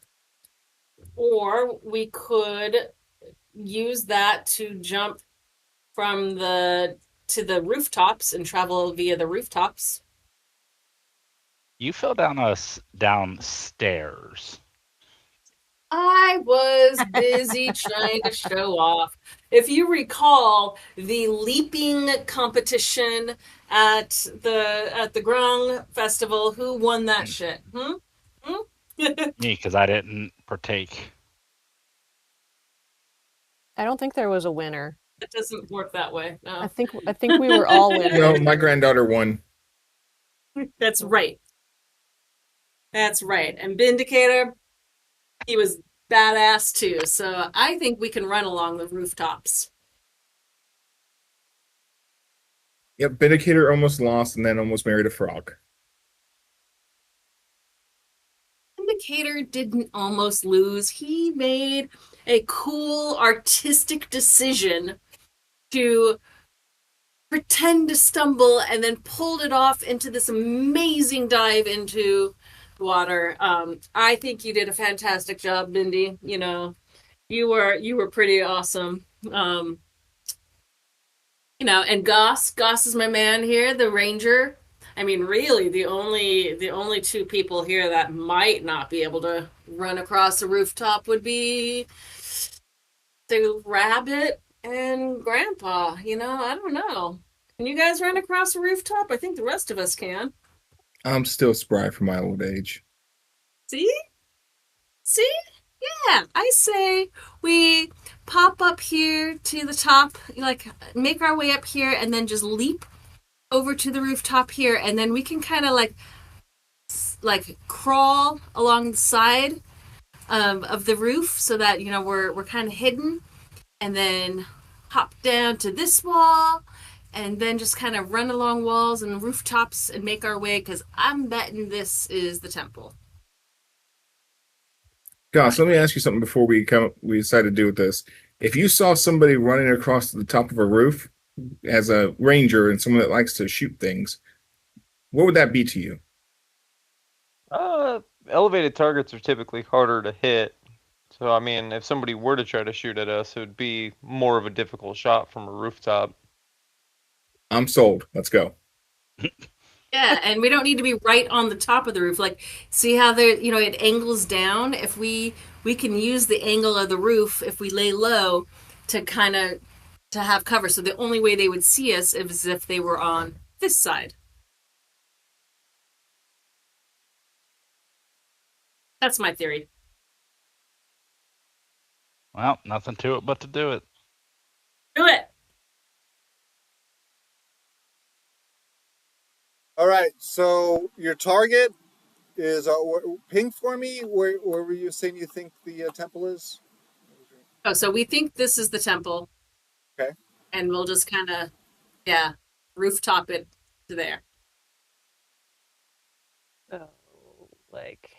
Or we could use that to jump from to the rooftops and travel via the rooftops. You fell downstairs. I was busy trying to show off. If you recall the leaping competition at the Grong Festival, who won that shit? Me, because I didn't partake. I don't think there was a winner. It doesn't work that way. No. I think we were all winners. No, my granddaughter won. That's right. That's right. And Vindicator, he was badass too. So I think we can run along the rooftops. Yep, Vindicator almost lost and then almost married a frog. Vindicator didn't almost lose. He made a cool artistic decision to pretend to stumble and then pulled it off into this amazing dive into water. I think you did a fantastic job, Bindi. You You were pretty awesome. And Goss is my man here, the ranger. I mean, really, the only two people here that might not be able to run across the rooftop would be the rabbit and Grandpa. I don't know. Can you guys run across the rooftop? I think the rest of us can. I'm still spry from my old age. See? See? Yeah, I say we pop up here to the top, like make our way up here and then just leap over to the rooftop here and then we can kind of like crawl along the side of the roof so that we're kind of hidden and then hop down to this wall and then just kind of run along walls and rooftops and make our way because I'm betting this is the temple. Gosh, let me ask you something before we decide to do with this. If you saw somebody running across the top of a roof as a ranger and someone that likes to shoot things, what would that be to you? Elevated targets are typically harder to hit. So, I mean, if somebody were to try to shoot at us, it would be more of a difficult shot from a rooftop. I'm sold. Let's go. Yeah, and we don't need to be right on the top of the roof. Like, see how there, it angles down? If we can use the angle of the roof if we lay low to have cover. So the only way they would see us is if they were on this side. That's my theory. Well, nothing to it but to do it. Do it. All right, so your target is ping for me. Where were you saying you think the temple is? Oh, so we think this is the temple. Okay. And we'll just kind of, rooftop it to there. Oh, like.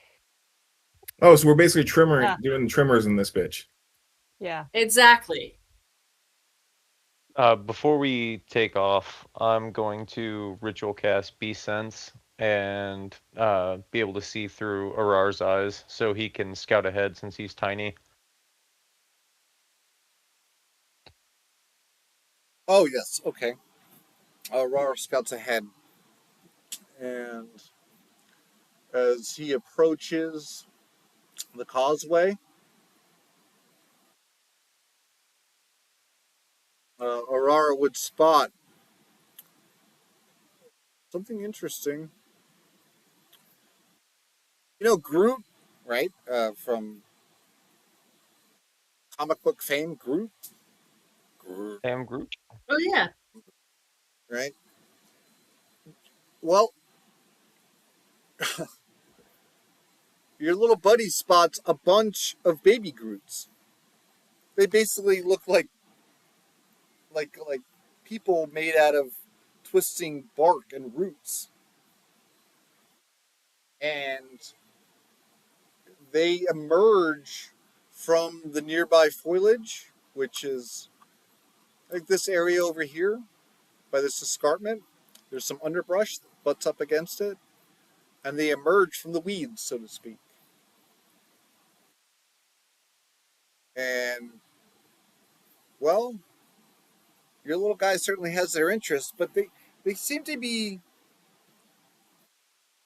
Oh, so we're basically doing trimmers in this bitch. Yeah. Exactly. Before we take off, I'm going to ritual cast Beast Sense and be able to see through Arar's eyes so he can scout ahead since he's tiny. Oh, yes. Okay. Arar scouts ahead. And as he approaches the causeway, Aurora would spot something interesting. Groot, right? From comic book fame, Groot. Damn Groot. Oh, yeah. Right? Well, your little buddy spots a bunch of baby Groots. They basically look like people made out of twisting bark and roots. And they emerge from the nearby foliage, which is like this area over here by this escarpment. There's some underbrush that butts up against it, and they emerge from the weeds, so to speak. And, well, your little guy certainly has their interest, but they seem to be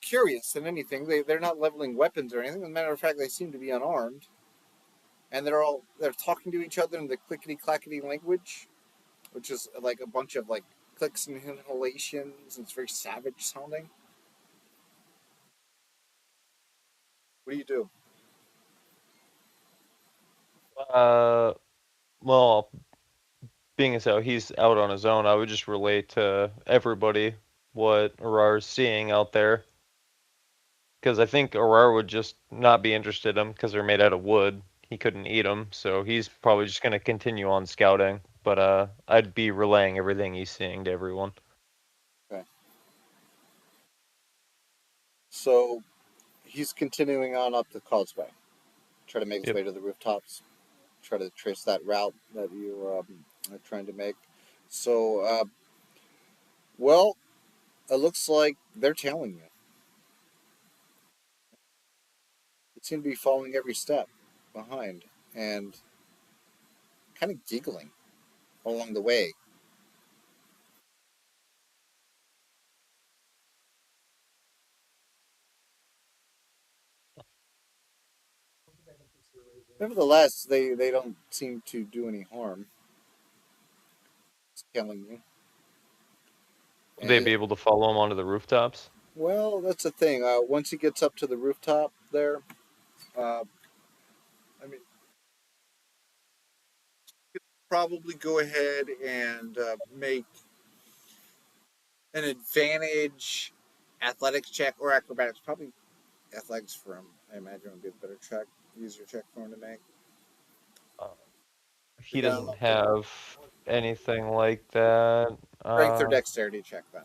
curious than anything. They're not leveling weapons or anything. As a matter of fact, they seem to be unarmed. And they're talking to each other in the clickety clackety language, which is like a bunch of like clicks and inhalations, and it's very savage sounding. What do you do? Well, being as how he's out on his own, I would just relate to everybody what Arar's seeing out there. Because I think Arar would just not be interested in them because they're made out of wood. He couldn't eat them, so he's probably just going to continue on scouting. But I'd be relaying everything he's seeing to everyone. Okay. So he's continuing on up the causeway, try to make his way to the rooftops, try to trace that route that you are trying to make. So, well, it looks like they're tailing you. They seem to be following every step behind, and kind of giggling along the way. Nevertheless, they don't seem to do any harm. It's killing you. Would they be able to follow him onto the rooftops? Well, that's the thing. Once he gets up to the rooftop there, I mean, probably go ahead and make an advantage athletics check or acrobatics. Probably athletics for him. I imagine would be a better check, easier check for him to make. He doesn't have anything like that. Strength or dexterity check then.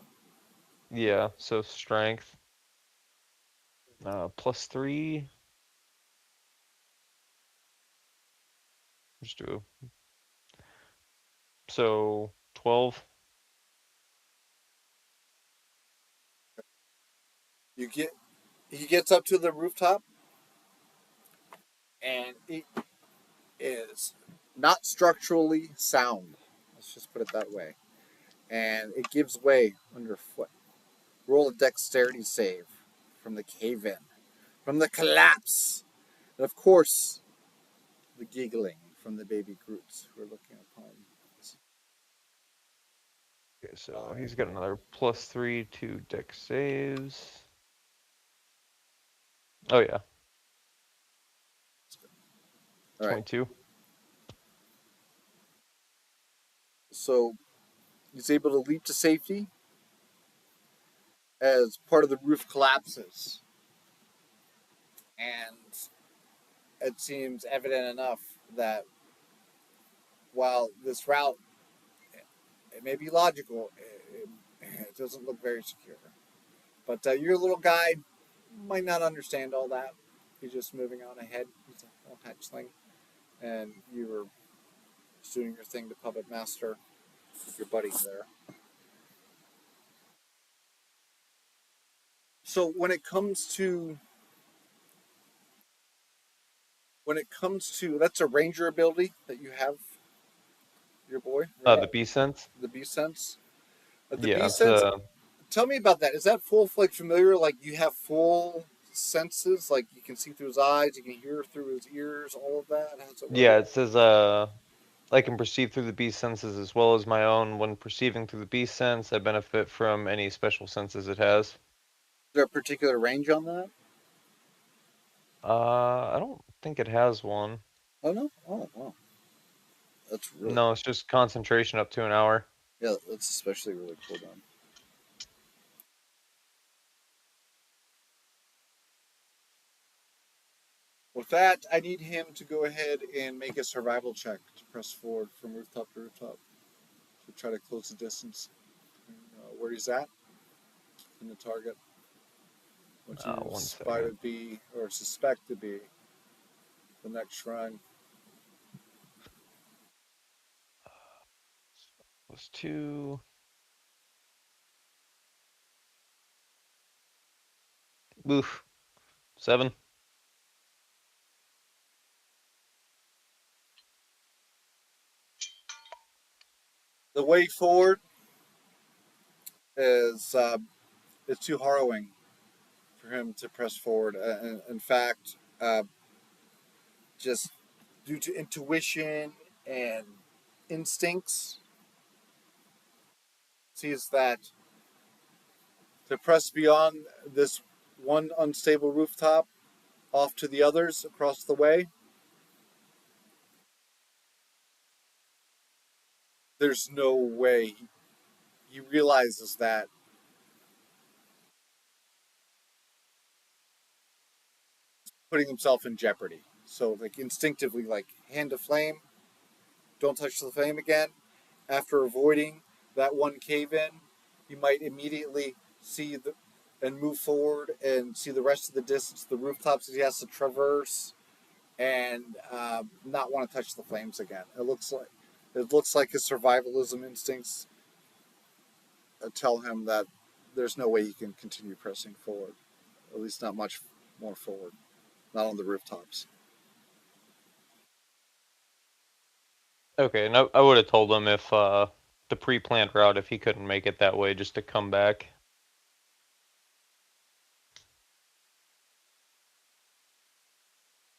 Yeah, so strength. +3. Just do. So 12. He gets up to the rooftop, and it is not structurally sound. Let's just put it that way. And it gives way underfoot. Roll a dexterity save from the cave-in, from the collapse, and of course, the giggling from the baby Groots who are looking upon. Okay, so he's got another +3 to dex saves. Oh yeah. All right. 22. So he's able to leap to safety as part of the roof collapses. And it seems evident enough that while this route, it may be logical, it doesn't look very secure. But your little guy might not understand all that. He's just moving on ahead. He's a little hatchling. And you were just doing your thing to puppet master with your buddies there. So when it comes to that's a ranger ability that you have, your boy. Right? The beast sense. The beast sense. The Yeah, beast sense. Tell me about that. Is that full like familiar? Like you have full senses, like you can see through his eyes, you can hear through his ears, all of that. How's it work? Yeah, it says I can perceive through the beast senses as well as my own. When perceiving through the beast sense, I benefit from any special senses it has. Is there a particular range on that? I don't think it has one. Oh no. Oh wow. That's really No, it's just concentration up to an hour. Yeah, that's especially really cool done. With that, I need him to go ahead and make a survival check to press forward from rooftop to rooftop to try to close the distance. Where he's at in the target. What you spy to be or suspect to be the next shrine. +2. Oof. 7. The way forward is it's too harrowing for him to press forward. In fact, just due to intuition and instincts, sees that to press beyond this one unstable rooftop off to the others across the way, there's no way. He realizes that putting himself in jeopardy. So like instinctively, like hand to flame, don't touch the flame again. After avoiding that one cave-in, you might immediately see and move forward and see the rest of the distance, the rooftops that he has to traverse, and not want to touch the flames again. It looks like his survivalism instincts tell him that there's no way he can continue pressing forward. At least not much more forward. Not on the rooftops. Okay, and I would have told him if the pre-planned route, if he couldn't make it that way, just to come back.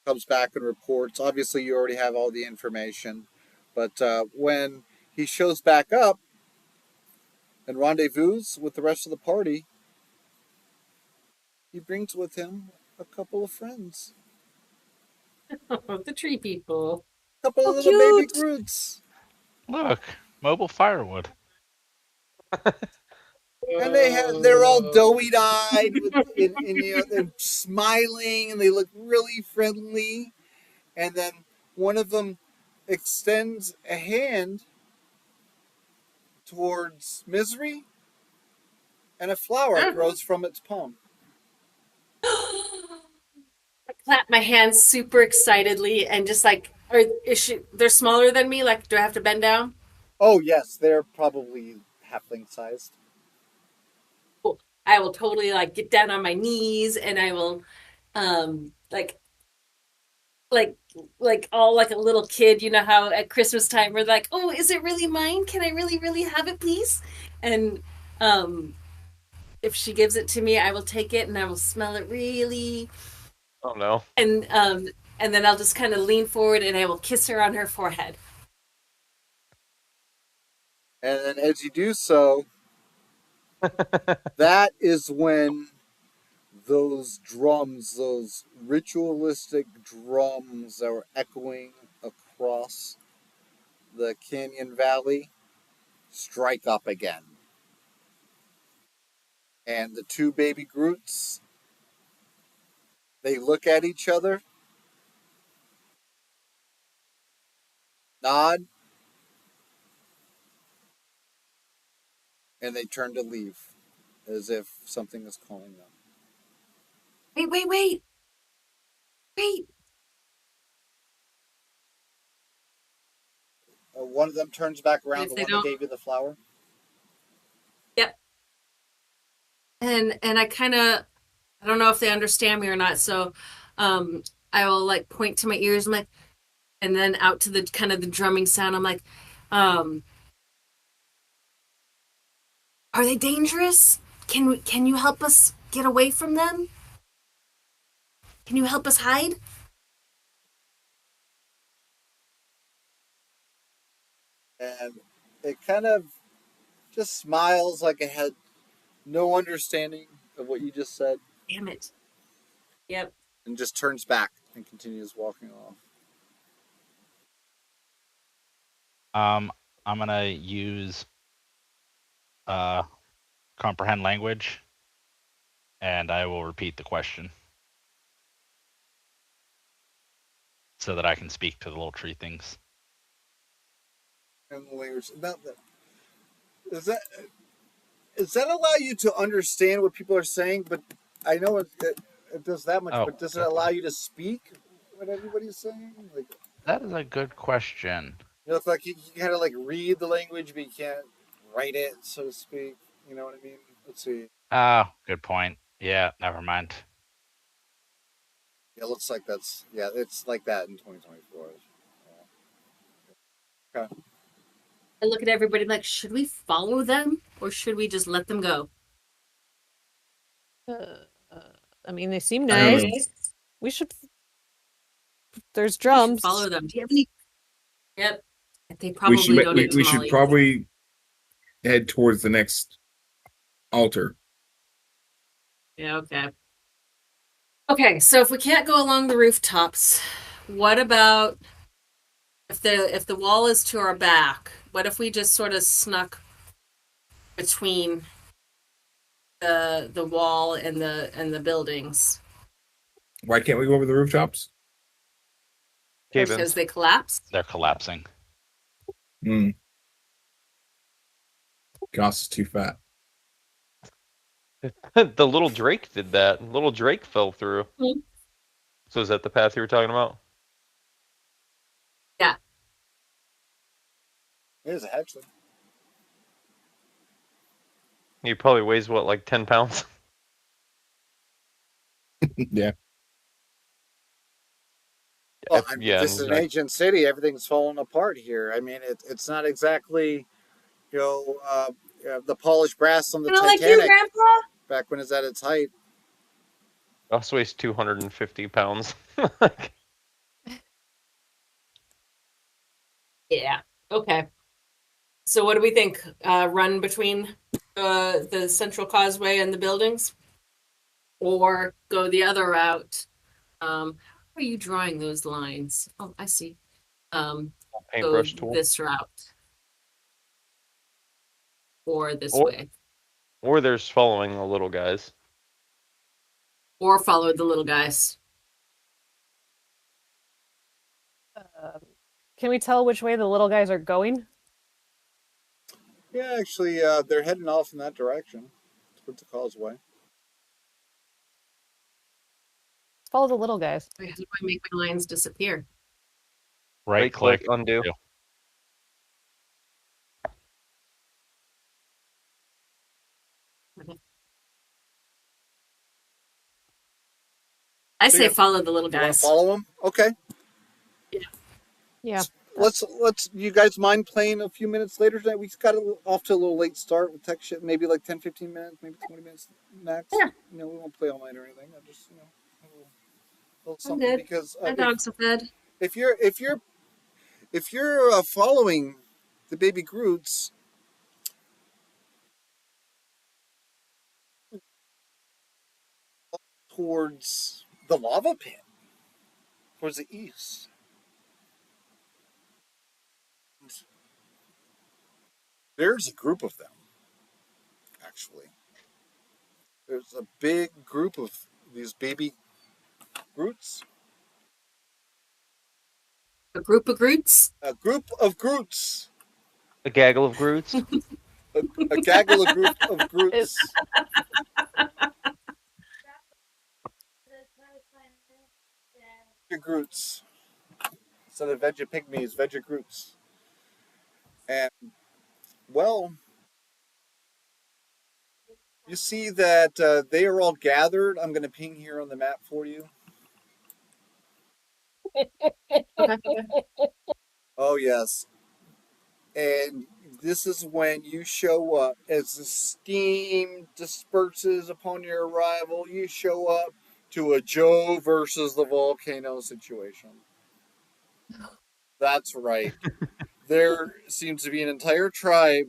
Comes back and reports. Obviously, you already have all the information, but when he shows back up and rendezvous with the rest of the party, he brings with him a couple of friends, The tree people. a couple of Oh, little baby cute! Groots, Look, mobile firewood. and they're all doughy-eyed and they're smiling, and they look really friendly. And then one of them extends a hand towards Misery, and a flower grows from its palm. I clap my hands super excitedly and just like, they're smaller than me? Like, do I have to bend down? Oh yes, they're probably halfling sized. Cool. I will totally like get down on my knees and I will, like, like, like all like a little kid. You know how at Christmas time we're like, oh, is it really mine? Can I really, really have it, please? And um, if she gives it to me, I will take it and I will smell it really, Oh no. and then I'll just kind of lean forward and I will kiss her on her forehead. And then as you do so, that is when those drums, those ritualistic drums that were echoing across the canyon valley, strike up again. And the two baby Groots, they look at each other, nod, and they turn to leave as if something is calling them. Wait. One of them turns back around, If the they one that don't, gave you the flower. yep. And I kind of, I don't know if they understand me or not, so I will like point to my ears. I'm like, and then out to the kind of the drumming sound. I'm like, um, are they dangerous? Can you help us get away from them? Can you help us hide? And it kind of just smiles like it had no understanding of what you just said, Damn it. Yep. and just turns back and continues walking off. I'm gonna use comprehend language, and I will repeat the question so that I can speak to the little tree things. And the language, is that does that allow you to understand what people are saying? But I know it does that much. Oh, But does it allow you to speak what everybody's saying? Like, that is a good question. you know, it's like you kind of like read the language, but you can't write it, so to speak. You know what I mean? Let's see. Oh, good point. Yeah, never mind. Yeah, it looks like it's like that in 2024. Yeah. Okay. I look at everybody like, should we follow them or should we just let them go? I mean, they seem I don't know. nice. We should. There's We should drums. follow them. Do you have any? Yep. They probably don't eat we should tamales. probably head towards the next altar. Yeah, okay. Okay, so if we can't go along the rooftops, what about if the wall is to our back? What if we just sort of snuck between the wall and the buildings Why can't we go over the rooftops? Cave-ins. because they collapse? They're collapsing. Hmm. Goss is too fat. The little Drake did that. Little Drake fell through. Mhm. So is that the path you were talking about? Yeah. It is a hatchling. He probably weighs what, like 10 pounds? Yeah. Well, I mean, Yeah, this is and an ancient city. Everything's falling apart here. I mean, it's not exactly, the polished brass on the Kind of like you, Titanic Grandpa. back when it's at its height. also weighs 250 pounds. Yeah. Okay. So what do we think? Run between the Central Causeway and the buildings, or go the other route? How are you drawing those lines? Oh, I see. Go Paintbrush tool. this route, or this Or- way, Or there's following the little guys. or follow the little guys. Can we tell which way the little guys are going? Yeah, actually, they're heading off in that direction towards the causeway. Follow the little guys. How do I make my lines disappear? Right click, undo. I say follow the little You want guys. to follow them? Okay. Yeah. Let's. You guys mind playing a few minutes later tonight? We got off to a little late start with tech shit. Maybe like 10, 15 minutes, maybe 20 minutes max. Yeah. We won't play all night or anything. I just a little I'm something good. because My dogs are fed. if you're following the baby Groots, towards the lava pit, towards the east. There's a group of them, actually. There's a big group of these baby Groots. A group of Groots. A group of Groots. A gaggle of Groots. A gaggle of Groots. Veggie Groots. Instead of Veggie Pygmies, Veggie Groots. And, well, you see that they are all gathered. I'm going to ping here on the map for you. Okay. Oh, yes. And this is when you show up. As the steam disperses upon your arrival, you show up to a Joe versus the volcano situation. That's right. There seems to be an entire tribe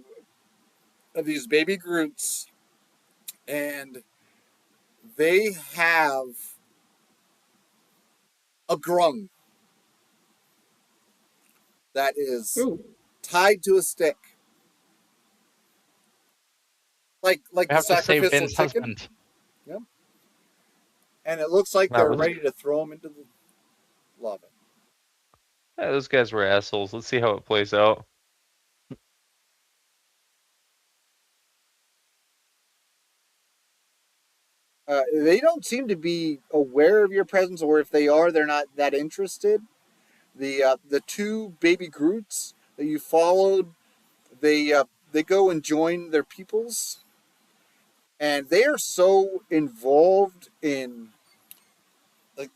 of these baby Groots, and they have a grung that is Ooh. tied to a stick. Like I the have to save sacrificial Ben's chicken. husband. And it looks like Not they're really. ready to throw them into the lava. Yeah, those guys were assholes. Let's see how it plays out. They don't seem to be aware of your presence, or if they are, they're not that interested. The two baby Groots that you followed, they go and join their peoples, and they are so involved in like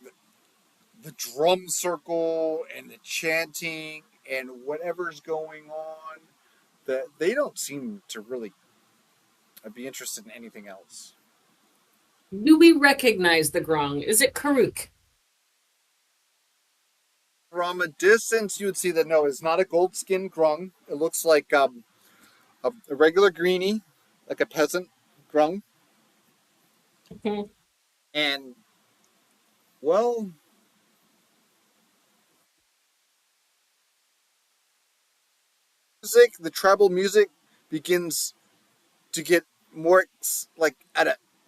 the drum circle and the chanting and whatever's going on that they don't seem to really be interested in anything else. Do we recognize the grung? Is it Karuk? From a distance, you would see that no, it's not a gold skin grung. It looks like a regular greenie, like a peasant grung. Mhm. And, well, the tribal music begins to get more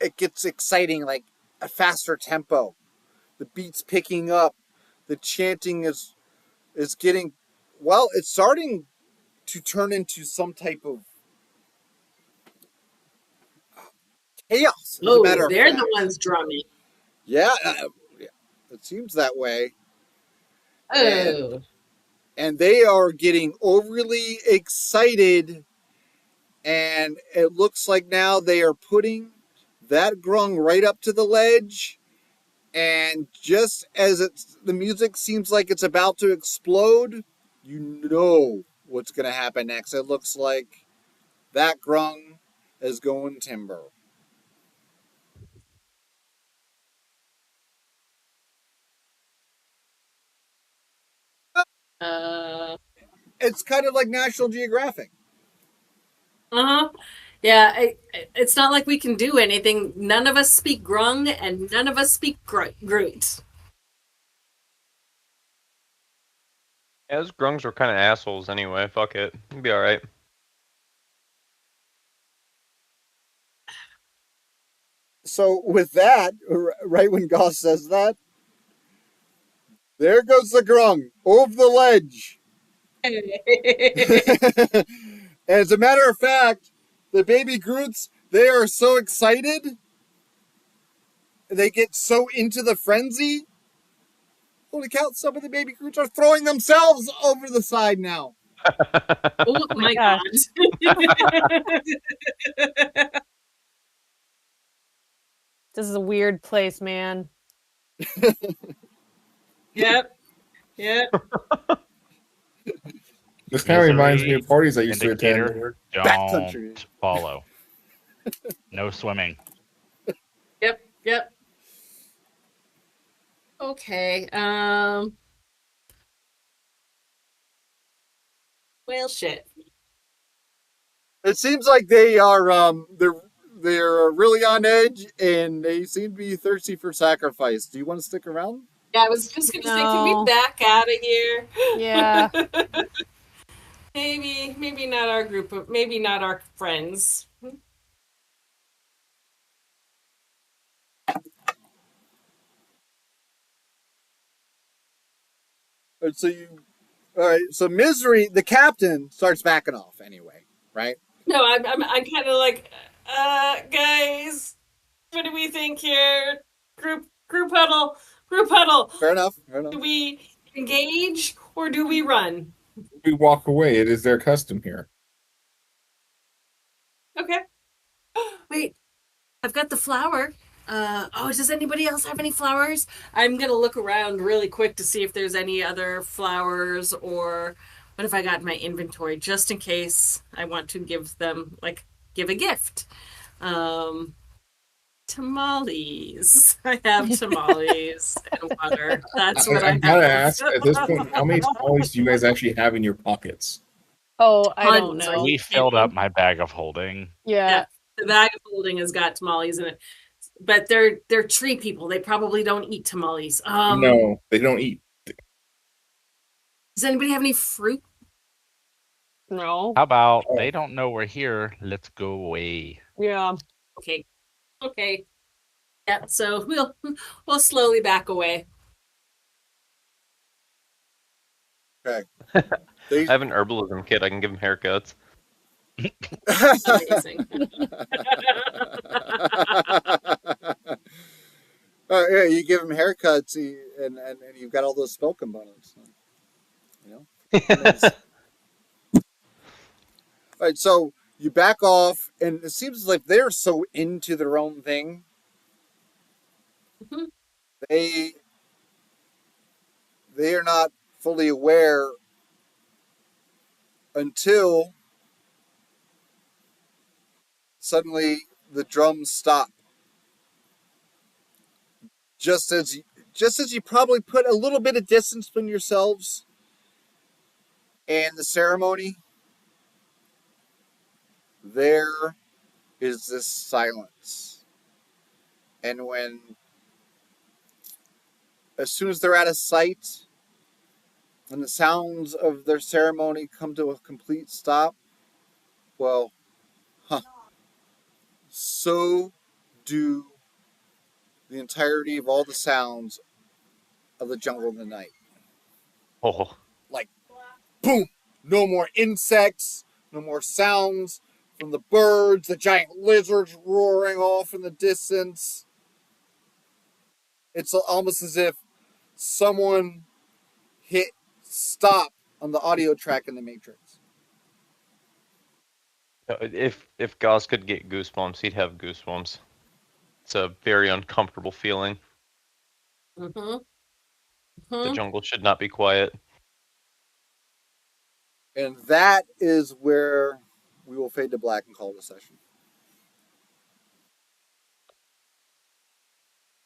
it gets exciting, like a faster tempo. The beat's picking up. The chanting is getting, well, it's starting to turn into some type of chaos, as a matter of They're fact. the ones drumming. Yeah, it seems that way. Oh. And they are getting overly excited, and it looks like now they are putting that grung right up to the ledge, And just as the music seems like it's about to explode, you know what's going to happen next. It looks like that grung is going timber. Uh It's kind of like National Geographic. huh. Yeah, it's not like we can do anything. None of us speak Grung, and none of us speak Groot. Yeah, those grungs were kind of assholes anyway. Fuck it. It'll be alright. So with that, right when Goss says that, there goes the grung over the ledge. And as a matter of fact, the baby Groots, they are so excited. They get so into the frenzy. Holy cow, some of the baby Groots are throwing themselves over the side now. Oh my gosh. god. This is a weird place, man. Yep. Yep. This kind of reminds me Misery of parties I used to indicator, attend. Backcountry. don't follow. No swimming. Yep. Yep. Okay. Well, shit. It seems like they are they're really on edge and they seem to be thirsty for sacrifice. Do you want to stick around? Yeah, I was just gonna say, can No. we back out of here? Yeah. Maybe not our group of, maybe not our friends. All right. So Misery, the captain, starts backing off anyway, right? No, I'm kind of like, guys, what do we think here? Group huddle, group huddle. Fair enough. Fair enough. Do we engage or do we run? We walk away. It is their custom here. Okay. Wait, I've got the flower. Does anybody else have any flowers? I'm gonna look around really quick to see if there's any other flowers or what have I got in my inventory just in case I want to give them, like, give a gift. Tamales. I have tamales and water. That's what I gotta have. ask at this point, how many tamales do you guys actually have in your pockets? Oh, I don't Tons. know. We filled up my bag of holding. Yeah. The bag of holding has got tamales in it. But they're tree people. They probably don't eat tamales. No, they don't eat. Does anybody have any fruit? No. How about they don't know we're here? Let's go away. Yeah. Okay. Okay. Yeah, so we'll slowly back away. Okay. I have an herbalism kit. I can give them haircuts. Amazing. Yeah, you give them haircuts, and you've got all those spell components. You know. All right, so you back off, and it seems like they're so into their own thing. Mhm. They are not fully aware until suddenly the drums stop. Just as you probably put a little bit of distance between yourselves and the ceremony, there is this silence. And as soon as they're out of sight, when the sounds of their ceremony come to a complete stop, well, so do the entirety of all the sounds of the jungle in the night. Oh. Like, boom! No more insects, no more sounds from the birds, the giant lizards roaring off in the distance. It's almost as if someone hit stop on the audio track in the Matrix. If Gauss could get goosebumps, he'd have goosebumps. It's a very uncomfortable feeling. Mm-hmm. The jungle should not be quiet. And that is where we will fade to black and call it a session.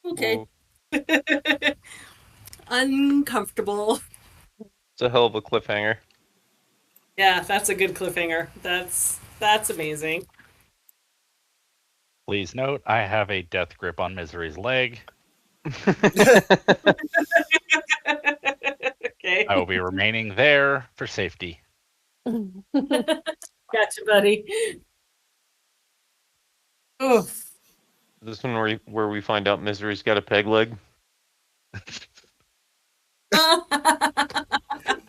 Okay. Uncomfortable. It's a hell of a cliffhanger. Yeah, that's a good cliffhanger. That's amazing. Please note, I have a death grip on Misery's leg. Okay. I will be remaining there for safety. Gotcha, buddy. Oof. This one where we find out Misery's got a peg leg.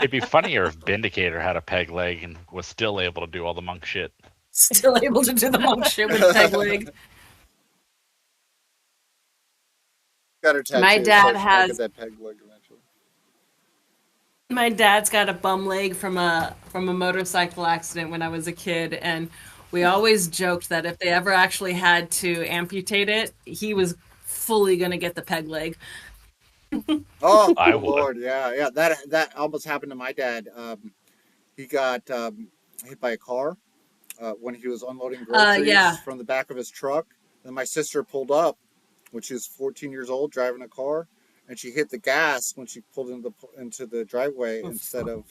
It'd be funnier if Vindicator had a peg leg and was still able to do all the monk shit. Still able to do the monk shit with a peg leg. Got her tattoo. My dad so has get that peg leg eventually. My dad's got a bum leg from a motorcycle accident when I was a kid, and we always joked that if they ever actually had to amputate it, he was fully gonna get the peg leg. Oh, I good would. Lord, yeah. That almost happened to my dad. He got hit by a car when he was unloading groceries from the back of his truck. Then my sister pulled up when she was 14 years old, driving a car, and she hit the gas when she pulled into the driveway instead of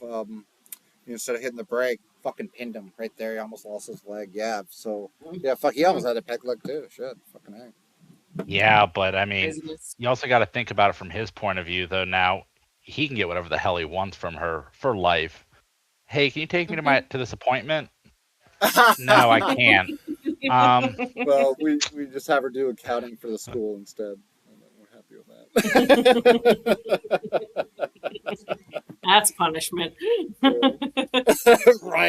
hitting the brake. Fucking pinned him right there. He almost lost his leg. Yeah. So yeah, fuck. He almost had a peg leg too. Shit. Fucking A. Yeah, but I mean, Craziness. you also got to think about it from his point of view, though. Now he can get whatever the hell he wants from her for life. Hey, can you take me to this appointment? No, I can't. Well, we just have her do accounting for the school instead. And we're happy with that. That's punishment. Right.